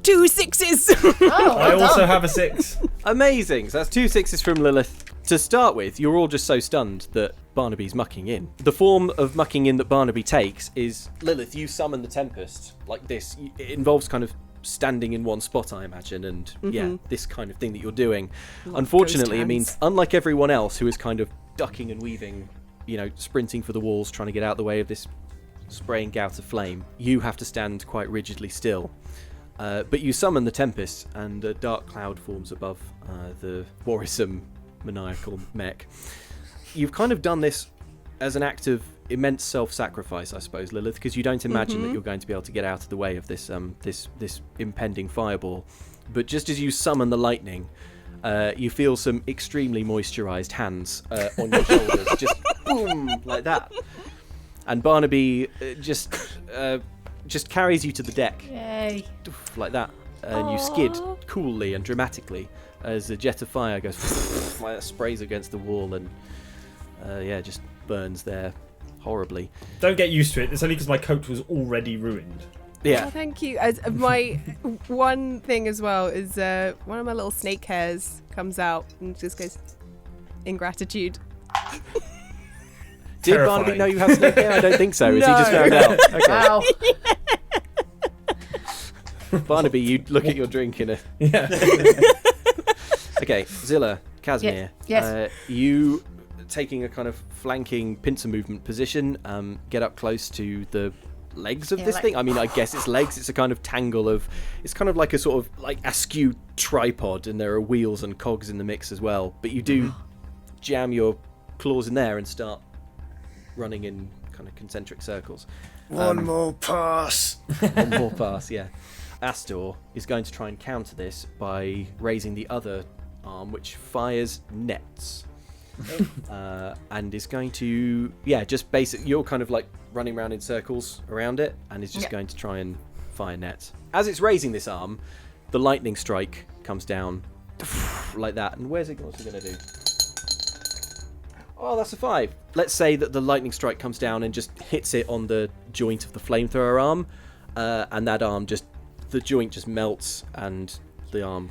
2 6s.
Oh,
I
well
also
done.
have a 6.
Amazing. So that's 2 6s from Lilith. To start with, you're all just so stunned that Barnaby's mucking in. The form of mucking in that Barnaby takes is, Lilith, you summon the Tempest like this. It involves kind of standing in one spot, I imagine, and this kind of thing that you're doing. Unfortunately, it means, unlike everyone else who is kind of ducking and weaving, sprinting for the walls, trying to get out of the way of this spraying gout of flame, you have to stand quite rigidly still. But you summon the Tempest, and a dark cloud forms above the worrisome, maniacal mech. You've kind of done this as an act of immense self-sacrifice, I suppose, Lilith, because you don't imagine that you're going to be able to get out of the way of this this impending fireball. But just as you summon the lightning, you feel some extremely moisturized hands on your shoulders, just boom, like that. And Barnaby just carries you to the deck.
Yay.
Like that, and you skid coolly and dramatically as a jet of fire goes like that, sprays against the wall and just burns there horribly.
Don't get used to it. It's only because my coat was already ruined.
Yeah.
Oh, thank you. As my one thing as well is one of my little snake hairs comes out and just goes, ingratitude.
Did
Terrifying.
Barnaby know you have snake hair? I don't think so. Is he
No.
just found out? Okay.
Wow.
Barnaby, you look at your drink in a...
Yeah.
Okay, Zilla, Casimir.
Yes.
You, taking a kind of flanking pincer movement position, get up close to the legs of
Yeah,
this
like-
thing. I mean, I guess it's legs. It's a kind of tangle of... It's kind of like a sort of like askew tripod, and there are wheels and cogs in the mix as well. But you do jam your claws in there and start running in kind of concentric circles.
One more pass.
One more pass, yeah. Astor is going to try and counter this by raising the other arm, which fires nets. And is going to, just you're kind of like running around in circles around it, and is just going to try and fire nets. As it's raising this arm, the lightning strike comes down like that. And what's it going to do? Oh, that's a 5. Let's say that the lightning strike comes down and just hits it on the joint of the flamethrower arm, and that arm the joint just melts, and the arm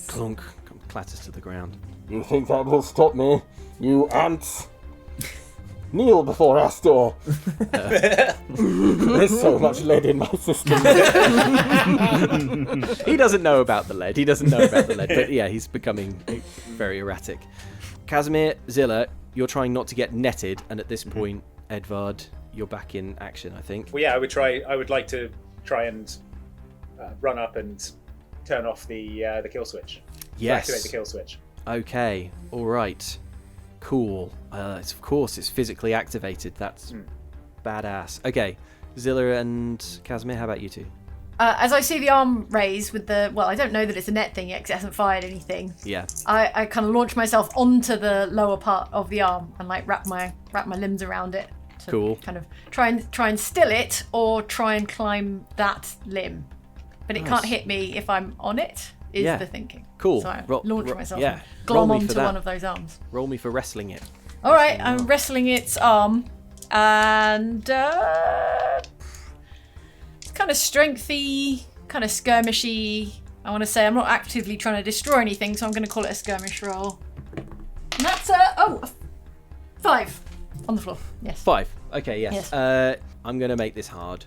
clunk clatters to the ground.
You think that will stop me, you ants? Kneel before Astor. There's so much lead in my system.
He doesn't know about the lead. But yeah, he's becoming very erratic. Casimir, Zilla, you're trying not to get netted, and at this point, Edvard, you're back in action, I think.
Well, yeah, I would like to try and run up and turn off the kill switch.
Yes.
Activate the kill switch.
Okay. All right. Cool. Of course, it's physically activated. That's badass. Okay. Zilla and Casimir, how about you two?
As I see the arm raised with I don't know that it's a net thing yet because it hasn't fired anything.
Yeah.
I kind of launch myself onto the lower part of the arm and like wrap my limbs around it. To
Cool.
Kind of try and still it or try and climb that limb, but it can't hit me if I'm on it. Is the thinking.
Cool.
So I
Ro-
launch
ro-
myself
yeah.
and
Roll
glom
me for
onto
that.
one of those arms.
Roll me for wrestling it.
All right, I'm wrestling its arm, and it's kind of strengthy, kind of skirmishy. I want to say I'm not actively trying to destroy anything, so I'm going to call it a skirmish roll. And that's a 5 on the floor. Yes.
5. Okay. Yes.
Yes.
I'm gonna make this hard.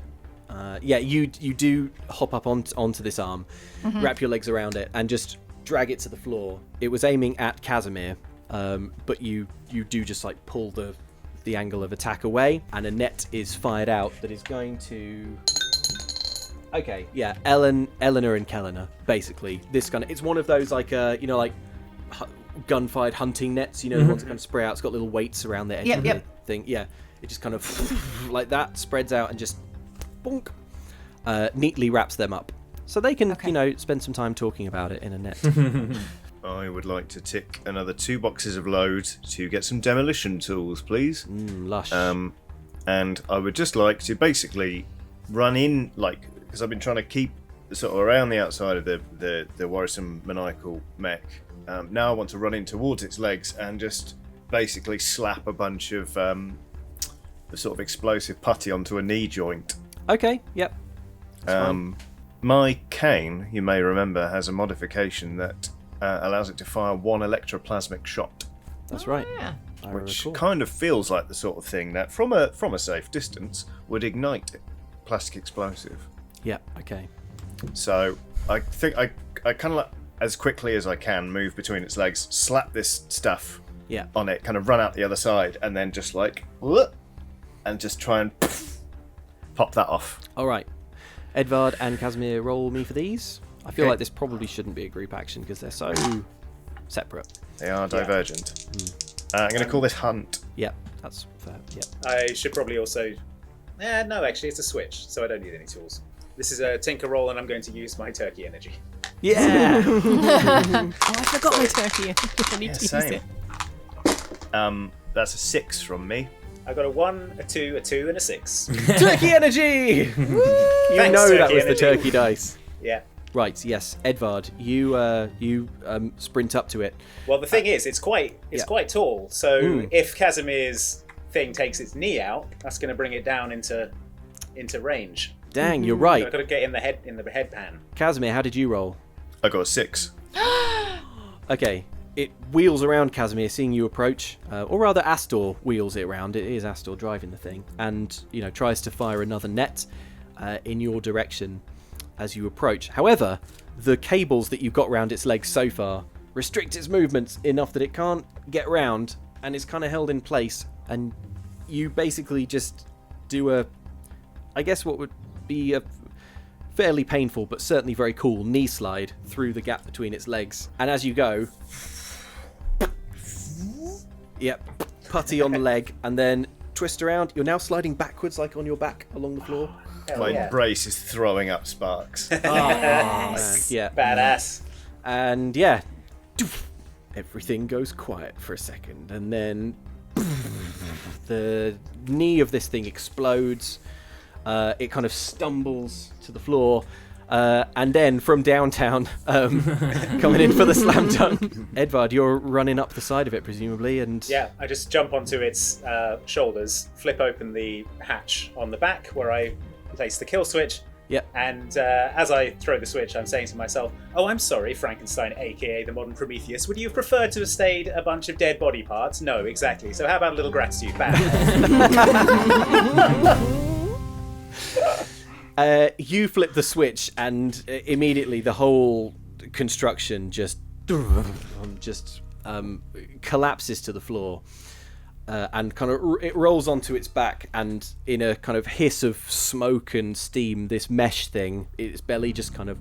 You do hop up onto this arm, wrap your legs around it, and just drag it to the floor. It was aiming at Casimir, but you do just like pull the angle of attack away, and a net is fired out that is going to. Okay, yeah, Eleanor and Kellener, basically. This kind of, it's one of those like gun-fired hunting nets, the ones that kind of spray out. It's got little weights around the edge of the thing. Yeah, it just kind of like that spreads out and just bonk, neatly wraps them up, so they can spend some time talking about it in a net.
I would like to tick another 2 boxes of load to get some demolition tools, please.
Lush.
And I would just like to basically run in, because I've been trying to keep sort of around the outside of the worrisome maniacal mech. Now I want to run in towards its legs and just basically slap a bunch of the sort of explosive putty onto a knee joint.
Okay, yep.
My cane, you may remember, has a modification that allows it to fire 1 electroplasmic shot,
That's right.
Yeah.
I
which
recall.
kind of feels like the sort of thing that, from a safe distance, would ignite plastic explosive.
Yeah, okay.
So I think I kind of like, as quickly as I can, move between its legs, slap this stuff
Yeah.
on it, kind of run out the other side, and then just whoop, and just try and pop that off.
All right. Edvard and Casimir, roll me for these. I feel
Okay.
like this probably shouldn't be a group action because they're so separate.
They are divergent. I'm going to call this Hunt.
Yep, that's fair. Yep.
I should probably also... no, actually, it's a switch, so I don't need any tools. This is a tinker roll, and I'm going to use my turkey energy.
Yeah.
Oh, I forgot my turkey. I need to use
same.
it.
That's a 6 from me.
I got a 1, a 2, a 2, and a 6.
Turkey energy! You
Thanks,
know that
turkey
was the
energy.
turkey dice.
Yeah.
Right, yes. Edvard, you sprint up to it.
Well, the thing is, it's quite tall. So if Casimir's thing takes its knee out, that's going to bring it down into range.
Dang, you're
So
right.
I've got to get in the head pan.
Casimir, how did you roll?
I got a 6.
Okay, it wheels around Casimir, seeing you approach, or rather Astor wheels it around. It is Astor driving the thing, and tries to fire another net in your direction as you approach. However, the cables that you've got around its legs so far restrict its movements enough that it can't get round, and it's kind of held in place. And you basically just do I guess what would be a fairly painful but certainly very cool knee slide through the gap between its legs. And as you go, putty on the leg, and then twist around. You're now sliding backwards, like on your back along the floor.
My brace is throwing up sparks.
Man, yeah.
Badass.
And everything goes quiet for a second, and then the knee of this thing explodes. It kind of stumbles to the floor, and then from downtown, coming in for the slam dunk, Edvard, you're running up the side of it, presumably, and
Yeah, I just jump onto its shoulders, flip open the hatch on the back where I place the kill switch.
Yep.
And as I throw the switch, I'm saying to myself, "Oh, I'm sorry, Frankenstein, aka the modern Prometheus. Would you have preferred to have stayed a bunch of dead body parts? No, exactly. So how about a little gratitude? Bam."
You flip the switch, and immediately the whole construction just collapses to the floor, and kind of it rolls onto its back, and in a kind of hiss of smoke and steam, this mesh thing, its belly just kind of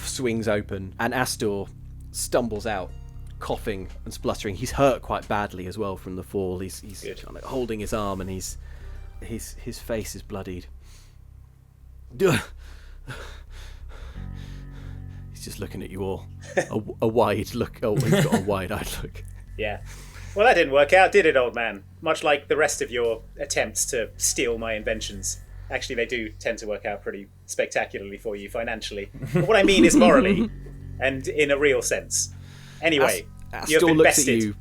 swings open, and Astor stumbles out, coughing and spluttering. He's hurt quite badly as well from the fall. He's kind of holding his arm, and his face is bloodied. He's just looking at you all. A wide look. Oh, he's got a wide-eyed look.
Yeah. Well, that didn't work out, did it, old man? Much like the rest of your attempts to steal my inventions. Actually, they do tend to work out pretty spectacularly for you financially. But what I mean is morally, and in a real sense. Anyway, you have
Astor
been
looks
bested.
at you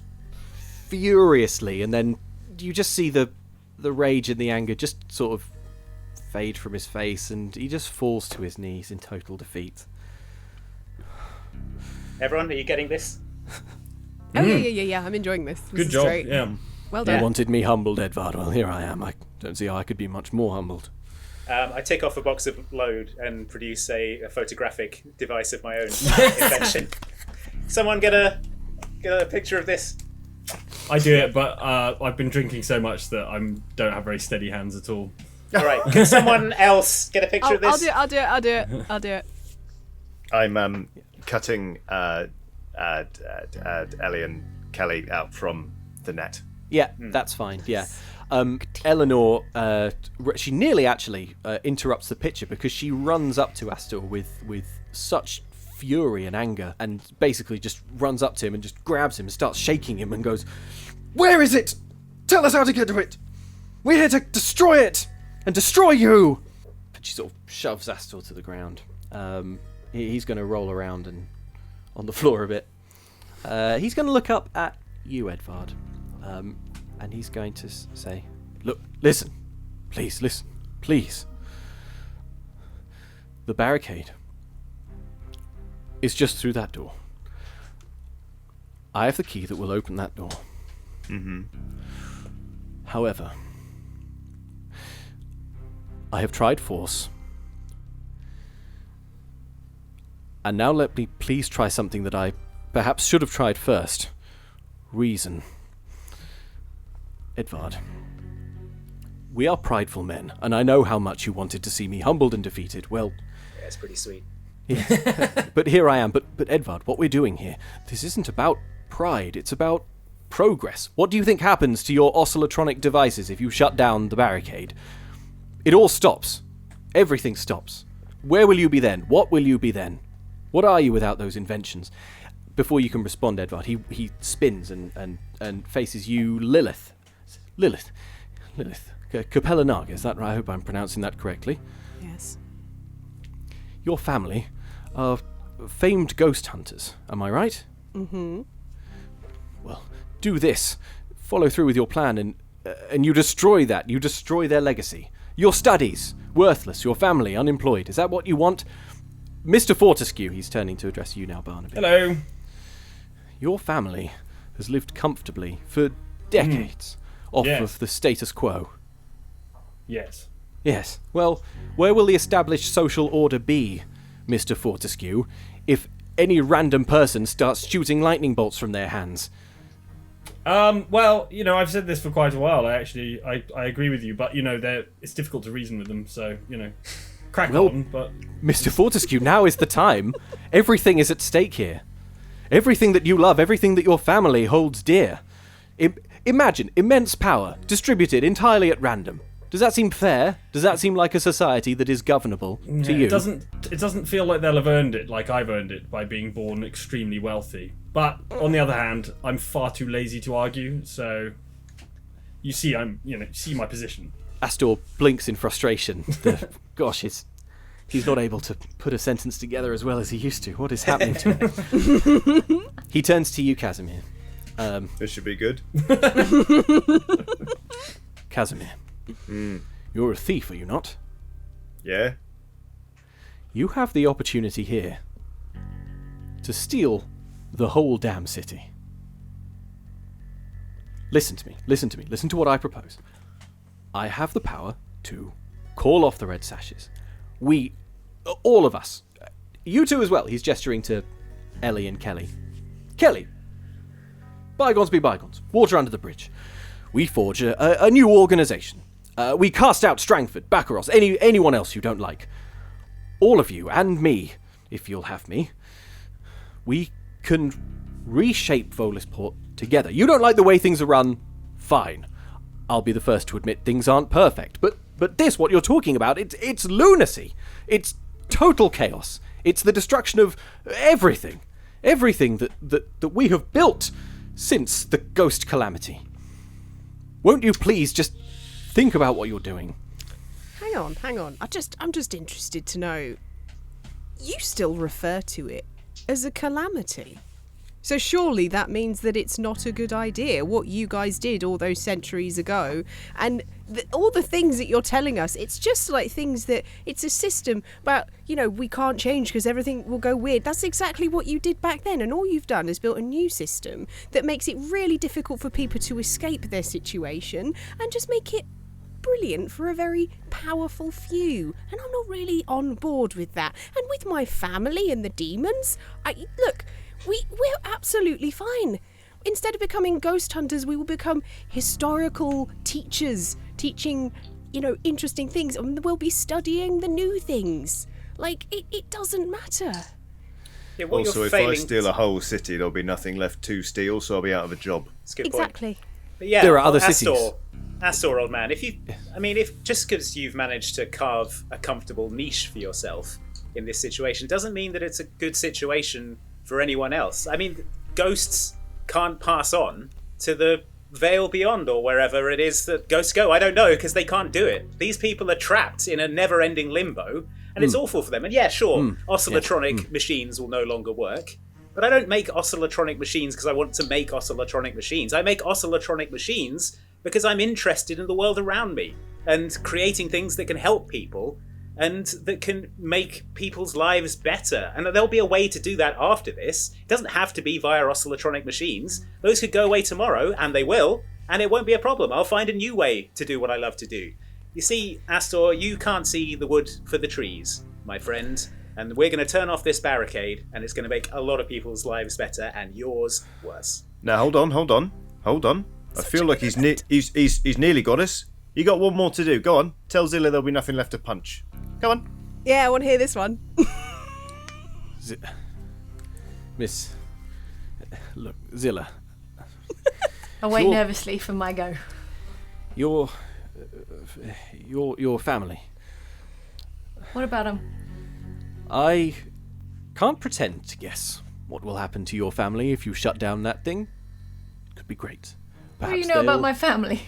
furiously, and then you just see the rage and the anger just sort of fade from his face, and he just falls to his knees in total defeat.
Everyone, are you getting this?
Oh yeah. I'm enjoying this. This
Good
is
job.
great.
Yeah.
Well
You
done.
wanted me humbled, Edvard. Well, here I am. I don't see how I could be much more humbled.
I take off a box of load and produce a photographic device of my own invention. Someone get a picture of this.
I do it, but I've been drinking so much that I don't have very steady hands at all.
All right, can someone else get a picture of this?
I'll do it.
I'm cutting Ellie and Kelly out from the net.
Yeah, that's fine. Yeah. Eleanor, she nearly actually interrupts the picture because she runs up to Astor with such fury and anger, and basically just runs up to him and just grabs him and starts shaking him and goes, "Where is it? Tell us how to get to it. We're here to destroy it and destroy you." And she sort of shoves Astor to the ground. He's going to roll around and on the floor a bit. He's going to look up at you, Edvard. And he's going to say, "Look, listen. Please, listen. Please. The barricade is just through that door. I have the key that will open that door.
Mm-hmm.
However, I have tried force. And now let me please try something that I perhaps should have tried first. Reason. Edvard, we are prideful men, and I know how much you wanted to see me humbled and defeated. Well,
Yeah, it's pretty sweet.
but here I am. But Edvard, what we're doing here, this isn't about pride, it's about progress. What do you think happens to your oscillatronic devices if you shut down the barricade? It all stops. Everything stops. Where will you be then? What will you be then? What are you without those inventions?" Before you can respond, Edvard, he spins and faces you, Lilith, Capella Naga, is that right? I hope I'm pronouncing that correctly.
Yes.
Your family are famed ghost hunters, am I right?
Mm-hmm.
Well, do this. Follow through with your plan, and and you destroy that. You destroy their legacy. Your studies, worthless. Your family, unemployed. Is that what you want? Mr. Fortescue, he's turning to address you now, Barnaby.
Hello.
Your family has lived comfortably for decades off
Yes.
of the status quo.
Yes.
Yes. Well, where will the established social order be, Mr. Fortescue, if any random person starts shooting lightning bolts from their hands?
Well, I've said this for quite a while. I agree with you, but it's difficult to reason with them. So crack
Well,
on. But
Mr. Fortescue, now is the time. Everything is at stake here. Everything that you love, everything that your family holds dear. Imagine immense power distributed entirely at random. Does that seem fair? Does that seem like a society that is governable to you?
It doesn't feel like they'll have earned it like I've earned it by being born extremely wealthy. But on the other hand, I'm far too lazy to argue. So you see, see my position.
Astor blinks in frustration. Gosh, he's not able to put a sentence together as well as he used to. What is happening to him? He turns to you, Casimir.
This should be good.
Casimir, you're a thief, are you not?
Yeah?
You have the opportunity here to steal the whole damn city. Listen to me, listen to what I propose. I have the power to call off the red sashes. We, all of us, you two as well, he's gesturing to Ellie and Kelly. Kelly, bygones be bygones, water under the bridge. We forge a new organisation. We cast out Strangford, Baccaros, anyone else you don't like. All of you, and me, if you'll have me. We can reshape Volisport together. You don't like the way things are run? Fine. I'll be the first to admit things aren't perfect. But this, what you're talking about, it's lunacy. It's total chaos. It's the destruction of everything. Everything that we have built since the ghost calamity. Won't you please just think about what you're doing?
Hang on. I'm just interested to know. You still refer to it as a calamity. So surely that means that it's not a good idea, what you guys did all those centuries ago. And all the things that you're telling us, it's just like things that, it's a system about, we can't change because everything will go weird. That's exactly what you did back then. And all you've done is built a new system that makes it really difficult for people to escape their situation and just make it brilliant for a very powerful few. And I'm not really on board with that. And with my family and the demons, we're absolutely fine. Instead of becoming ghost hunters, we will become historical teachers, teaching, interesting things, and we'll be studying the new things. Like, it doesn't matter.
Yeah, what
Also,
you're
if I
failing
steal a whole city, there'll be nothing left to steal, so I'll be out of a job.
That's a good
Exactly.
point. But yeah,
There are other
Astor,
cities.
Astor, old man. If just because you've managed to carve a comfortable niche for yourself in this situation, doesn't mean that it's a good situation for anyone else. I mean, ghosts can't pass on to the Vale Beyond or wherever it is that ghosts go. I don't know, because they can't do it. These people are trapped in a never-ending limbo, and it's awful for them. And yeah, sure, oscillatronic machines will no longer work, but I don't make oscillatronic machines because I want to make oscillatronic machines. I make oscillatronic machines because I'm interested in the world around me and creating things that can help people and that can make people's lives better. And there'll be a way to do that after this. It doesn't have to be via oscillatronic machines. Those could go away tomorrow, and they will, and it won't be a problem. I'll find a new way to do what I love to do. You see, Astor, you can't see the wood for the trees, my friend. And we're going to turn off this barricade, and it's going to make a lot of people's lives better, and yours worse.
Now, hold on. I feel like he's nearly got us. You got one more to do. Go on. Tell Zilla there'll be nothing left to punch. Come on.
Yeah, I want to hear this one.
Miss... Look, Zilla.
I wait nervously for my go.
Your family.
What about him?
I can't pretend to guess what will happen to your family if you shut down that thing. It could be great.
What do you know about my family?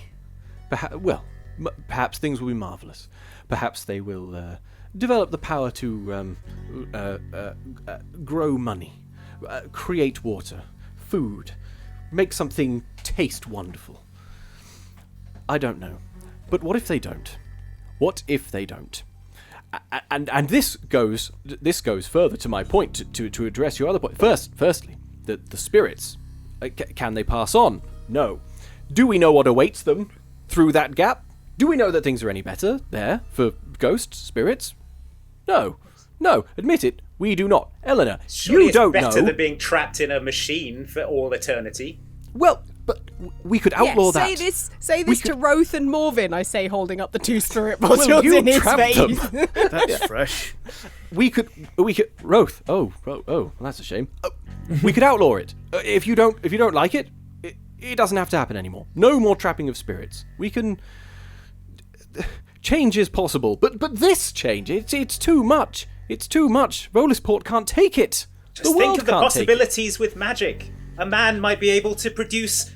Perhaps things will be marvellous. Perhaps they will develop the power to grow money, create water, food, make something taste wonderful. I don't know. But what if they don't? What if they don't? And this goes further to my point, to address your other point. Firstly, the spirits, can they pass on? No. Do we know what awaits them through that gap? Do we know that things are any better there for ghost spirits? No. Admit it, we do not. Eleanor,
Surely
you don't
it's better
know.
than being trapped in a machine for all eternity.
Well, but we could outlaw that.
Say this to Roth and Morvin, I say, holding up the 2 spirit bottles
Well, you
in his
trapped
face.
them.
That's fresh.
We could. Roth. Oh, that's a shame. We could outlaw it. If you don't like it, it doesn't have to happen anymore. No more trapping of spirits. We can. Change is possible, but this change, it's too much. It's too much. Rollersport can't take it.
Just think of the possibilities with magic. A man might be able to produce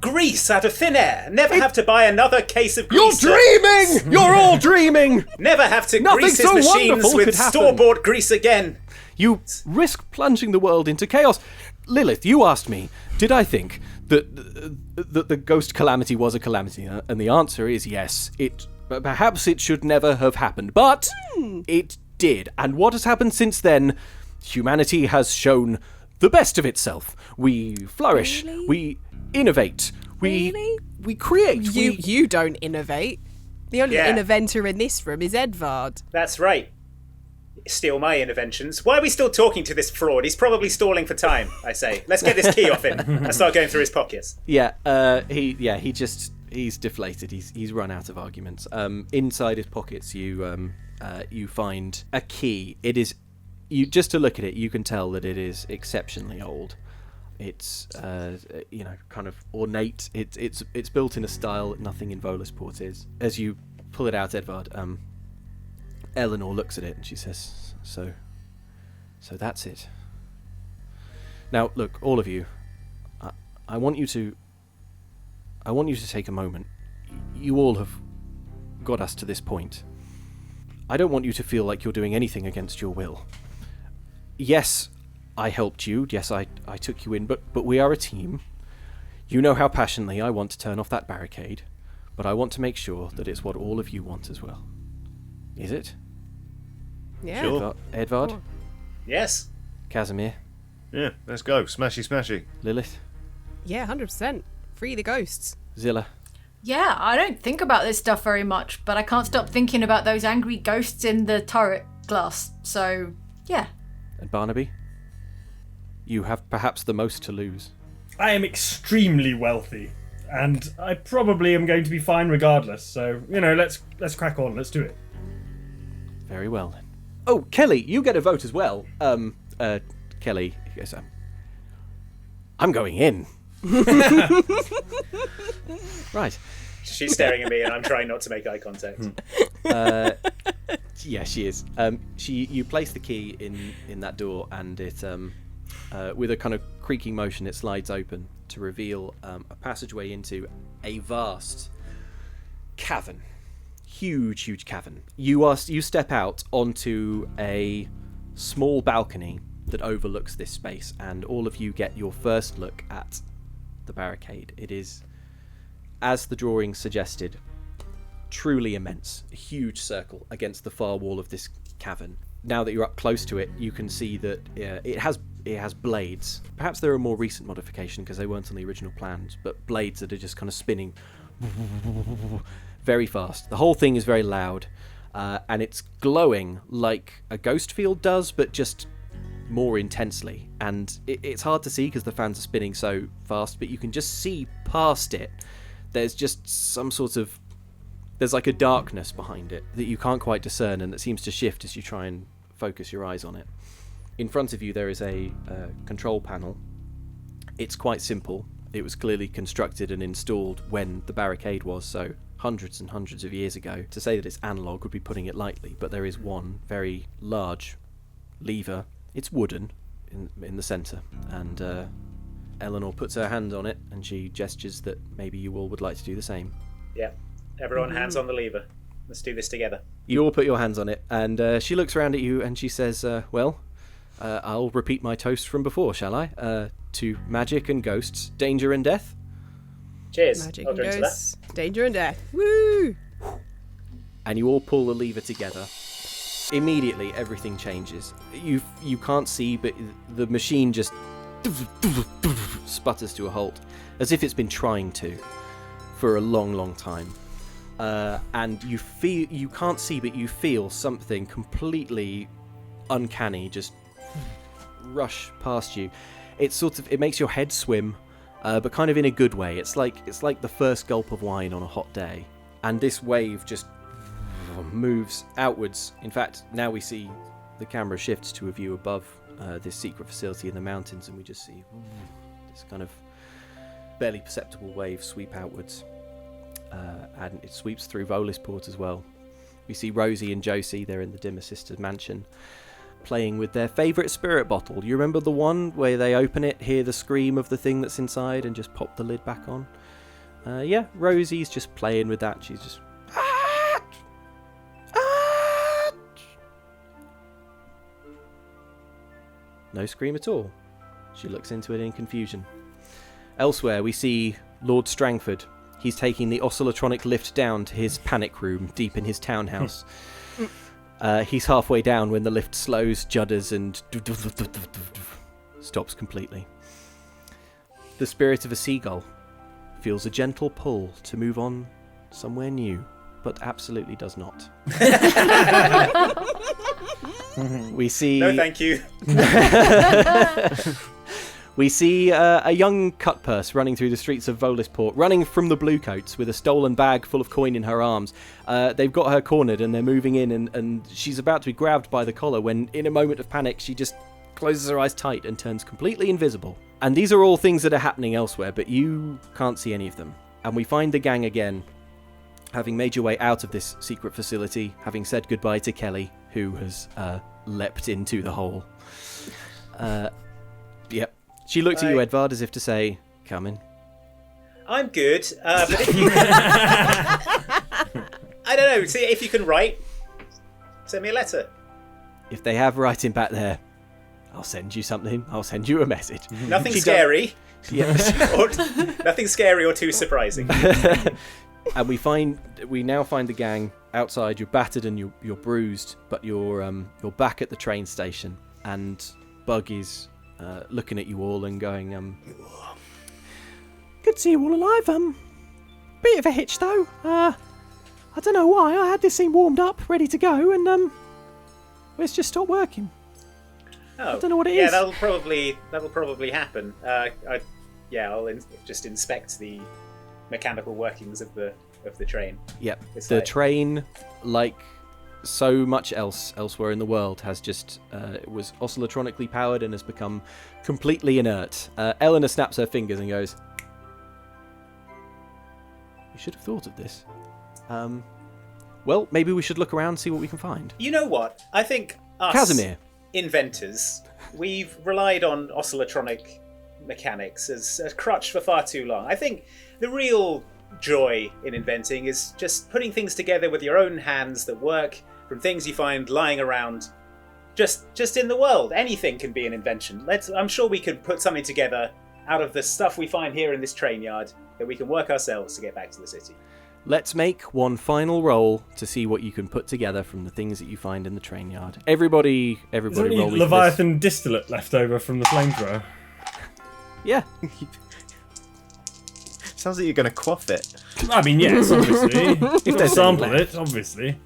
grease out of thin air. Never have to buy another case of grease.
You're dreaming! You're all dreaming!
Never have to
Nothing
grease his
so
machines
wonderful
with
could happen.
store-bought grease again.
You risk plunging the world into chaos. Lilith, you asked me, did I think that the ghost calamity was a calamity? And the answer is yes. Perhaps it should never have happened, but it did. And what has happened since then? Humanity has shown the best of itself. We flourish.
Really?
We innovate. We create.
You don't innovate. The only
Yeah.
innovator in this room is Edvard.
That's right. Steal my interventions. Why are we still talking to this fraud? He's probably stalling for time, I say. Let's get this key off him and start going through his pockets.
He's deflated. He's run out of arguments. Inside his pockets, you find a key. It is, just to look at it, you can tell that it is exceptionally old. It's kind of ornate. It's built in a style that nothing in Volasport is. As you pull it out, Edvard, Eleanor looks at it and she says, "So that's it. Now, look, all of you. I want you to take a moment. You all have got us to this point. I don't want you to feel like you're doing anything against your will. Yes, I helped you. Yes, I took you in, but we are a team. You know how passionately I want to turn off that barricade, but I want to make sure that it's what all of you want as well. Is it?
Yeah.
Sure.
Edvard?
Yes.
Casimir?
Yeah, let's go. Smashy, smashy.
Lilith?
Yeah, 100%. Free the ghosts.
Zilla?
Yeah, I don't think about this stuff very much, but I can't stop thinking about those angry ghosts in the turret glass. So, yeah.
And Barnaby? You have perhaps the most to lose.
I am extremely wealthy, and I probably am going to be fine regardless. So, let's crack on. Let's do it.
Very well then. Oh, Kelly, you get a vote as well. Kelly goes, I'm going in. Right.
She's staring at me and I'm trying not to make eye contact.
Yeah, she is. You place the key in that door, and it, with a kind of creaking motion, it slides open to reveal a passageway into a vast cavern. Huge cavern. You step out onto a small balcony that overlooks this space, and all of you get your first look at the barricade. It is, as the drawing suggested, truly immense. A huge circle against the far wall of this cavern. Now that you're up close to it, you can see that it has blades. Perhaps they're a more recent modification because they weren't on the original plans, but blades that are just kind of spinning very fast. The whole thing is very loud, and it's glowing like a ghost field does, but just more intensely. And it's hard to see because the fans are spinning so fast, but you can just see past it. There's just some sort of... There's like a darkness behind it that you can't quite discern, and that seems to shift as you try and focus your eyes on it. In front of you there is a control panel. It's quite simple. It was clearly constructed and installed when the barricade was, so hundreds and hundreds of years ago. To say that it's analog would be putting it lightly, but there is one very large lever. It's wooden in the centre, and Eleanor puts her hand on it and she gestures that maybe you all would like to do the same.
Yeah. Everyone hands on the lever. Let's do this together.
You all put your hands on it, and she looks around at you and she says, I'll repeat my toast from before, shall I? To magic and ghosts, danger and death?
Cheers.
Magic
I'll
and
drink to that.
goes. Danger and death. Woo!
And you all pull the lever together. Immediately, everything changes. You can't see, but the machine just sputters to a halt, as if it's been trying to for a long, long time. And you can't see, but you feel something completely uncanny just rush past you. It makes your head swim, but kind of in a good way. It's like the first gulp of wine on a hot day. And this wave just moves outwards. In fact, now we see the camera shifts to a view above this secret facility in the mountains, and we just see this kind of barely perceptible wave sweep outwards. And it sweeps through Volisport as well. We see Rosie and Josie, they're in the dim assisted mansion, playing with their favourite spirit bottle. You remember the one where they open it, hear the scream of the thing that's inside, and just pop the lid back on? Yeah, Rosie's just playing with that. She's just... No scream at all. She looks into it in confusion. Elsewhere, we see Lord Strangford. He's taking the oscillatronic lift down to his panic room deep in his townhouse. He's halfway down when the lift slows, judders, and stops completely. The spirit of a seagull feels a gentle pull to move on somewhere new, but absolutely does not. We see...
No, thank you.
We see a young cutpurse running through the streets of Volisport, running from the Bluecoats with a stolen bag full of coin in her arms. They've got her cornered and they're moving in, and she's about to be grabbed by the collar when, in a moment of panic, she just closes her eyes tight and turns completely invisible. And these are all things that are happening elsewhere, but you can't see any of them. And we find the gang again, having made your way out of this secret facility, having said goodbye to Kelly, who has leapt into the hole. Yep. She looks at you, Edvard, as if to say, come in.
I'm good, but if you... I don't know, see, if you can write, send me a letter.
If they have writing back there, I'll send you something. I'll send you a message.
Nothing scary.
Yes.
Nothing scary or too surprising.
And we now find the gang outside. You're battered and you're bruised, but you're back at the train station, and Bug is looking at you all and going, good to see you all alive. Bit of a hitch though. I don't know why. I had this thing warmed up, ready to go, and it's just stopped working.
Oh,
I don't know what it is.
Yeah, that'll probably happen. I'll just inspect the mechanical workings of the train.
Yep. The train, like so much elsewhere in the world, has just it was oscillatronically powered and has become completely inert. Eleanor snaps her fingers and goes, "You should have thought of this. Well, maybe we should look around and see what we can find."
You know what? I think us
Casimir,
inventors, we've relied on oscillatronic mechanics as a crutch for far too long. I think the real joy in inventing is just putting things together with your own hands that work from things you find lying around just in the world. Anything can be an invention. I'm sure we could put something together out of the stuff we find here in this train yard that we can work ourselves to get back to the city.
let's make one final roll to see what you can put together from the things that you find in the train yard. Everybody
Is there
roll
any
me for this.
Leviathan distillate left over from the flamethrower?
Yeah.
Sounds like you're going to quaff it.
I mean, yes, obviously. If they sample it, obviously.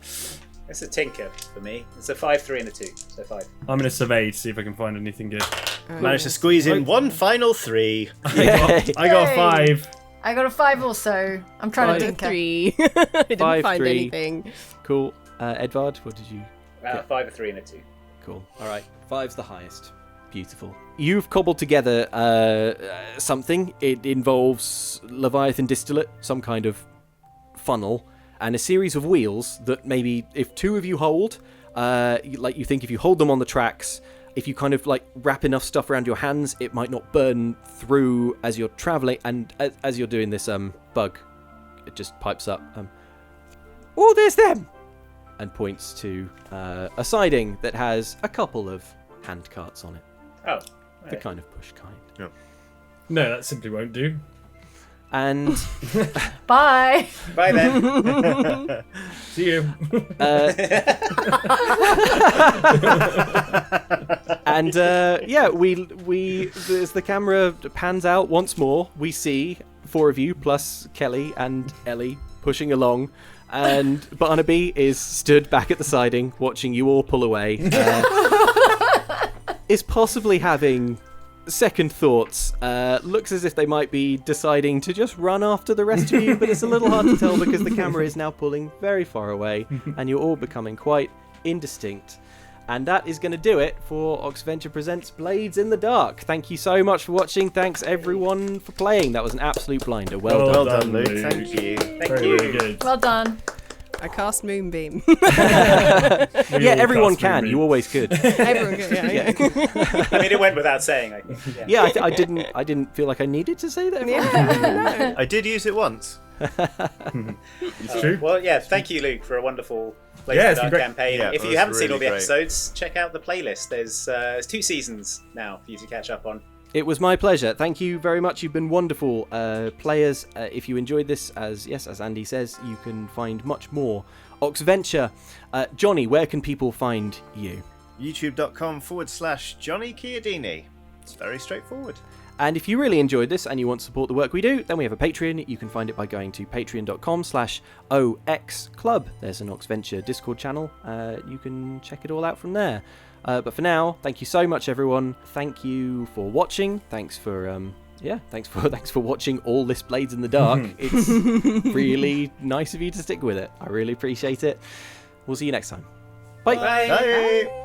It's a tinker for me. It's a 5, 3, and a 2. So 5.
I'm going to survey to see if I can find anything good.
Managed to squeeze in one final 3.
I got a 5.
I got a 5 also. I'm trying to tinker.
3. I didn't
5,
find
3.
anything.
Cool. Edvard, what did you...
5, a 3, and a 2.
Cool. All right. 5's the highest. Beautiful. You've cobbled together something. It involves Leviathan distillate, some kind of funnel, and a series of wheels that maybe if two of you hold, you think if you hold them on the tracks, if you kind of like wrap enough stuff around your hands, it might not burn through as you're traveling. And as you're doing this, Bug, it just pipes up. Oh, there's them! And points to a siding that has a couple of hand carts on it.
Oh.
The kind of push kind.
No, that simply won't do.
And
Bye.
Bye then.
See you.
and we as the camera pans out once more, we see 4 of you plus Kelly and Ellie pushing along, and Barnaby is stood back at the siding watching you all pull away. Is possibly having second thoughts. Looks as if they might be deciding to just run after the rest of you, but it's a little hard to tell because the camera is now pulling very far away and you're all becoming quite indistinct. And that is going to do it for Oxventure Presents Blades in the Dark. Thank you so much for watching. Thanks everyone for playing. That was an absolute blinder. Well done.
Luke. Thank you.
Very good.
Well done.
I cast Moonbeam.
Yeah, everyone
cast
can.
Moonbeam.
You always could.
Everyone can, yeah.
I mean, it went without saying. I think.
Yeah, I didn't feel like I needed to say that.
Yeah.
I did use it once.
It's true.
Well, yeah, thank you, Luke, for a wonderful Blades
Yeah,
in
it's
the
been
Dark
great.
campaign.
Yeah,
If
it
you
was
haven't seen all the
really great.
episodes, check out the playlist. There's 2 seasons now for you to catch up on.
It was my pleasure. Thank you very much. You've been wonderful players. If you enjoyed this, as Andy says, you can find much more Oxventure. Johnny, where can people find you?
YouTube.com/Johnny Chiodini. It's very straightforward.
And if you really enjoyed this and you want to support the work we do, then we have a Patreon. You can find it by going to patreon.com/OXClub. There's an Oxventure Discord channel. You can check it all out from there. But for now, thank you so much, everyone. Thank you for watching. Thanks for watching all this Blades in the Dark. It's really nice of you to stick with it. I really appreciate it. We'll see you next time. Bye.
Bye.
Bye.